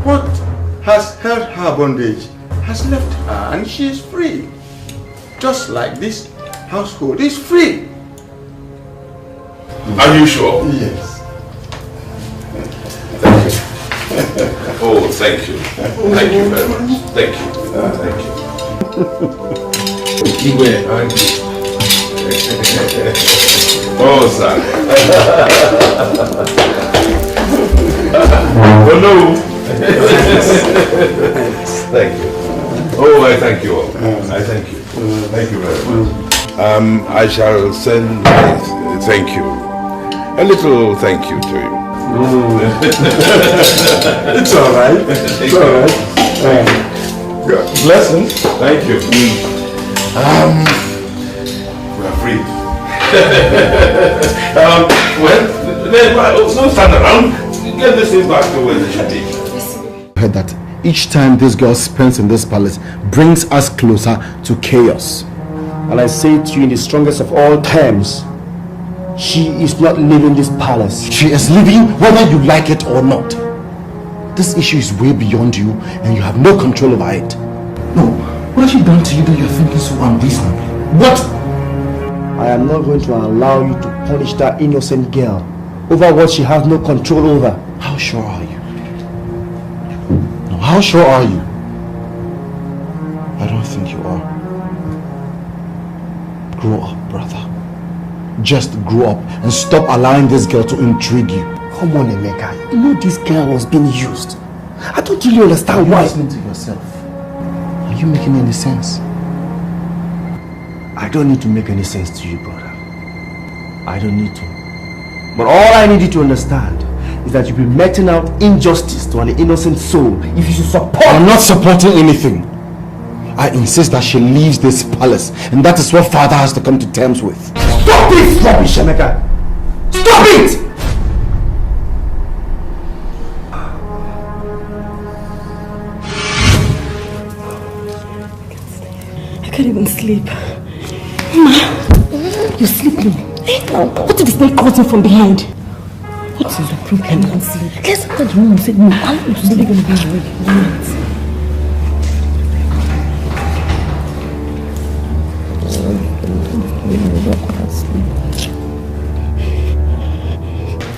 What has held her bondage has left her and she is free. Just like this household is free. Are you sure? Yes. Thank you. Oh, thank you. Thank you very much. Thank you. Thank you. Oh, sir. Oh, no. Thank you. Oh, I thank you all. I thank you. Thank you very much. I shall send my thank you. A little thank you to you. It's all right. It's all right. Blessings. Thank you. We are free. Well, don't stand around. Get this thing back to where they should be. I heard that each time this girl spends in this palace brings us closer to chaos. And I say to you in the strongest of all terms, she is not leaving this palace. She is leaving whether you like it or not. This issue is way beyond you and you have no control over it. No, what has she done to you that you're thinking so unreasonably? What? I am not going to allow you to punish that innocent girl over what she has no control over. How sure are you? No, how sure are you? I don't think you are. Grow up, brother. Just grow up and stop allowing this girl to intrigue you. Come on, Emeka. You know this girl was being used. I don't really understand why. Listening to yourself. Are you making any sense? I don't need to make any sense to you, brother. I don't need to. But all I need you to understand is that you'll be meting out injustice to an innocent soul if you should support. I'm not supporting anything. I insist that she leaves this palace, and that is what father has to come to terms with. Stop this rubbish, Emeka! Stop it! I can't even sleep. Ma, you're sleeping. What did the snake cause you from behind? What is the problem? I can't sleep. Let's enter the room and say, no, I'm not sleep going to be awake.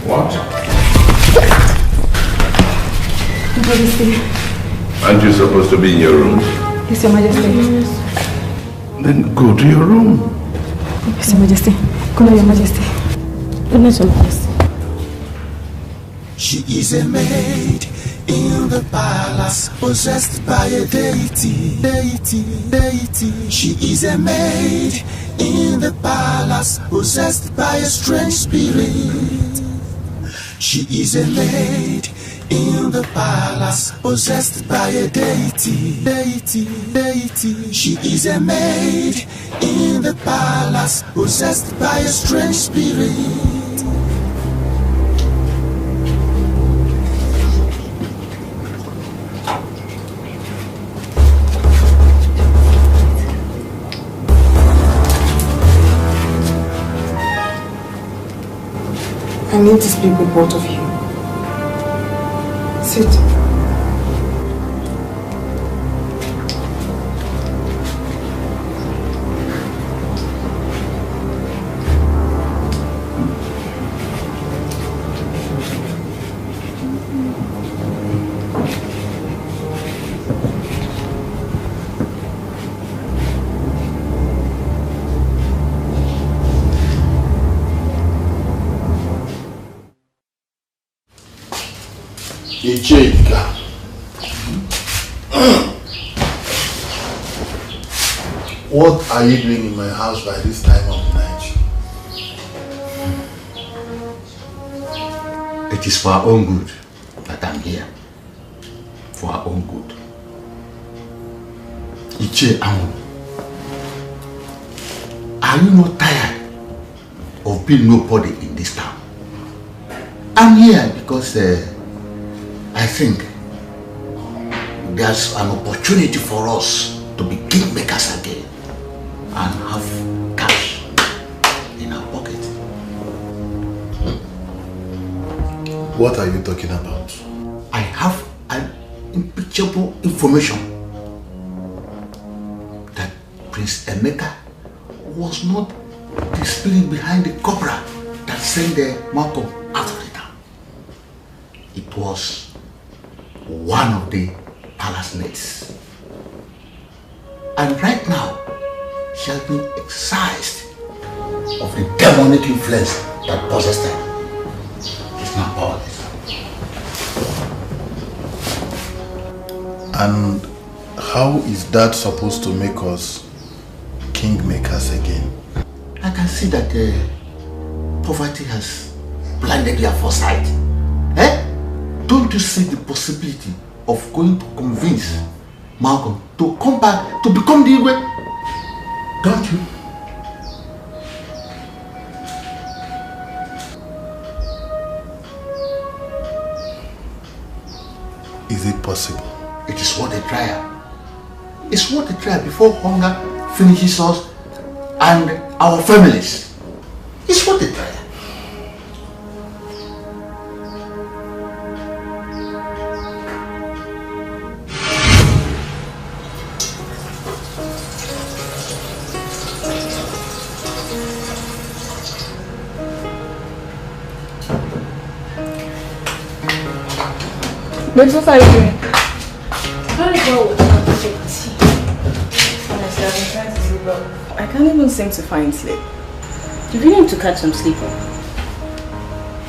What? Your Majesty. Aren't you supposed to be in your room? Yes, Your Majesty. Then go to your room. Yes, Your Majesty. Good night, Your Majesty. Good night, Your Majesty. She is a maid in the palace, possessed by a deity. She is a maid in the palace, possessed by a strange spirit. She is a maid in the palace, possessed by a deity. She is a maid in the palace, possessed by a strange spirit. I need to speak with both of you. Sit. What are you doing in my house by this time of the night? It is for our own good that I'm here. For our own good. Iche Amu, are you not tired of being nobody in this town? I'm here because I think there's an opportunity for us to be kingmakers again and have cash in our pocket. What are you talking about? I have an impeachable information that Prince Emeka was not the spirit behind the cobra that sent the Malcolm out of the town. It was one of the palace maids. And right now, she has been excised of the demonic influence that possessed her. It's not powerless. And how is that supposed to make us kingmakers again? I can see that poverty has blinded your foresight. Don't you see the possibility of going to convince Malcolm to come back to become the Igwe? Don't you? Is it possible? It is worth a trial. It's worth a trial before hunger finishes us and our families. It's worth a trial. Babes, what are you doing? Trying to go with tea. Honestly, I've been trying to sleep up. I can't even seem to find sleep. You really need to catch some sleep on.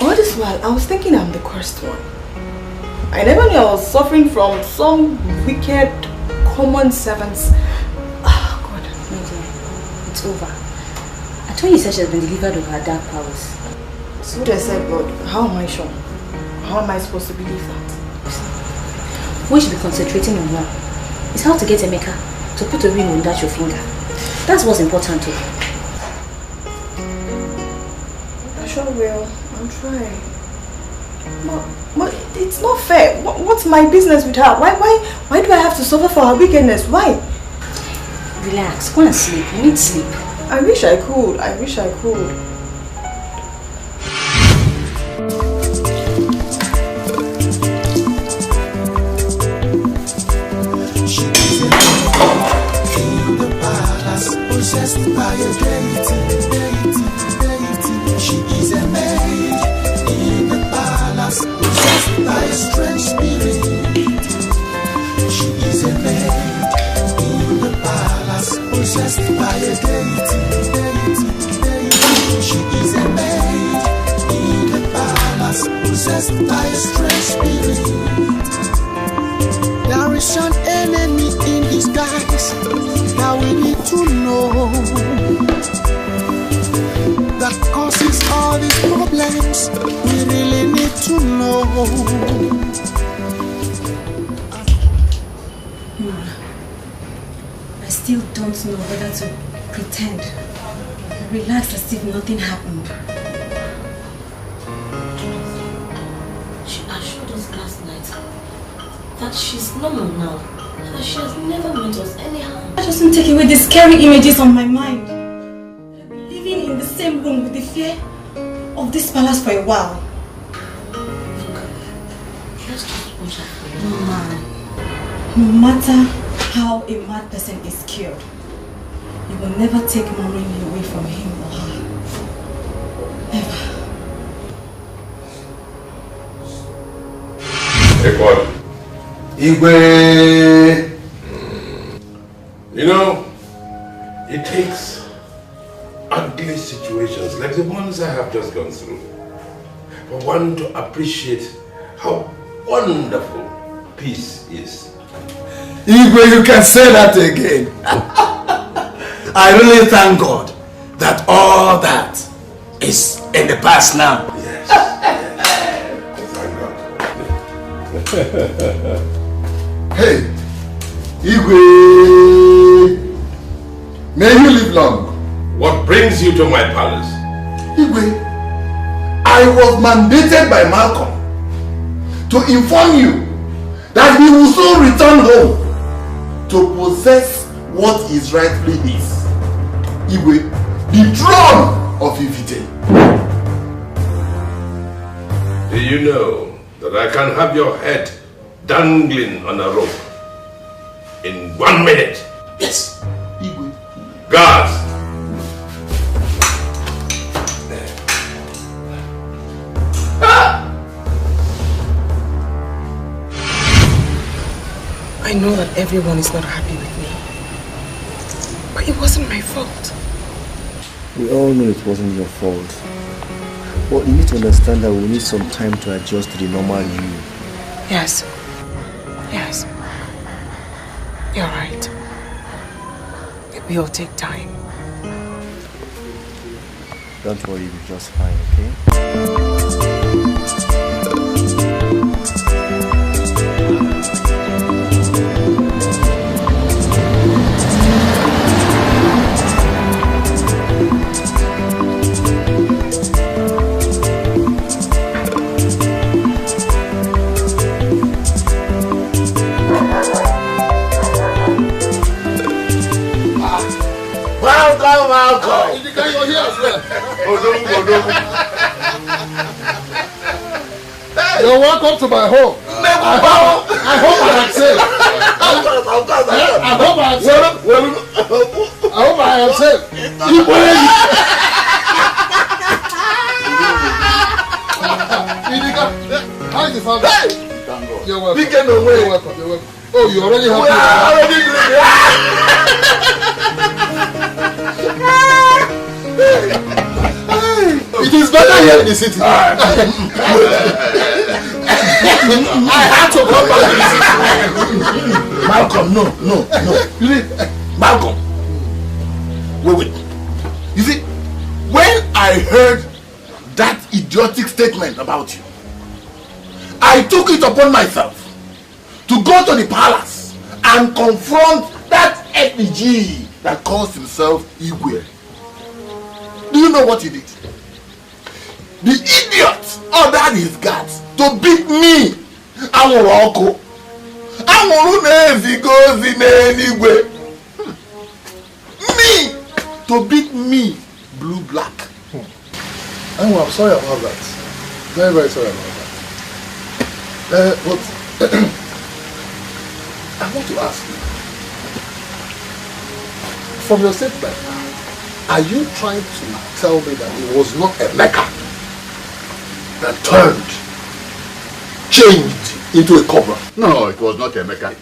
All this while, I was thinking I'm the cursed one. I never knew I was suffering from some wicked common servants. Oh God. No dear, it's over. I told you said she has been delivered of her dark powers. So they said, but how am I sure? How am I supposed to believe that? We should be concentrating on one. It's how to get Emeka to put a ring on that your finger. That's what's important to you. I sure will. I'll try. But it's not fair. What's my business with her? Why do I have to suffer for her wickedness? Why? Relax. Go and sleep. You need sleep. I wish I could. I wish I could. Possessed by a deity. She is a maid in the palace, possessed by a strange spirit. She is a maid in the palace, possessed by a deity. She is a maid in the palace, possessed by a strange spirit. There is an enemy in disguise. Now we need to know that causes all these problems. We really need to know. I still don't know whether to pretend or relax as if nothing happened. She assured us last night that she's normal now. That she has never meant us any harm. That doesn't take away the scary images on my mind. I've been living in the same room with the fear of this palace for a while. Let's just watch out for you. No matter how a mad person is killed, you will never take mommy away from him or her. Never. Hey, God. Igwe! You know, it takes ugly situations like the ones I have just gone through for one to appreciate how wonderful peace is. Igwe, you can say that again. I really thank God that all that is in the past now. Yes. Thank God. Hey, Igwe, may you live long. What brings you to my palace? Igwe, I was mandated by Malcolm to inform you that he will soon return home to possess what is rightfully his. Igwe, the throne of Ifite. The Do you know that I can have your head dangling on a rope in 1 minute? Yes. Guards! I know that everyone is not happy with me, but it wasn't my fault. We all know it wasn't your fault. But you need to understand that we need some time to adjust to the normal you. Yes. Yes. You're right. It will take time. Don't worry, you'll be just fine, okay? Welcome. Dikeh, you're here as well. You're welcome to my home. I hope I am safe. I hope I am safe. I hope I am safe. How is the family? You're welcome. You're welcome. You're welcome. Oh, you already have it is better here in the city. I had to come back to the city. Malcolm, no. Malcolm. Wait. You see, when I heard that idiotic statement about you, I took it upon myself to go to the palace and confront that FPG that calls himself Igwe. Do you know what he did? The idiot ordered his guards to beat me. Amuroko. Me to beat me, blue black. I'm sorry about that. Very, very sorry about that. But I want to ask you, from your statement, are you trying to tell me that it was not Emeka that changed into a cobra? No, it was not Emeka.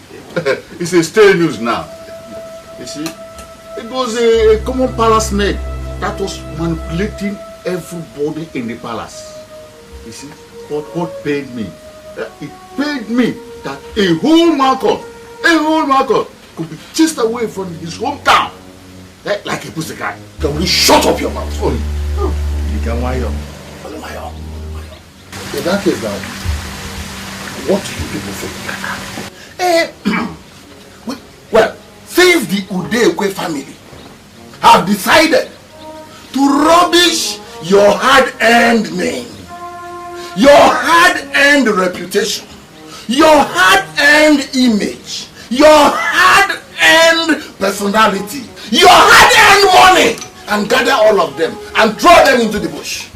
It's a stale news now. You see, it was a common palace maid that was manipulating everybody in the palace. You see, but what paid me? It paid me that a whole Malcolm could be chased away from his hometown like a pussycat. Can we shut up your mouth? You can wire up. In that case now, what do you people think? Well, since the Udekwe family have decided to rubbish your hard-earned name, your hard-earned reputation, your hard-earned image, your hard-earned personality, your hard-earned money, and gather all of them and throw them into the bush.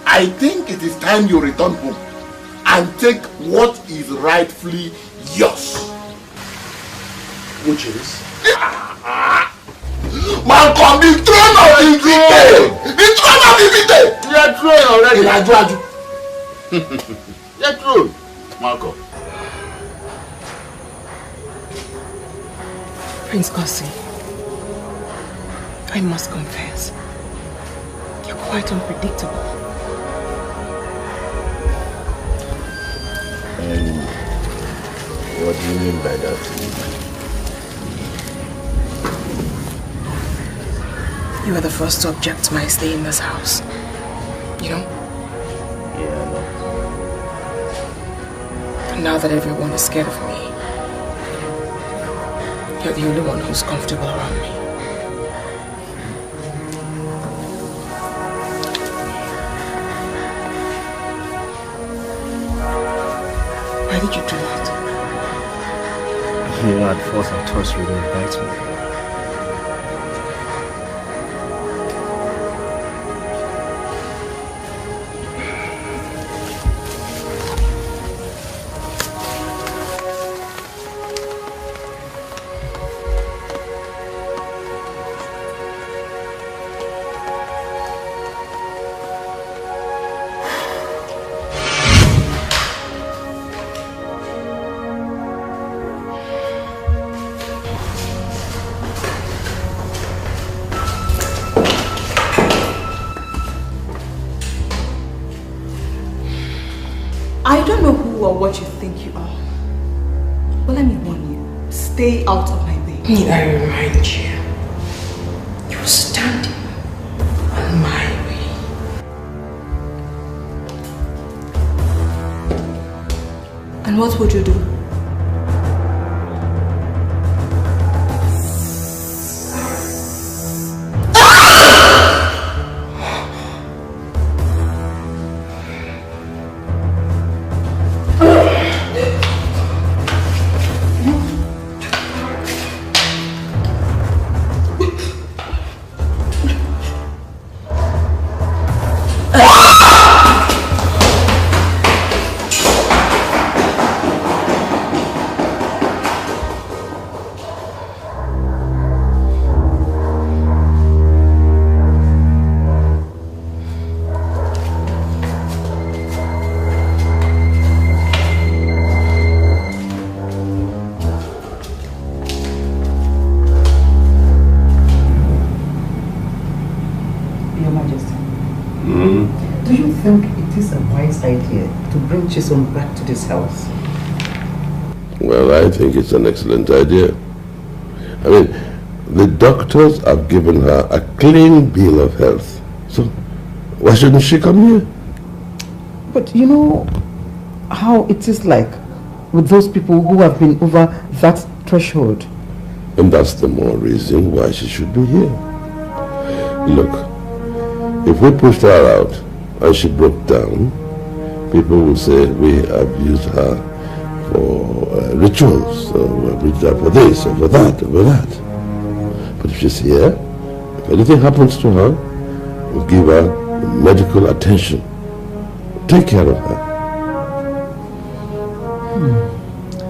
I think it is time you return home and take what is rightfully yours. Which is? Malcolm, the throne of the Dikeh! The throne of the Dikeh! You are throne already. You are throne, Malcolm. Prince Kosi, I must confess, you're quite unpredictable. And what do you mean by that? You were the first to object to my stay in this house. You know? Yeah, I know. And now that everyone is scared of me, you're the only one who's comfortable around me. Why did you do that? You know, at first I thought you would invite me. I don't know who or what you think you are, but let me warn you, stay out of my way. Need I remind you, you're standing on my way. And what would you do? Idea to bring Chisom back to this house? Well, I think it's an excellent idea. I mean, the doctors have given her a clean bill of health. So, why shouldn't she come here? But you know how it is like with those people who have been over that threshold. And that's the more reason why she should be here. Look, if we pushed her out and she broke down, people will say we have used her for rituals, so we have used her for this, or for that, or for that. But if she's here, if anything happens to her, we'll give her medical attention. Take care of her.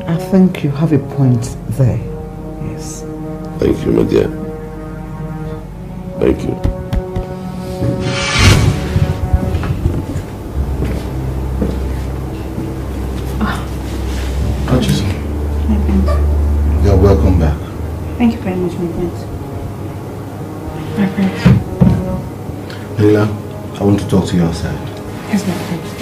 I think you have a point there. Yes. Thank you, my dear. Thank you. You're welcome back. Thank you very much, my prince. My prince. Leila, I want to talk to you outside. Yes, my prince.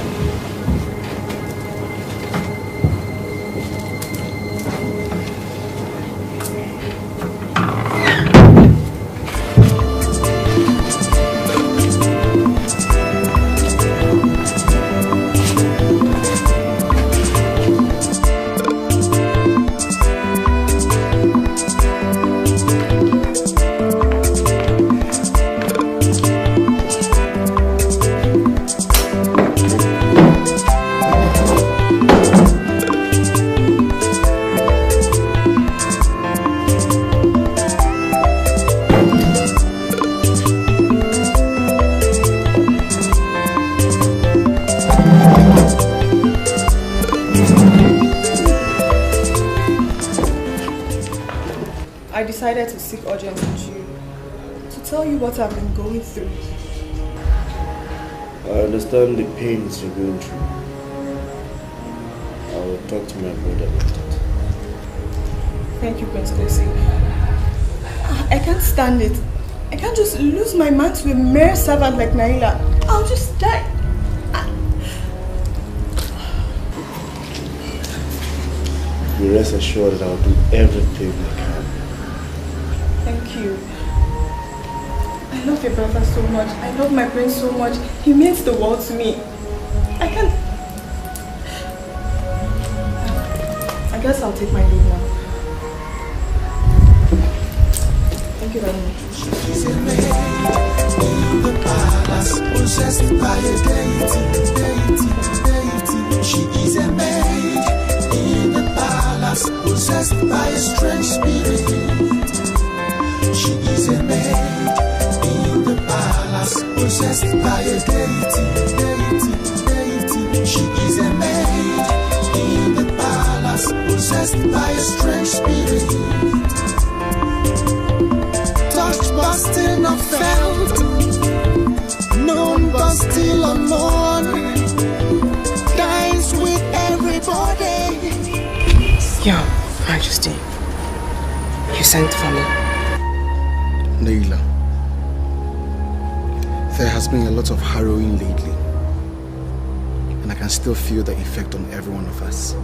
To seek audience with you, to tell you what I've been going through. I understand the pains you're going through. I will talk to my brother about it. Thank you, Prince Tracy. I can't stand it. I can't just lose my man to a mere servant like Naila. I'll just die. You rest assured that I'll do everything I can. Thank you. I love your brother so much. I love my prince so much. He means the world to me. I can't... I guess I'll take my leave now. Thank you very much. She's a maid in the palace, possessed by a deity. She is a maid in the palace, possessed by a strange spirit. She is a maid in the palace, possessed by a deity. She is a maid in the palace, possessed by a strange spirit. Touched but still not felt, known but still unknown. Dines with everybody. Your Majesty, you sent for me. Leila, There has been a lot of harrowing lately, and I can still feel the effect on every one of us.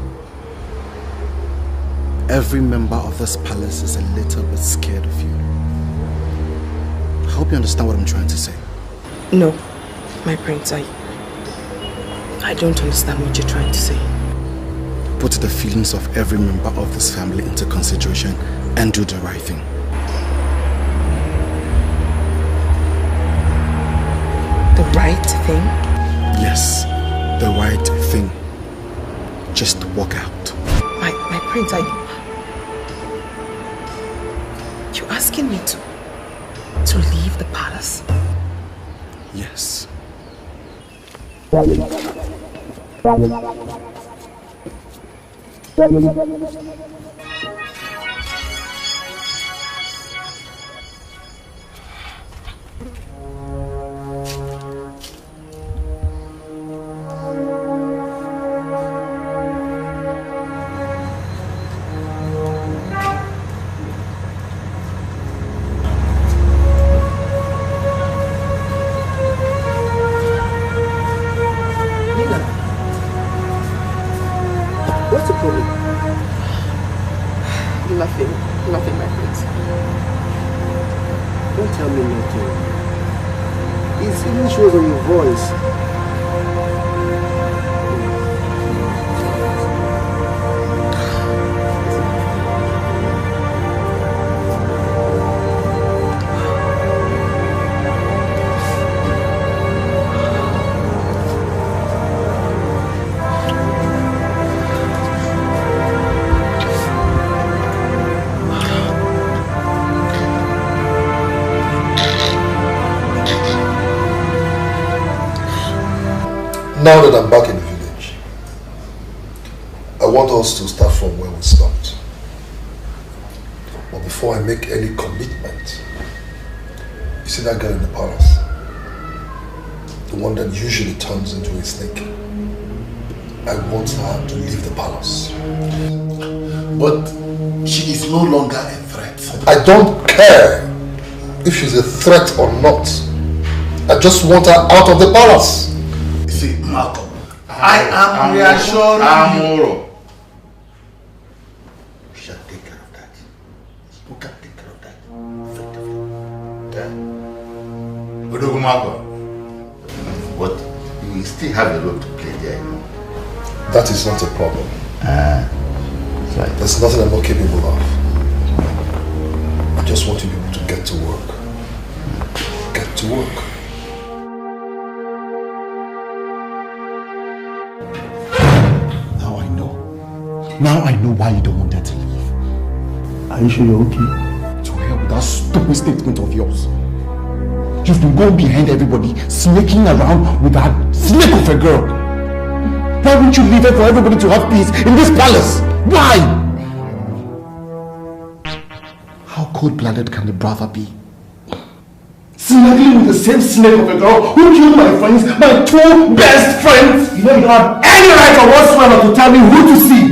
Every member of this palace is a little bit scared of you. I hope you understand what I'm trying to say. No, my prince, I don't understand what you're trying to say. Put the feelings of every member of this family into consideration and do the right thing. The right thing? Yes, the right thing. Just walk out. My prince, you're asking me to leave the palace? Yes. Nothing, my prince. Don't tell me nothing. It even shows on your voice. Now that I'm back in the village, I want us to start from where we stopped. But before I make any commitment, you see that girl in the palace? The one that usually turns into a snake. I want her to leave the palace. But she is no longer a threat. I don't care if she's a threat or not. I just want her out of the palace. See, Malcolm, I am reassuring you. We shall take care of that. You can take care of that. Odogu Malcolm. But you will still have a role to play there, you know. That is not a problem. Right. There's nothing I'm not capable of. I just want you people to get to work. Get to work. Now I know why you don't want her to leave. Are you sure you're okay? To hell with that stupid statement of yours. You've been going behind everybody, sneaking around with that snake of a girl. Why won't you leave her for everybody to have peace in this palace? Why? How cold-blooded can the brother be? Snuggling with the same snake of a girl who killed my friends, my two best friends! You don't have any right or whatsoever to tell me who to see!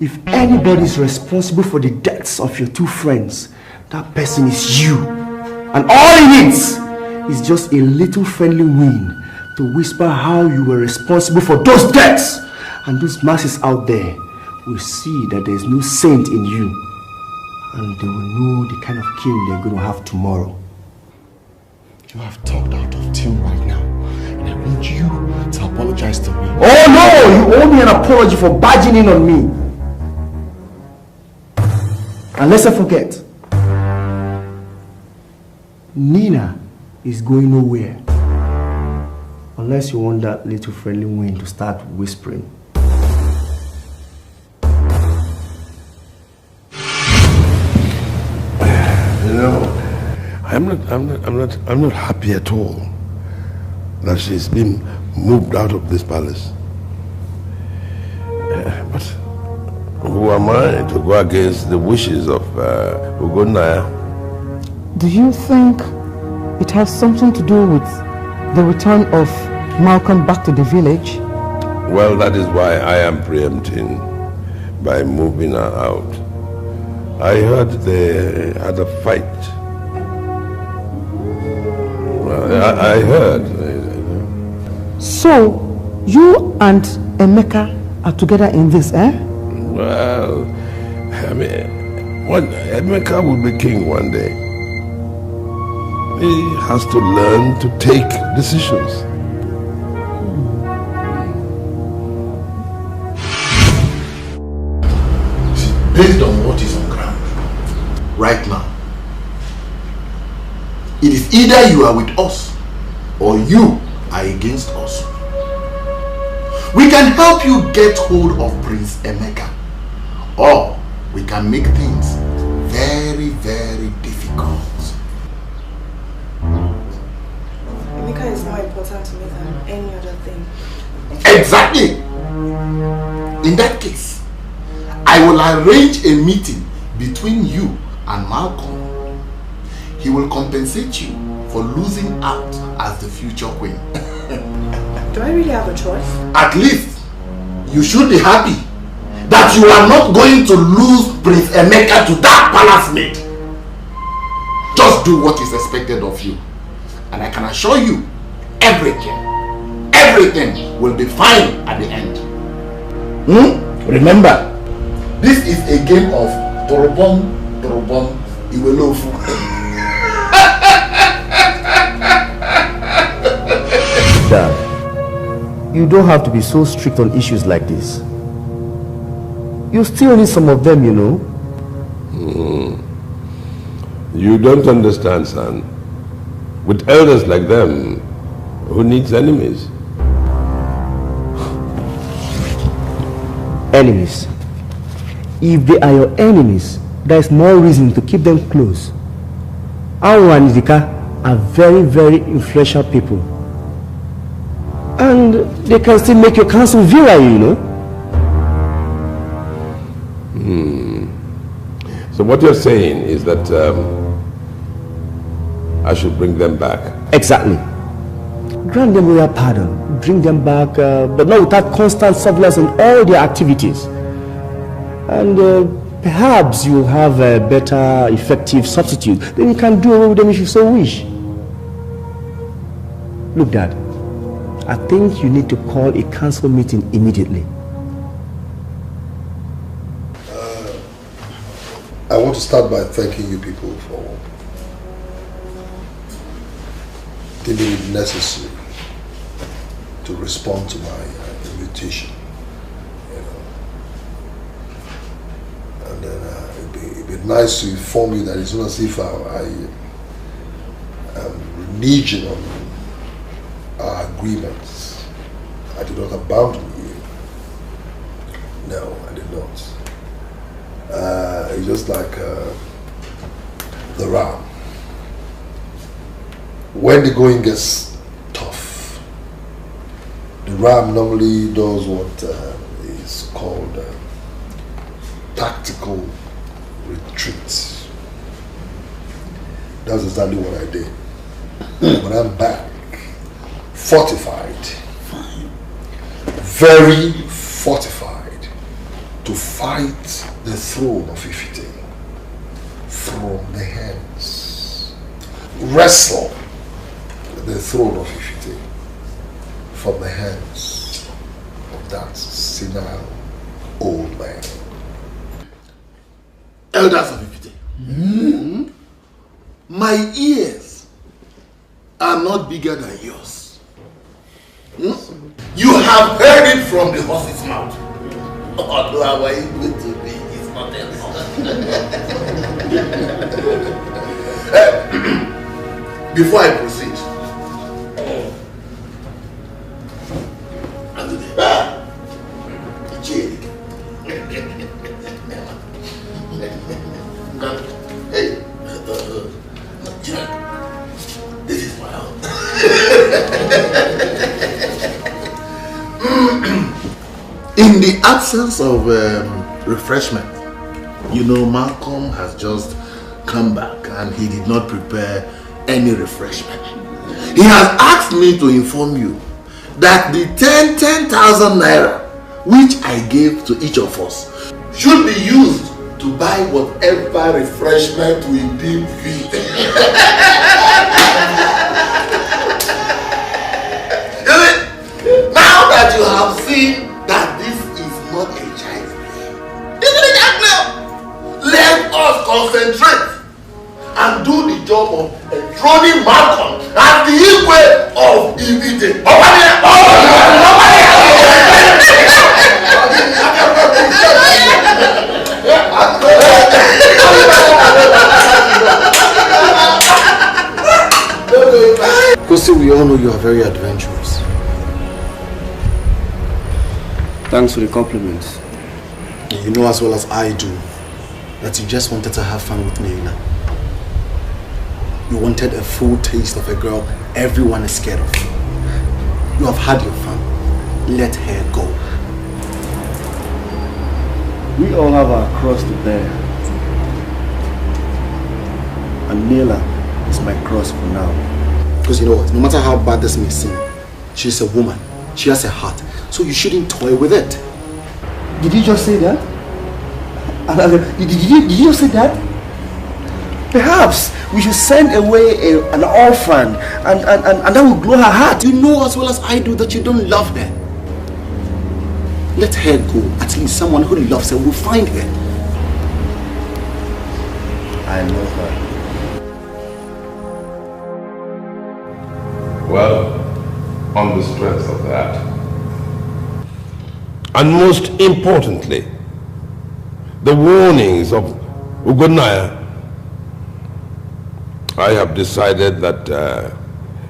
If anybody is responsible for the deaths of your two friends, that person is you. And all he needs is just a little friendly wind to whisper how you were responsible for those deaths. And those masses out there will see that there is no saint in you. And they will know the kind of king they're going to have tomorrow. You have talked out of tune right now. And I want you to apologize to me. Oh no! You owe me an apology for barging in on me. And let's not forget, Nina is going nowhere unless you want that little friendly wind to start whispering. You know, I'm not happy at all that she's been moved out of this palace. But who am I to go against the wishes of Ugonaya? Do you think it has something to do with the return of Malcolm back to the village? Well, that is why I am preempting by moving her out. I heard they had a fight. I heard. So, you and Emeka are together in this, eh? Well, I mean, Emeka will be king one day. He has to learn to take decisions. Based on what is on ground right now, it is either you are with us or you are against us. We can help you get hold of Prince Emeka, or we can make things very, very difficult. Emeka is more important to me than any other thing. Exactly. In that case, I will arrange a meeting between you and Malcolm. He will compensate you for losing out as the future queen. Do I really have a choice? At least, you should be happy that you are not going to lose Prince Emeka to that palace maid. Just do what is expected of you. And I can assure you, everything will be fine at the end. Remember, this is a game of Torobom, Iwelofu. Dad, you don't have to be so strict on issues like this. You still need some of them, you know. You don't understand, son. With elders like them, who needs enemies? Enemies? If they are your enemies, there is more reason to keep them close. Our and Dikeh are very, very influential people. And they can still make your council virile, you know. So what you're saying is that I should bring them back? Exactly. Grant them royal pardon, bring them back, but not without constant surveillance on all their activities. And perhaps you'll have a better, effective substitute. Then you can do away with them if you so wish. Look, Dad, I think you need to call a council meeting immediately. I want to start by thanking you people for deeming it necessary to respond to my invitation. And then it'd be nice to inform you that it's not as if I am reneging on our agreements. I did not abandon you. No, I did not. It's just like the ram. When the going gets tough, the ram normally does what is called tactical retreat. That's exactly what I did. When I'm back, fortified, very fortified, to fight the throne of Ifite from the hands, wrestle the throne of Ifite from the hands of that senile old man. Elders of Ifite, my ears are not bigger than yours. You have heard it from the horse's mouth. Although our Igbo to be is not else. Before I proceed, this is my house. In the absence of refreshment, you know, Malcolm has just come back and he did not prepare any refreshment. He has asked me to inform you that the 10,000 naira which I gave to each of us should be used to buy whatever refreshment we deem fit. us concentrate and do the job of enthroning Malcolm as the Igwe of Ibite. Kosi, we all know you are very adventurous. Thanks for the compliments. You know as well as I do that you just wanted to have fun with Naila. You wanted a full taste of a girl everyone is scared of. You have had your fun. Let her go. We all have our cross to bear. And Naila is my cross for now. Because you know what, no matter how bad this may seem, she's a woman. She has a heart. So you shouldn't toy with it. Did you just say that? Did you just say that? Perhaps we should send away an orphan and that will glow her heart. You know as well as I do that you don't love her. Let her go. At least someone who loves her will find her. I love her. Well, on the strength of that, and most importantly, the warnings of Ugonaya, I have decided that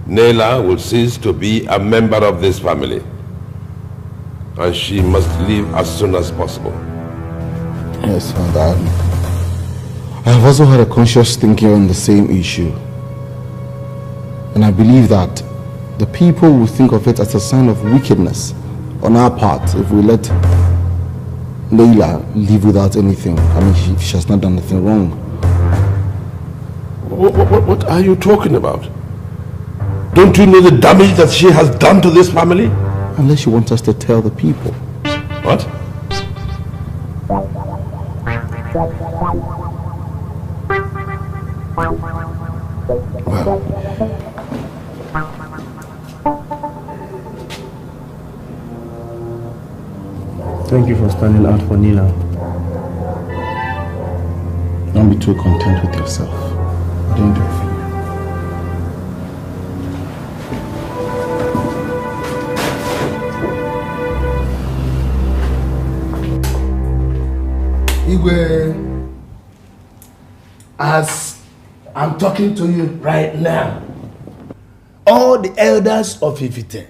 Naila will cease to be a member of this family, and she must leave as soon as possible. Yes, my dad. I have also had a conscious thinking on the same issue. And I believe that the people will think of it as a sign of wickedness on our part if we let Naila live without anything. I mean, she has not done anything wrong. What are you talking about? Don't you know the damage that she has done to this family? Unless you want us to tell the people. What? Well, thank you for standing out for Nila. Don't be too content with yourself. Don't do it for you. Igwe, as I'm talking to you right now, all the elders of Ifite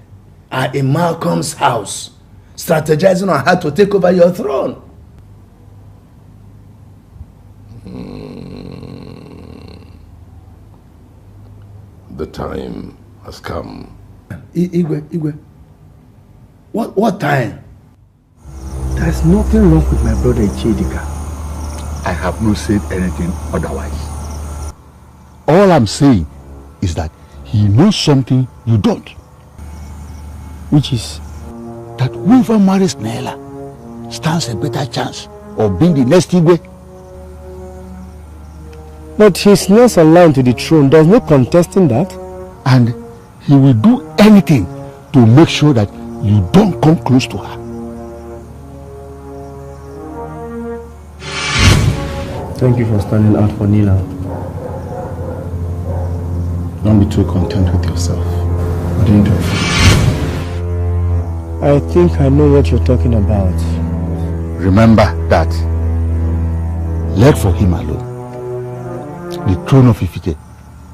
are in Malcolm's house, strategizing on how to take over your throne. The time has come. Igwe, what time? There's nothing wrong with my brother Chidika. I have not said anything otherwise. All I'm saying is that he knows something you don't. Which is that whoever marries Naila stands a better chance of being the next Igwe. But he's next aligned to the throne. There's no contesting that. And he will do anything to make sure that you don't come close to her. Thank you for standing out for Nila. Don't be too content with yourself. What do you do? I think I know what you're talking about. Remember that. Let for him alone. The throne of Ifite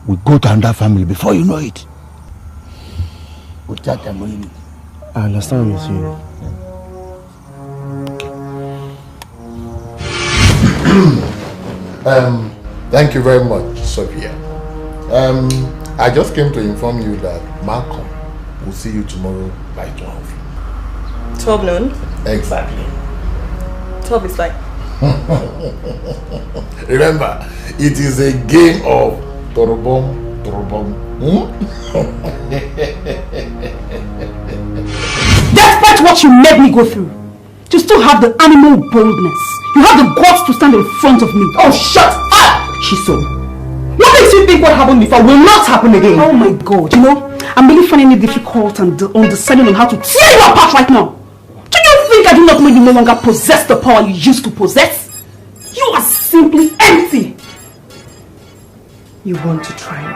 will go to another family before you know it. I understand what you're saying. Thank you very much, Sophia. I just came to inform you that Malcolm will see you tomorrow by 12. 12 noon? Exactly. 12 is fine. Remember, it is a game of Torobom. Despite what you made me go through, you still have the animal boldness. You have the guts to stand in front of me. Oh, shut up! Shiso. What makes you think what happened before will not happen again? Oh my God, you know, I'm really finding it difficult and undecided on how to tear you apart right now. Do you think I do not know you no longer possess the power you used to possess? You are simply empty. You want to try me?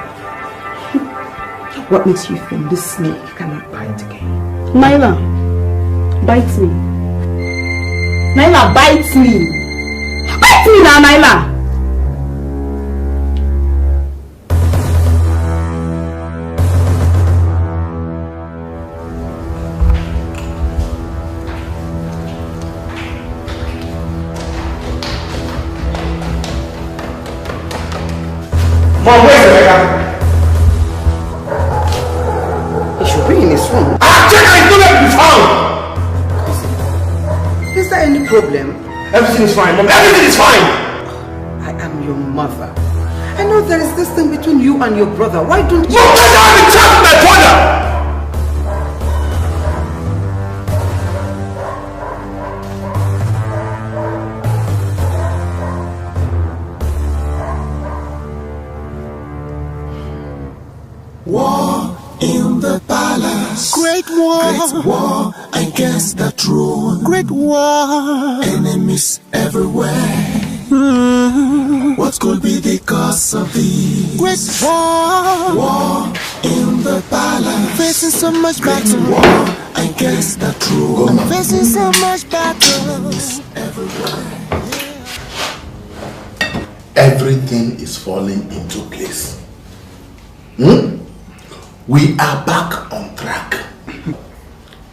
What makes you think this snake cannot bite again? Naila, bite me. Naila, bite me. Bite me now, Naila. Mom, where's Rebecca? He should be in his room. Uchenna is nowhere to be found! Is there any problem? Everything is fine, Mom. Everything is fine! I am your mother. I know there is this thing between you and your brother. Why don't you... You can't have a chat with my brother! War in the palace. Great war against the throne. Great war. Enemies everywhere. What could be the cause of this? Great war. War in the palace. Facing so much battle. War against the throne. Facing so much battle. Everywhere. Everything is falling into place. We are back on track.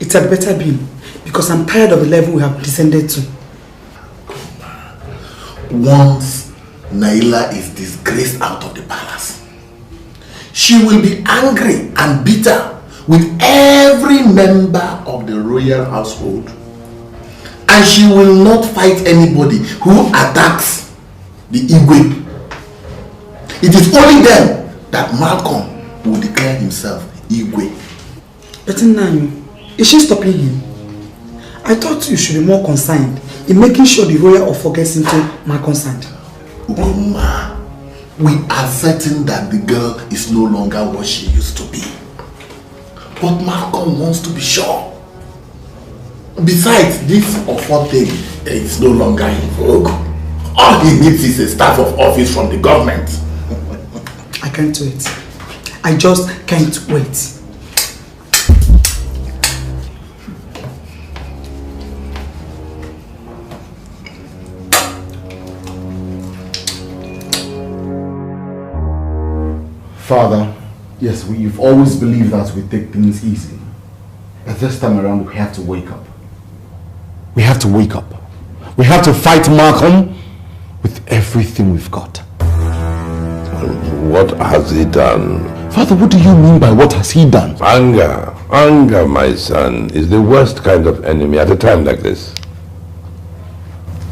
It had better be, because I'm tired of the level we have descended to. Once Naila is disgraced out of the palace, she will be angry and bitter with every member of the royal household, and she will not fight anybody who attacks the Igwe. It is only then that Malcolm will declare himself Igwe. But Nani, is she stopping him? I thought you should be more concerned in making sure the royal offer gets into my consent. Ugoma, we are certain that the girl is no longer what she used to be. But Malcolm wants to be sure. Besides, this offer thing is no longer in vogue. All he needs is a staff of office from the government. I can't wait. I just can't wait. Father, yes, you've always believed that we take things easy. But this time around, we have to wake up. We have to wake up. We have to fight Malcolm with everything we've got. What has he done? Father, what do you mean by what has he done? Anger. Anger, my son, is the worst kind of enemy at a time like this.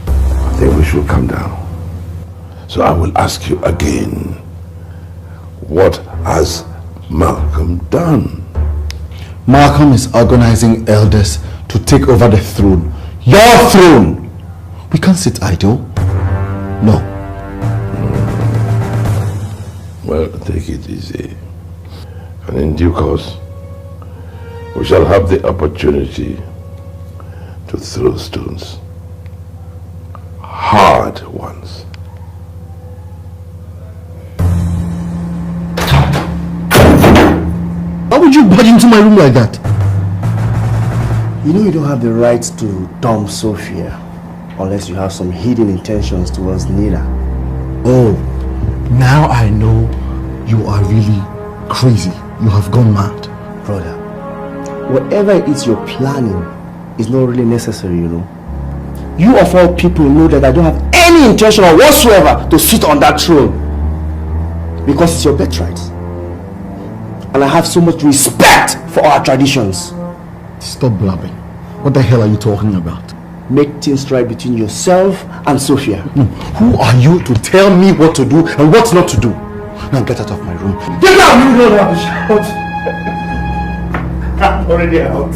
I think we should calm down. So I will ask you again. What has Malcolm done? Malcolm is organizing elders to take over the throne. Your throne! We can't sit idle. No. Well, take it easy. And in due course, we shall have the opportunity to throw stones. Hard ones. Why would you barge into my room like that? You know you don't have the right to dump Sophia unless you have some hidden intentions towards Nina. Oh, now I know you are really crazy. You have gone mad. Brother, whatever it is you're planning is not really necessary, you know. You of all people know that I don't have any intention whatsoever to sit on that throne. Because it's your birthright. And I have so much respect for our traditions. Stop blabbing. What the hell are you talking about? Make things right between yourself and Sophia. Who are you to tell me what to do and what not to do? Now get out of my room. Get out! You don't have to shout. I'm already out.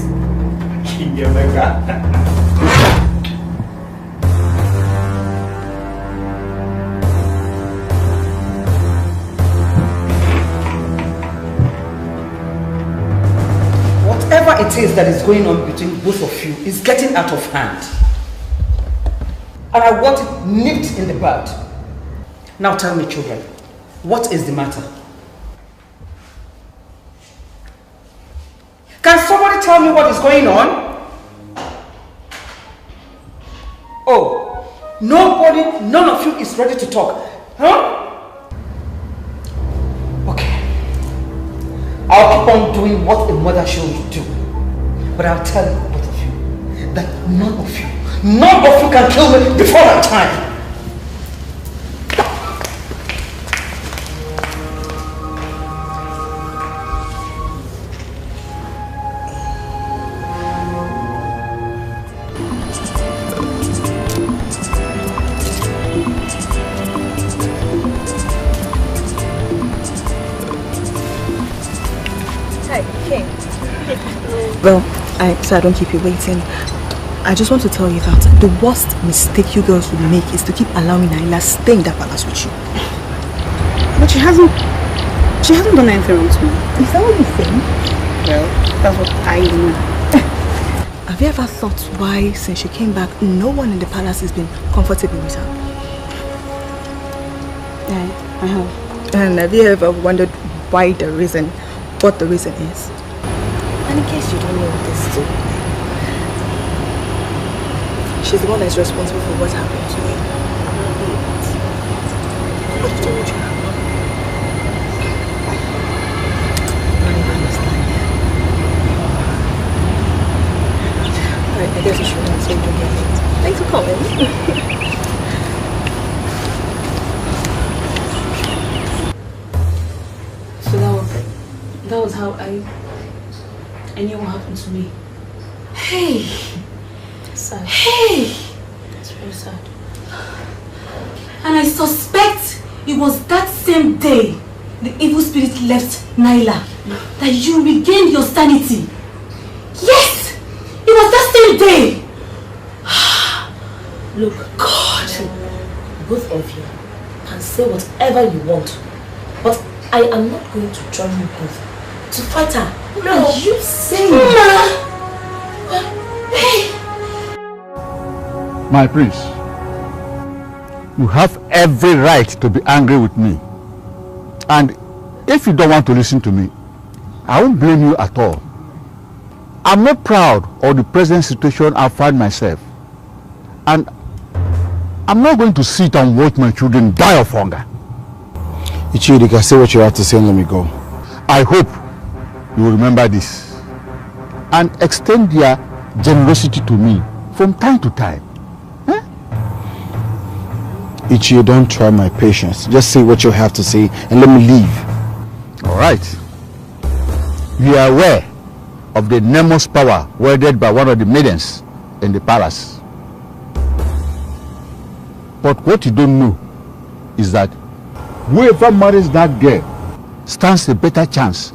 Whatever it is that is going on between both of you is getting out of hand. And I want it nipped in the bud. Now tell me, children, what is the matter? Can somebody tell me what is going on? Oh, nobody, none of you is ready to talk, huh? Okay. I'll keep on doing what a mother should do. But I'll tell you, both of you, that none of you can kill me before that time. Well, so I don't keep you waiting. I just want to tell you that the worst mistake you girls would make is to keep allowing Naila stay in that palace with you. But she hasn't done anything wrong to me. Is that what you think? Well, that's what I know. Have you ever thought why, since she came back, no one in the palace has been comfortable with her? Yeah, I have. And have you ever wondered what the reason is? And in case you don't know this too, she's the one that's responsible for what happened to me. What told you? I don't understand. Alright, I guess you should not say you don't get it. Thanks for coming. So that was how I knew what happened to me. Hey! Sad. Hey! It's very sad. And I suspect it was that same day the evil spirit left Naila that you regained your sanity. Yes! It was that same day! Look, God, both of you can say whatever you want, but I am not going to join you both to fight her. No, are you saying? Hey! My prince, you have every right to be angry with me. And if you don't want to listen to me, I won't blame you at all. I'm not proud of the present situation I find myself. And I'm not going to sit and watch my children die of hunger. Dikeh, say what you have to say and let me go. I hope you will remember this and extend their generosity to me from time to time. Ichi, don't try my patience. Just say what you have to say and let me leave. All right. You are aware of the enormous power wielded by one of the maidens in the palace. But what you don't know is that whoever marries that girl stands a better chance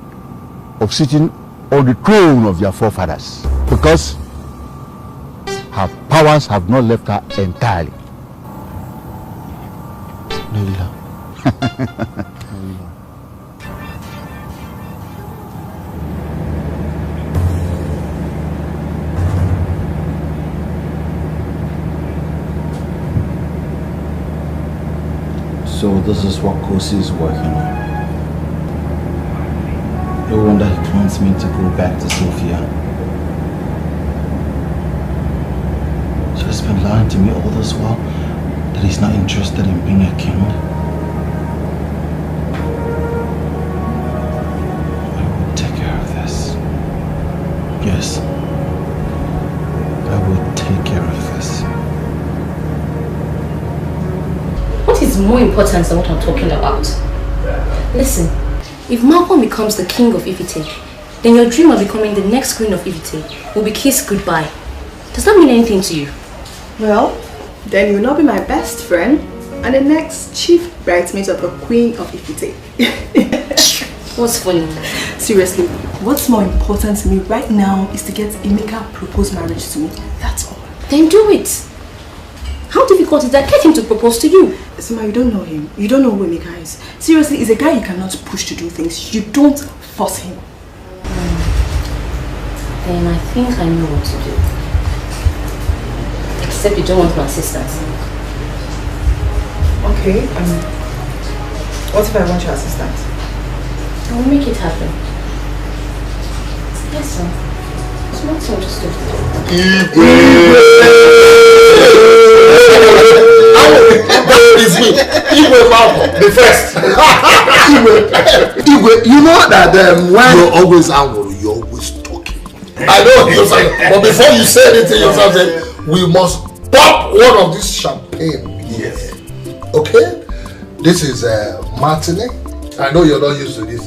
of sitting on the throne of their forefathers, because her powers have not left her entirely. So this is what Kosi is working on. No wonder he wants me to go back to Sofia. She has been lying to me all this while that he's not interested in being a king. I will take care of this. Yes, I will take care of this. What is more important than what I'm talking about? Listen, if Malcolm becomes the king of Ifite, then your dream of becoming the next queen of Ifite will be kissed goodbye. Does that mean anything to you? Well, then you will not be my best friend and the next chief bridesmaid of the queen of Ifite. What's funny? Seriously, what's more important to me right now is to get Emeka propose marriage to me. That's all. Then do it. How difficult is that? Get him to propose to you. Sima, you don't know him. You don't know who Emeka is. Seriously, he's a guy you cannot push to do things. You don't force him. Then I think I know what to do. Except you don't want my assistance. Okay, What if I want your assistance? I will make it happen. Yes, sir. It's not so interesting. That is me. Igwe Malcolm, the first. Igwe, you know that when you're always angry, you're always talking. I know you're saying, but before you say anything, you're saying, we must pop one of this champagne. Yes. Okay? This is martini. I know you're not used to this.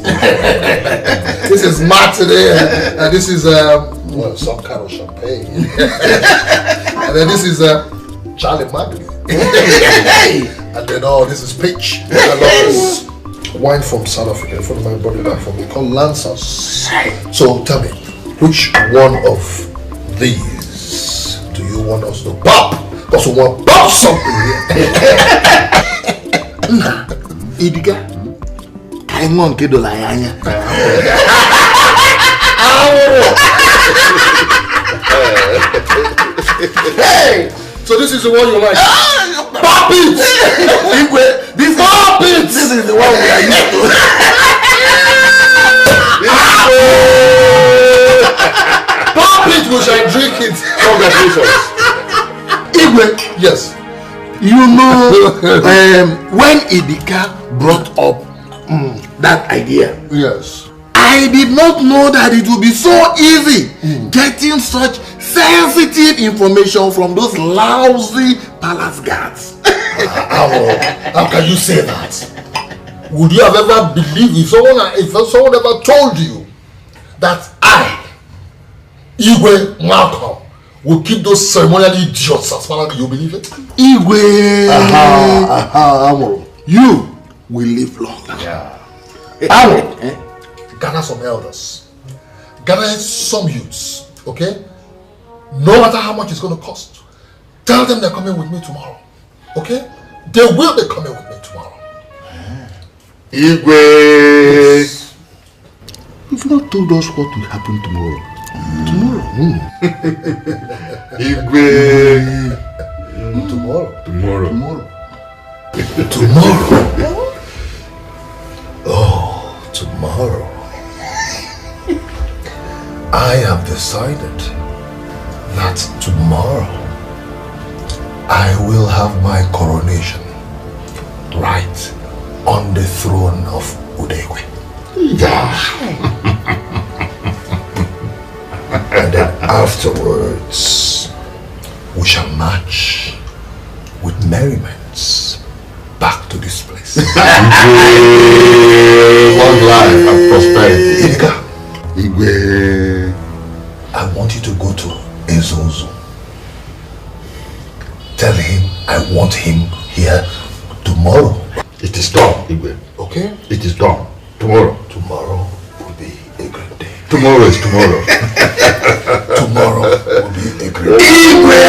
This is martini, and this is well, some kind of champagne. And then this is Charlie Magni. And then this is peach. I love this wine from South Africa in front of my body back from me called Lancers. So tell me, which one of these do you want us to pop? Because we want to pop something here. Idiga. I'm on Kido Layanya. Hey! So this is the one you like? Pop it! This pop it! This is the one we are used to. Pop it! We shall drink it. Congratulations. Igwe, yes. You know, when Idika brought up that idea, yes, I did not know that it would be so easy getting such sensitive information from those lousy palace guards. How can you say that? Would you have ever believed if someone ever told you that I, Igwe Malcolm, will keep those ceremonial idiots as far as you believe it? Igwe, you will live long. Yeah. Gather some elders, gather some youths, okay? No matter how much it's going to cost, tell them they're coming with me tomorrow, okay? They will be coming with me tomorrow. Igwe, yes. You've not told us what will happen tomorrow. Igwe. Tomorrow. Oh, tomorrow. I have decided that tomorrow I will have my coronation right on the throne of Udegwe. And then afterwards we shall march with merriments back to this place. Long life and prosperity. Igwe, I want you to go to Ezozo. Tell him I want him here tomorrow. It is done, Igwe. Okay? It is done. Tomorrow. Tomorrow will be a great day. Tomorrow is tomorrow. Tomorrow will be a great day. Igwe!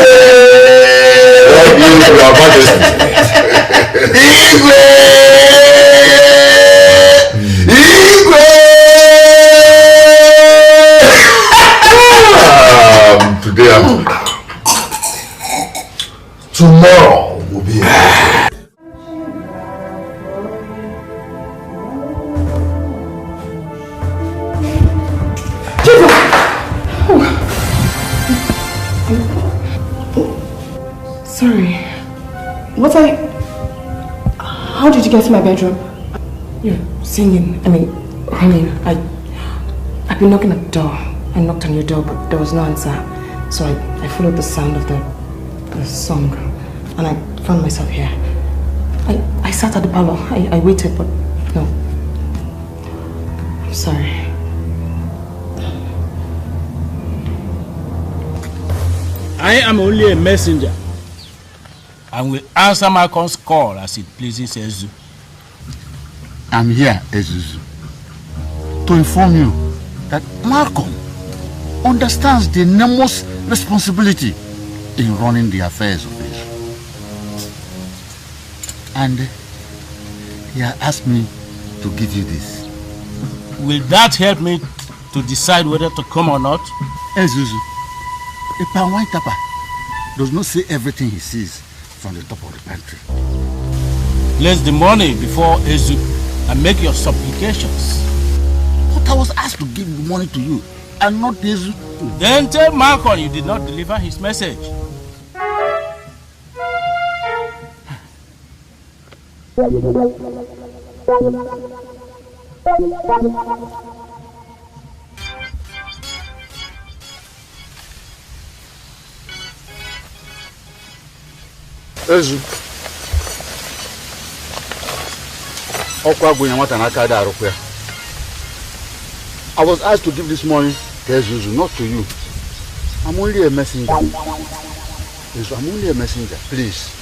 Your Majesty. Igwe! Igwe! Today I'm... Tomorrow will be a great day. Sorry. How did you get to my bedroom? You're singing, running. I've been knocking at the door. I knocked on your door, but there was no answer. So I followed the sound of the song, and I found myself here. I sat at the parlor. I waited, but no. I'm sorry. I am only a messenger and will answer Malcolm's call as it pleases Ezu. I'm here, Ezuzu, to inform you that Malcolm understands the enormous responsibility in running the affairs of Israel. And he has asked me to give you this. Will that help me to decide whether to come or not? Ezuzu, a palm wine tapper does not say everything he sees from the top of the pantry. Place the money before Ezu and make your supplications. But I was asked to give the money to you and not Jesus. Then tell Malcolm you did not deliver his message. Ezu. I was asked to give this money to Ezu, not to you. I'm only a messenger. Ezu, I'm only a messenger, please.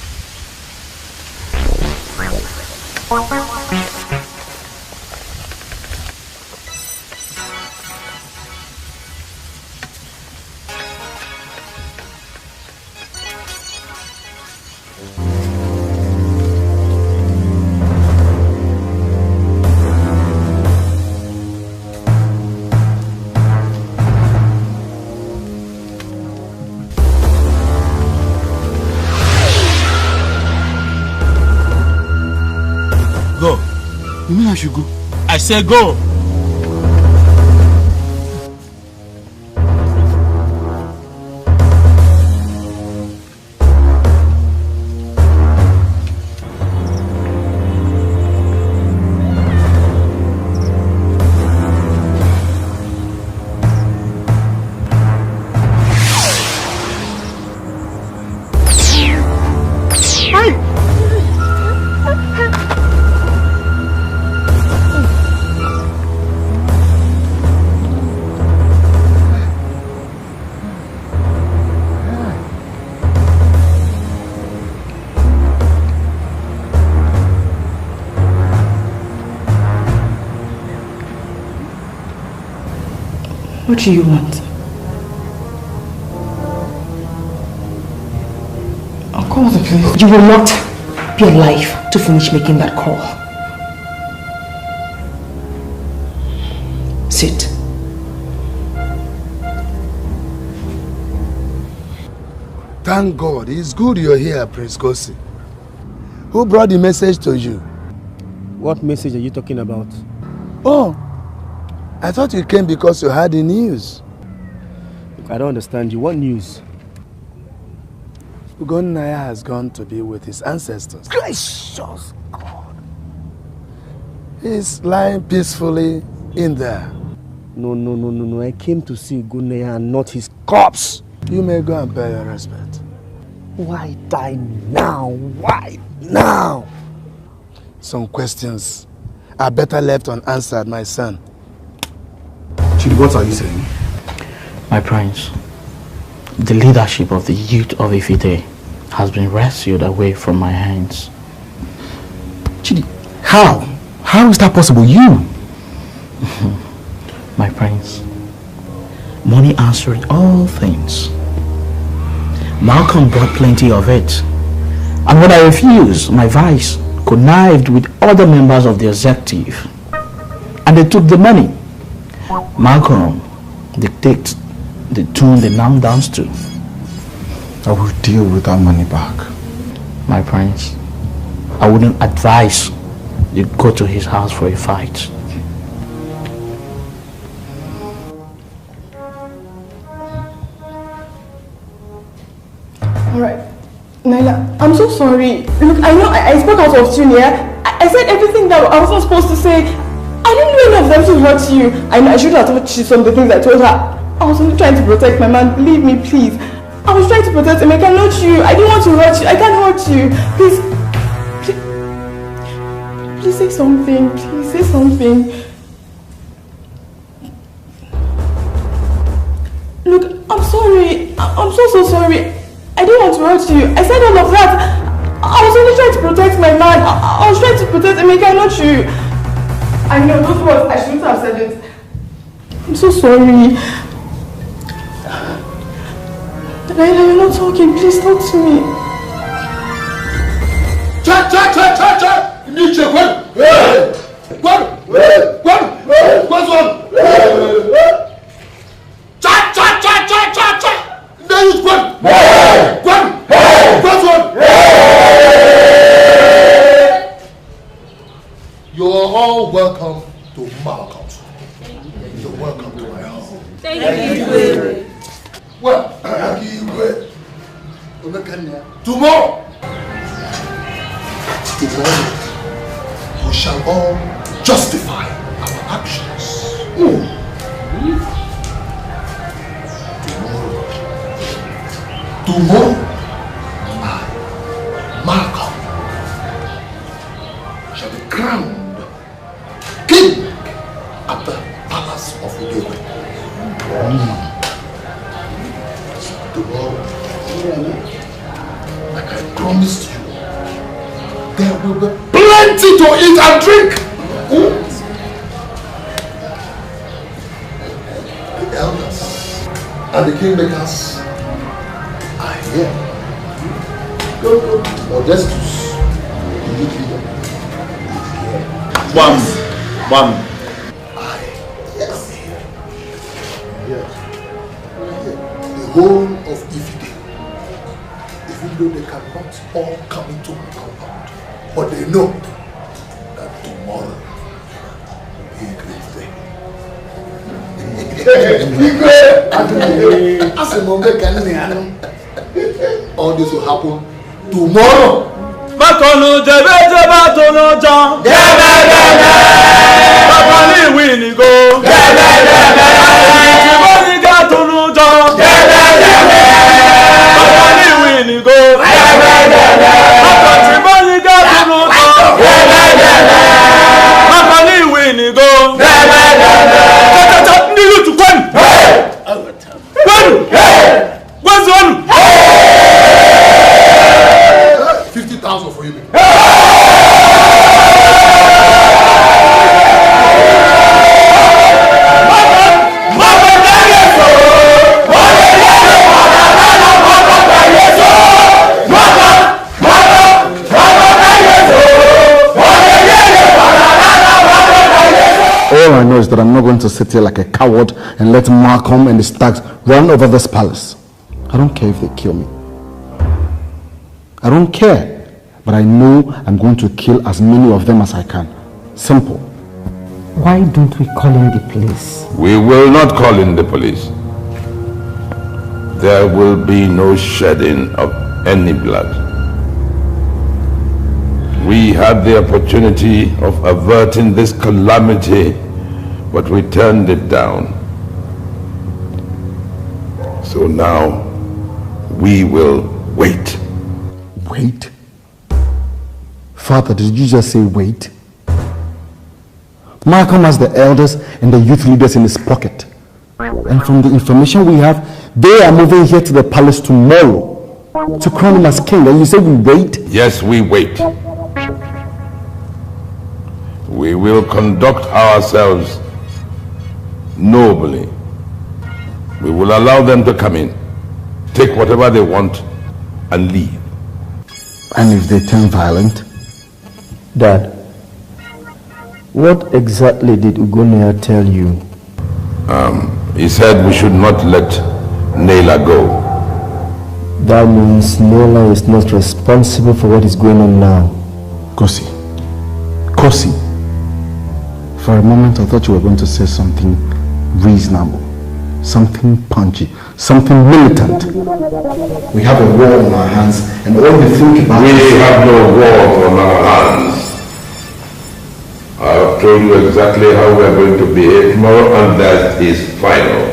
You mean I should go? I say go. What do you want? I'll call the police. You will not be alive to finish making that call. Sit. Thank God. It's good you're here, Prince Kosi. Who brought the message to you? What message are you talking about? Oh, I thought you came because you had the news. I don't understand you. What news? Ugonnaya has gone to be with his ancestors. Gracious God. He's lying peacefully in there. No. I came to see Ugonnaya and not his corpse. You may go and pay your respect. Why die now? Why now? Some questions are better left unanswered, my son. Chidi, what are you saying? My prince, the leadership of the youth of Ifite has been rescued away from my hands. Chidi, how? How is that possible? You? My prince, money answered all things. Malcolm brought plenty of it. And when I refused, my vice connived with other members of the executive. And they took the money. Malcolm dictates the tune they now dance to. I will deal with that money back. My prince, I wouldn't advise you go to his house for a fight. Alright, Naila, I'm so sorry. Look, I know I spoke out of tune, yeah? I said everything that I wasn't supposed to say. I didn't do any of them to hurt you. I know I should have told you some of the things I told her. I was only trying to protect my man. Believe me, please. I was trying to protect him. I can hurt you. I didn't want to hurt you. I can't hurt you. Please say something. Please say something. Look, I'm sorry. I'm so sorry. I didn't want to hurt you. I said all of that. I was only trying to protect my man. I was trying to protect him. I can hurt you. I know those words. I shouldn't have said it. I'm so sorry. Laila, you're not talking. Please talk to me. Cha! Nietzsche, what? What's wrong? Cha! There is one. What's wrong? You're all welcome to Malcolm's home. You're welcome to my home. Thank you. Well, tomorrow, you shall all justify our actions. Tomorrow, I, Malcolm, shall be crowned king at the palace of Dikeh. Tomorrow, like I promised you, there will be plenty to eat and drink. The elders and the kingmakers are here. Go, Modestus. One. Yes. The whole of Ifide, even though they cannot all come into my compound, but they know that tomorrow will be a great day. All this will happen tomorrow. Makonu jebe tono jan. Baba ni wini go. Tiboni ga tono jan. Baba ni wini go. Tiboni ga tono jan. Baba ni wini go. Tata ndilu tu kwen. Kwen. Kwen's one. 50,000 for you. All I know is that I'm not going to sit here like a coward and let Malcolm and the stags run over this palace. I don't care if they kill me. I don't care. But I know I'm going to kill as many of them as I can. Simple. Why don't we call in the police? We will not call in the police. There will be no shedding of any blood. We had the opportunity of averting this calamity, but we turned it down. So now, we will wait. Wait? Father, did you just say wait? Malcolm has the elders and the youth leaders in his pocket. And from the information we have, they are moving here to the palace tomorrow to crown him as king. And you say we wait? Yes, we wait. We will conduct ourselves nobly. We will allow them to come in, take whatever they want, and leave. And if they turn violent? Dad, what exactly did Ugonia tell you? He said we should not let Naila go. That means Naila is not responsible for what is going on now. Kosi. For a moment I thought you were going to say something reasonable, something punchy, something militant. We have a war on our hands and all we think about We have no war on our hands. I have told you exactly how we are going to behave tomorrow, and that is final.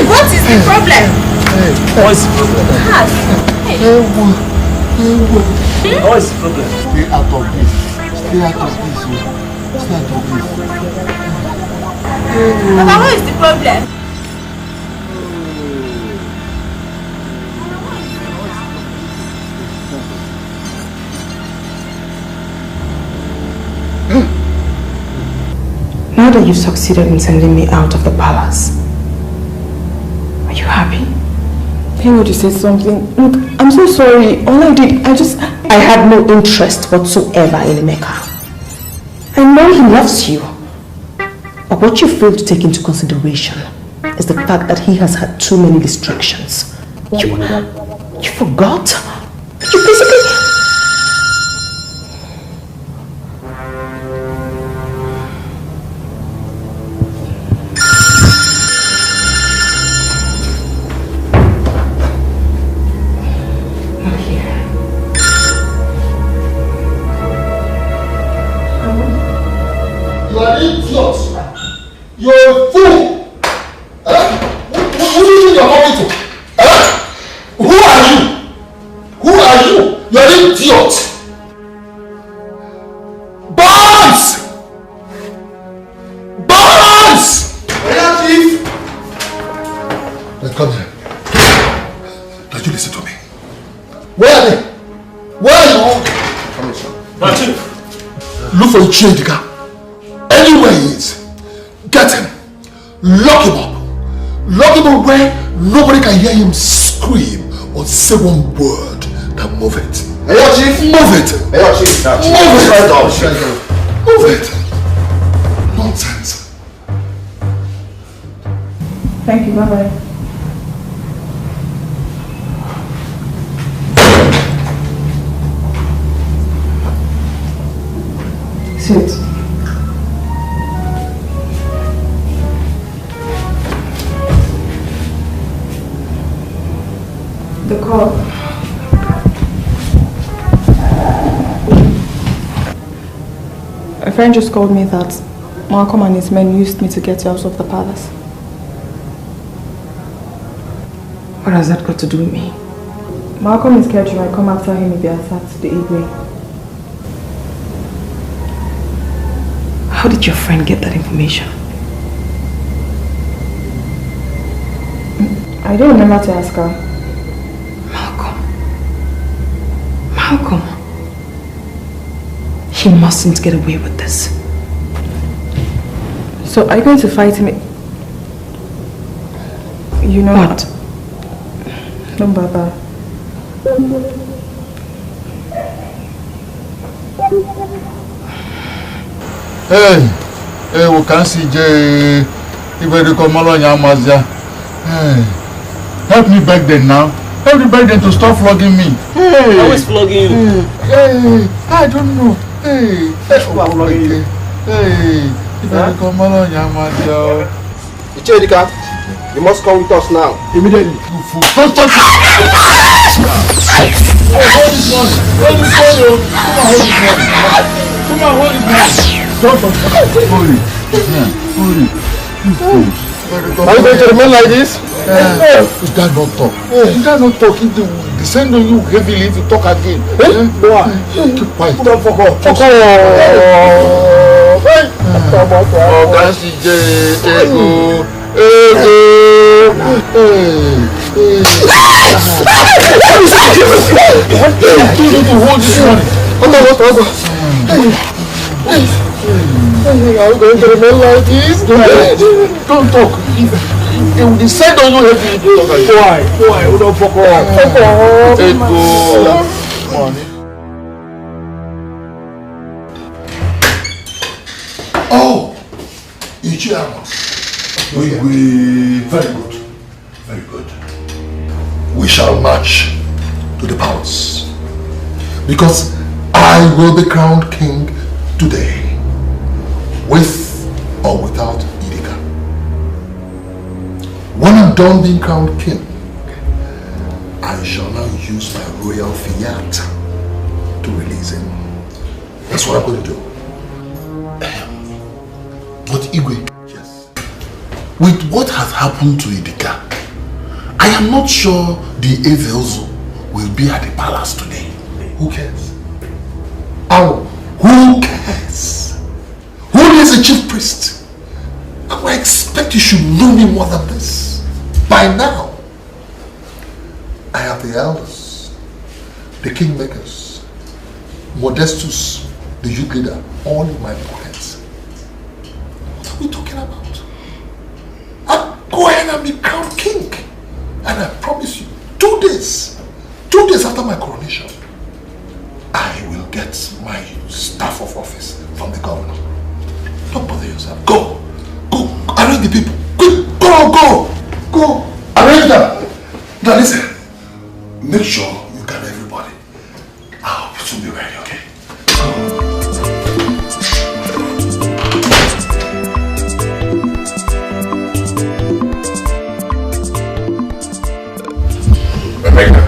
What is the problem? What is the problem? What is the problem? Stay out of this. Stay out of this. Stay out of this. Papa, what is the problem? Now that you've succeeded in sending me out of the palace, are you happy? Thank God you said something. Look, I'm so sorry. All I did, I had no interest whatsoever in Emeka. I know he loves you. But what you fail to take into consideration is the fact that he has had too many distractions. You forgot? You basically... You're a fool! Who do you think you're talking to? Who are you? Who are you? You're an idiot! Bones! Bones! Where Chief? Now come here. Now you listen to me. Where are they? Where are you? Come here, son. Chief. Look for Uchenna. Anywhere he is. Get him. Lock him up. Lock him up where nobody can hear him scream or say one word. Now move it. Hey, yo, Chief. Move it. Hey, yo, Chief. Move it. Move it. Nonsense. Thank you. Bye-bye. Sit. The call. A friend just called me that Malcolm and his men used me to get you out of the palace. What has that got to do with me? Malcolm is scared you might come after him if he attacks the evening. How did your friend get that information? I don't remember to ask her. Malcolm. He mustn't get away with this. So are you going to fight him? You know what? Don't bother. Hey, we can see Jay. Help me back then now. Help me back then to stop flogging me. Hey. Who is flogging you? Hey, I don't know. Hey, who are flogging you? Hey, Uchenna, you must come with us now. Immediately. Don't touch me. Hold this one. Hold this one. Come on, hold this one. Don't touch me. Hold it. Hold it. Are you going to remain like this? You can't not talk. You can't not talk. descend on you heavily if you talk again. Boy, keep quiet. Put on fuck off. Fuck off. Are we going to remain like this? Don't talk. They will descend on you heavily. Why? Don't fuck off. Fuck off. Let go. Come on. Oh, uchenna. Very good. Very good. We shall march to the palace because I will be crowned king today, with or without Idika. When I'm done being crowned king, I shall now use my royal fiat to release him. That's what I'm going to do. But Igwe, yes, with what has happened to Idika, I am not sure the Evelzo will be at the palace today. Who cares? Oh, who cares? Who is a chief priest? I expect you should know me more than this. By now, I have the elders, the kingmakers, Modestus, the youth leader, all in my pockets. What are we talking about? I'll go ahead and be crowned king. And I promise you, 2 days after my coronation, I will get my staff of office from the governor. Don't bother yourself. Go, arrange the people. Go, arrange them. Now listen, make sure you gather everybody. I'll soon be ready, okay? Emeka,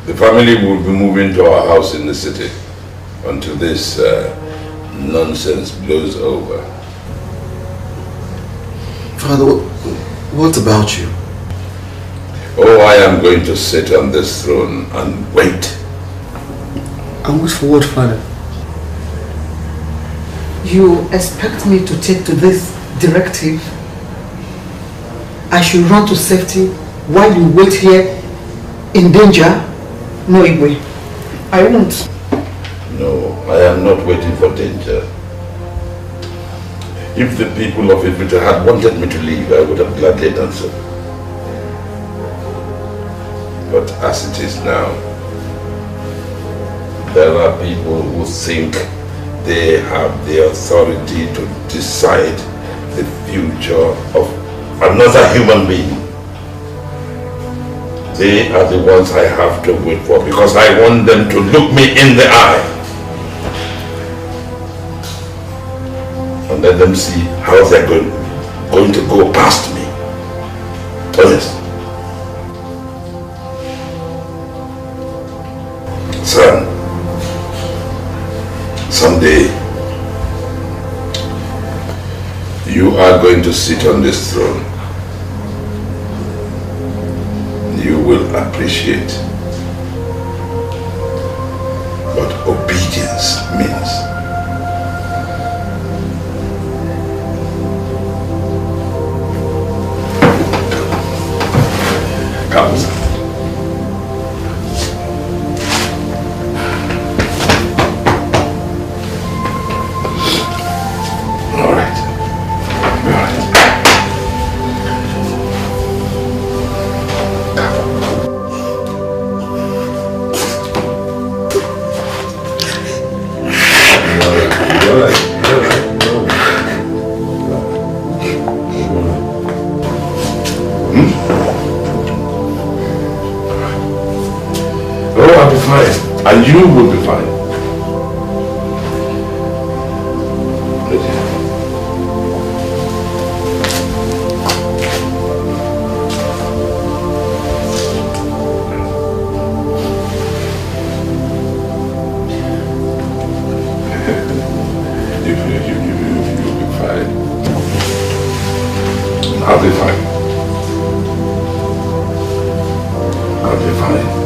the family will be moving to our house in the city until this nonsense blows over. Father, what about you? Oh, I am going to sit on this throne and wait. And wait for what, Father? You expect me to take to this directive? I should run to safety while you wait here in danger? No, Igwe. I won't. No, I am not waiting for danger. If the people of Ifrita had wanted me to leave, I would have gladly done so. But as it is now, there are people who think they have the authority to decide the future of another human being. They are the ones I have to wait for because I want them to look me in the eye and let them see how they're going to go past me. Honest. Son, someday you are going to sit on this throne. You will appreciate what obedience means. Come, son. And you will be fine. You'll be fine. I'll be fine. I'll be fine.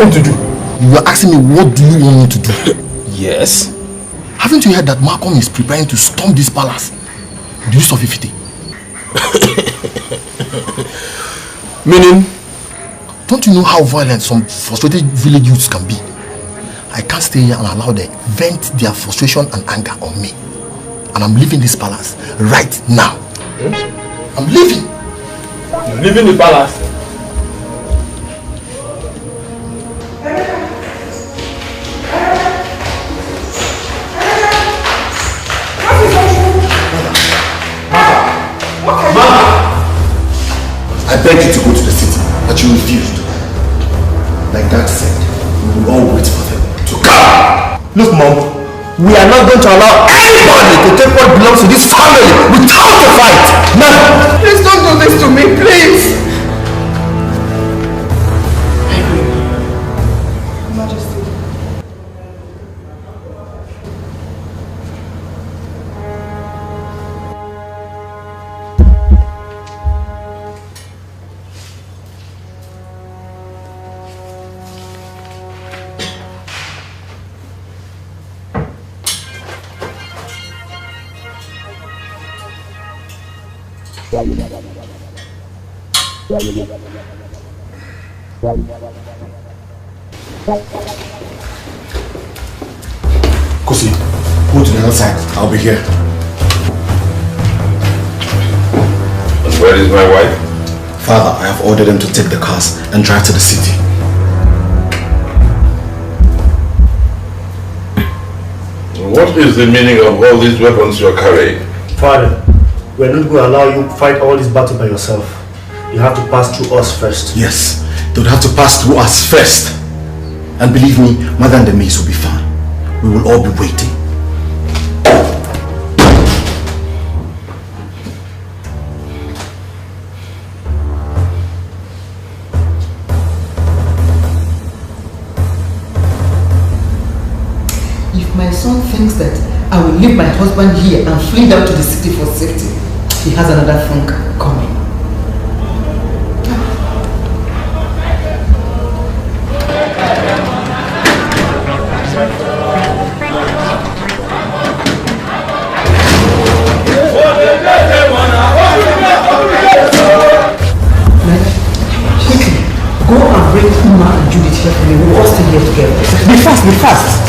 To do? You were asking me what do you want me to do? Yes. Haven't you heard that Malcolm is preparing to storm this palace? Do you solve it? Meaning? Don't you know how violent some frustrated village youths can be? I can't stay here and allow them vent their frustration and anger on me. And I'm leaving this palace right now. I'm leaving. You're leaving the palace? I begged you to go to the city, but you refused. Like Dad said, we will all wait for them to come. Look, Mom, we are not going to allow anybody to take what belongs to this family without a fight. Never. Please don't do this to me, please. Kosi, go to the other side. I'll be here. And where is my wife? Father, I have ordered them to take the cars and drive to the city. What is the meaning of all these weapons you're carrying? Father, we're not going to allow you to fight all this battle by yourself. You have to pass through us first. Yes, they would have to pass through us first. And believe me, Mother and the maids will be fine. We will all be waiting. If my son thinks that I will leave my husband here and flee down to the city for safety, he has another thing coming. Go and bring Uma and Judith here for me. We'll all stay here together. Be fast, be fast.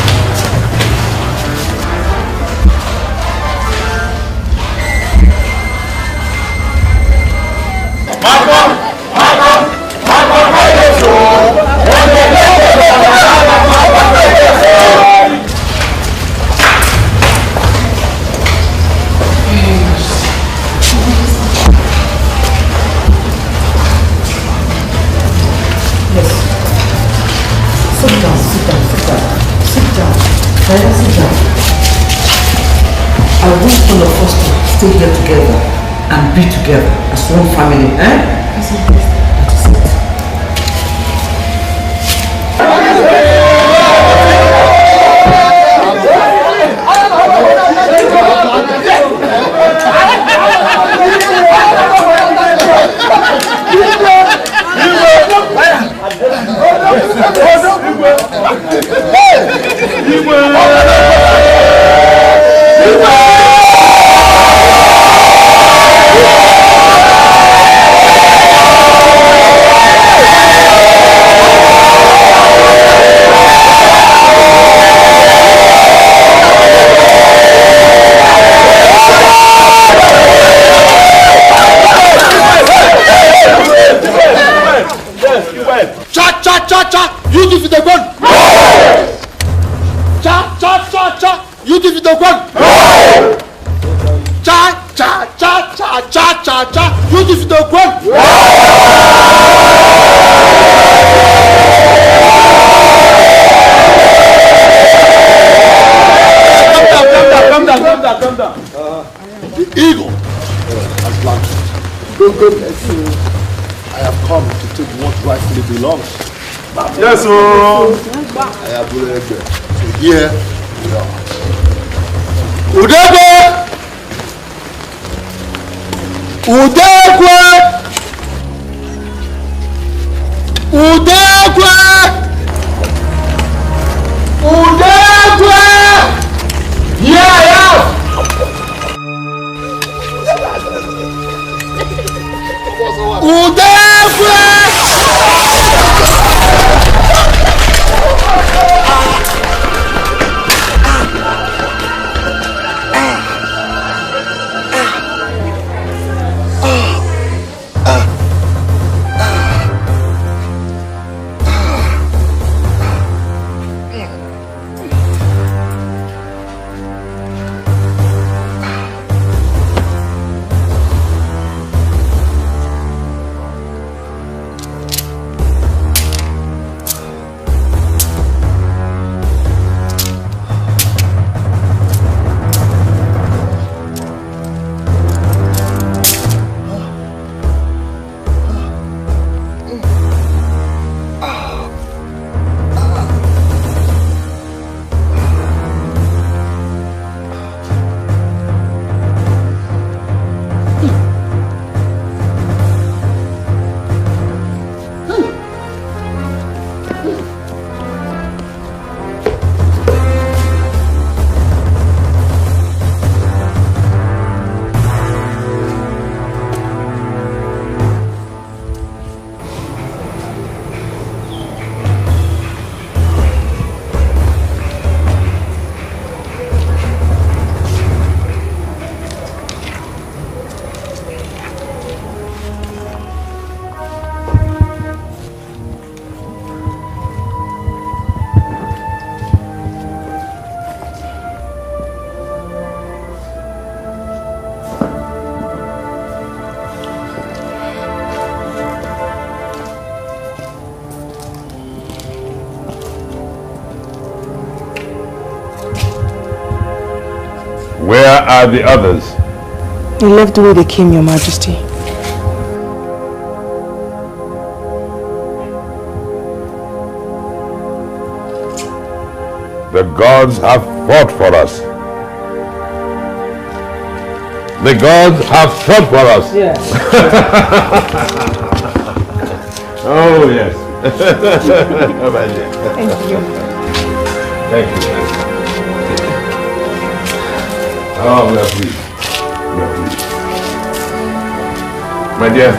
I want all of us to stay here together and be together as one family, eh? gun. Cha cha cha cha. You defeat the gun. Cha cha cha cha cha cha cha. You defeat the gun. Calm down. The eagle has landed. God bless you. I have come to take what rightfully belongs. Yes, sir. I have believed it. So here we are. Udegwe! Udegwe! Udegwe! Udegwe! Here I am! Udegwe! Where are the others? They left the way they came, Your Majesty. The gods have fought for us. The gods have fought for us. Yes. Oh, yes. Thank you. Thank you. Oh, we are pleased. We are pleased. My dear,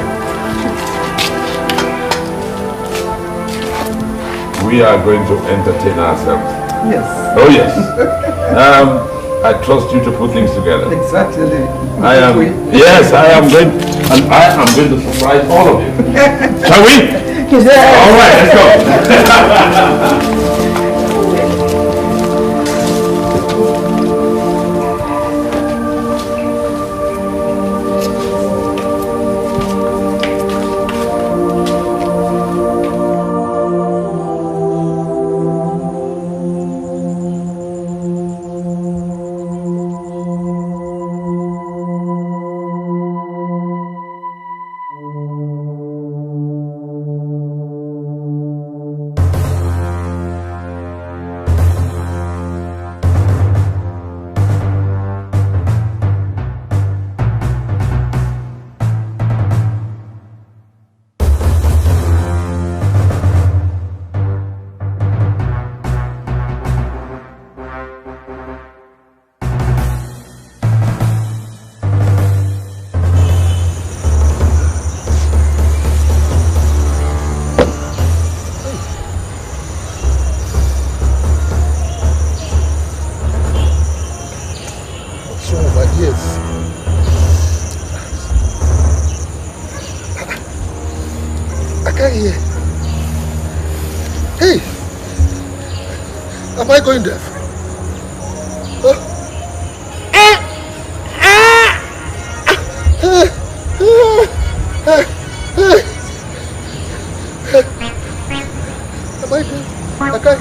we are going to entertain ourselves. Yes. Oh, yes. I trust you to put things together. Exactly. Yes, I am going, and I am going to surprise all of you. Shall we? Yes. All right, let's go. Am I going there? Am I going? I can't.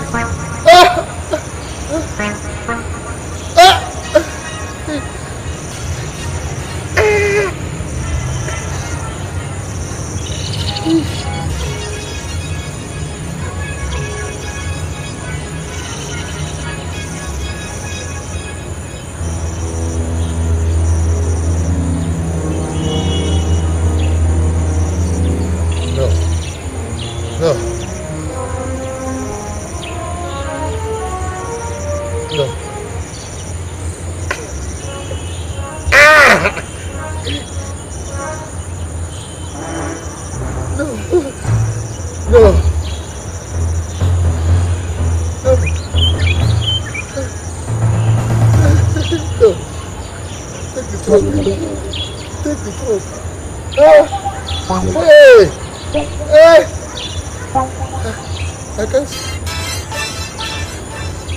I can't see.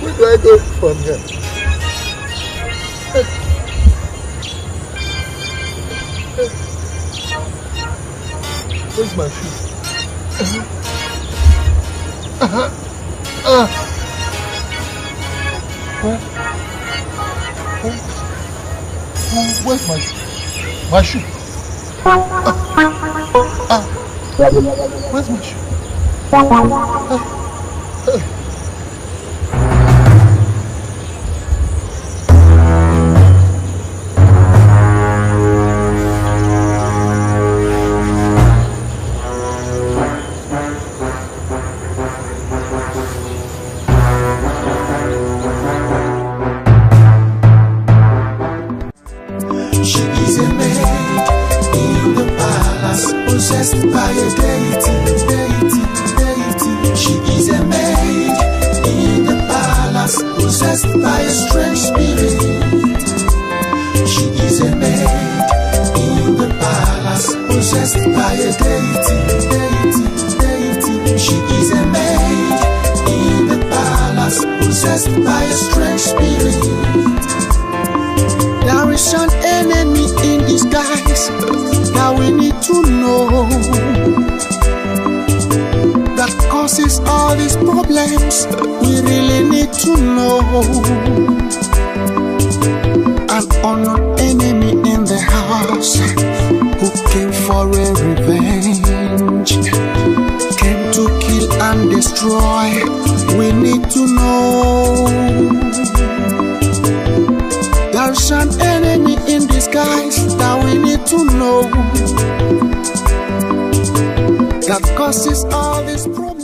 Where do I go from here? Where's my shoe? Where's my shoe? My shoe. Where's my shoe? She is a maid in the palace, possessed by a deity. She is a maid in the palace, possessed by a strange spirit. She is a maid in the palace, possessed by a deity. She is a maid in the palace, possessed by a strange spirit. There is an enemy in disguise that we need to know, that causes all these problems. We really need to know. An unknown enemy in the house who came for a revenge, came to kill and destroy. We need to know. There's an enemy in disguise that we need to know, that causes all this problem.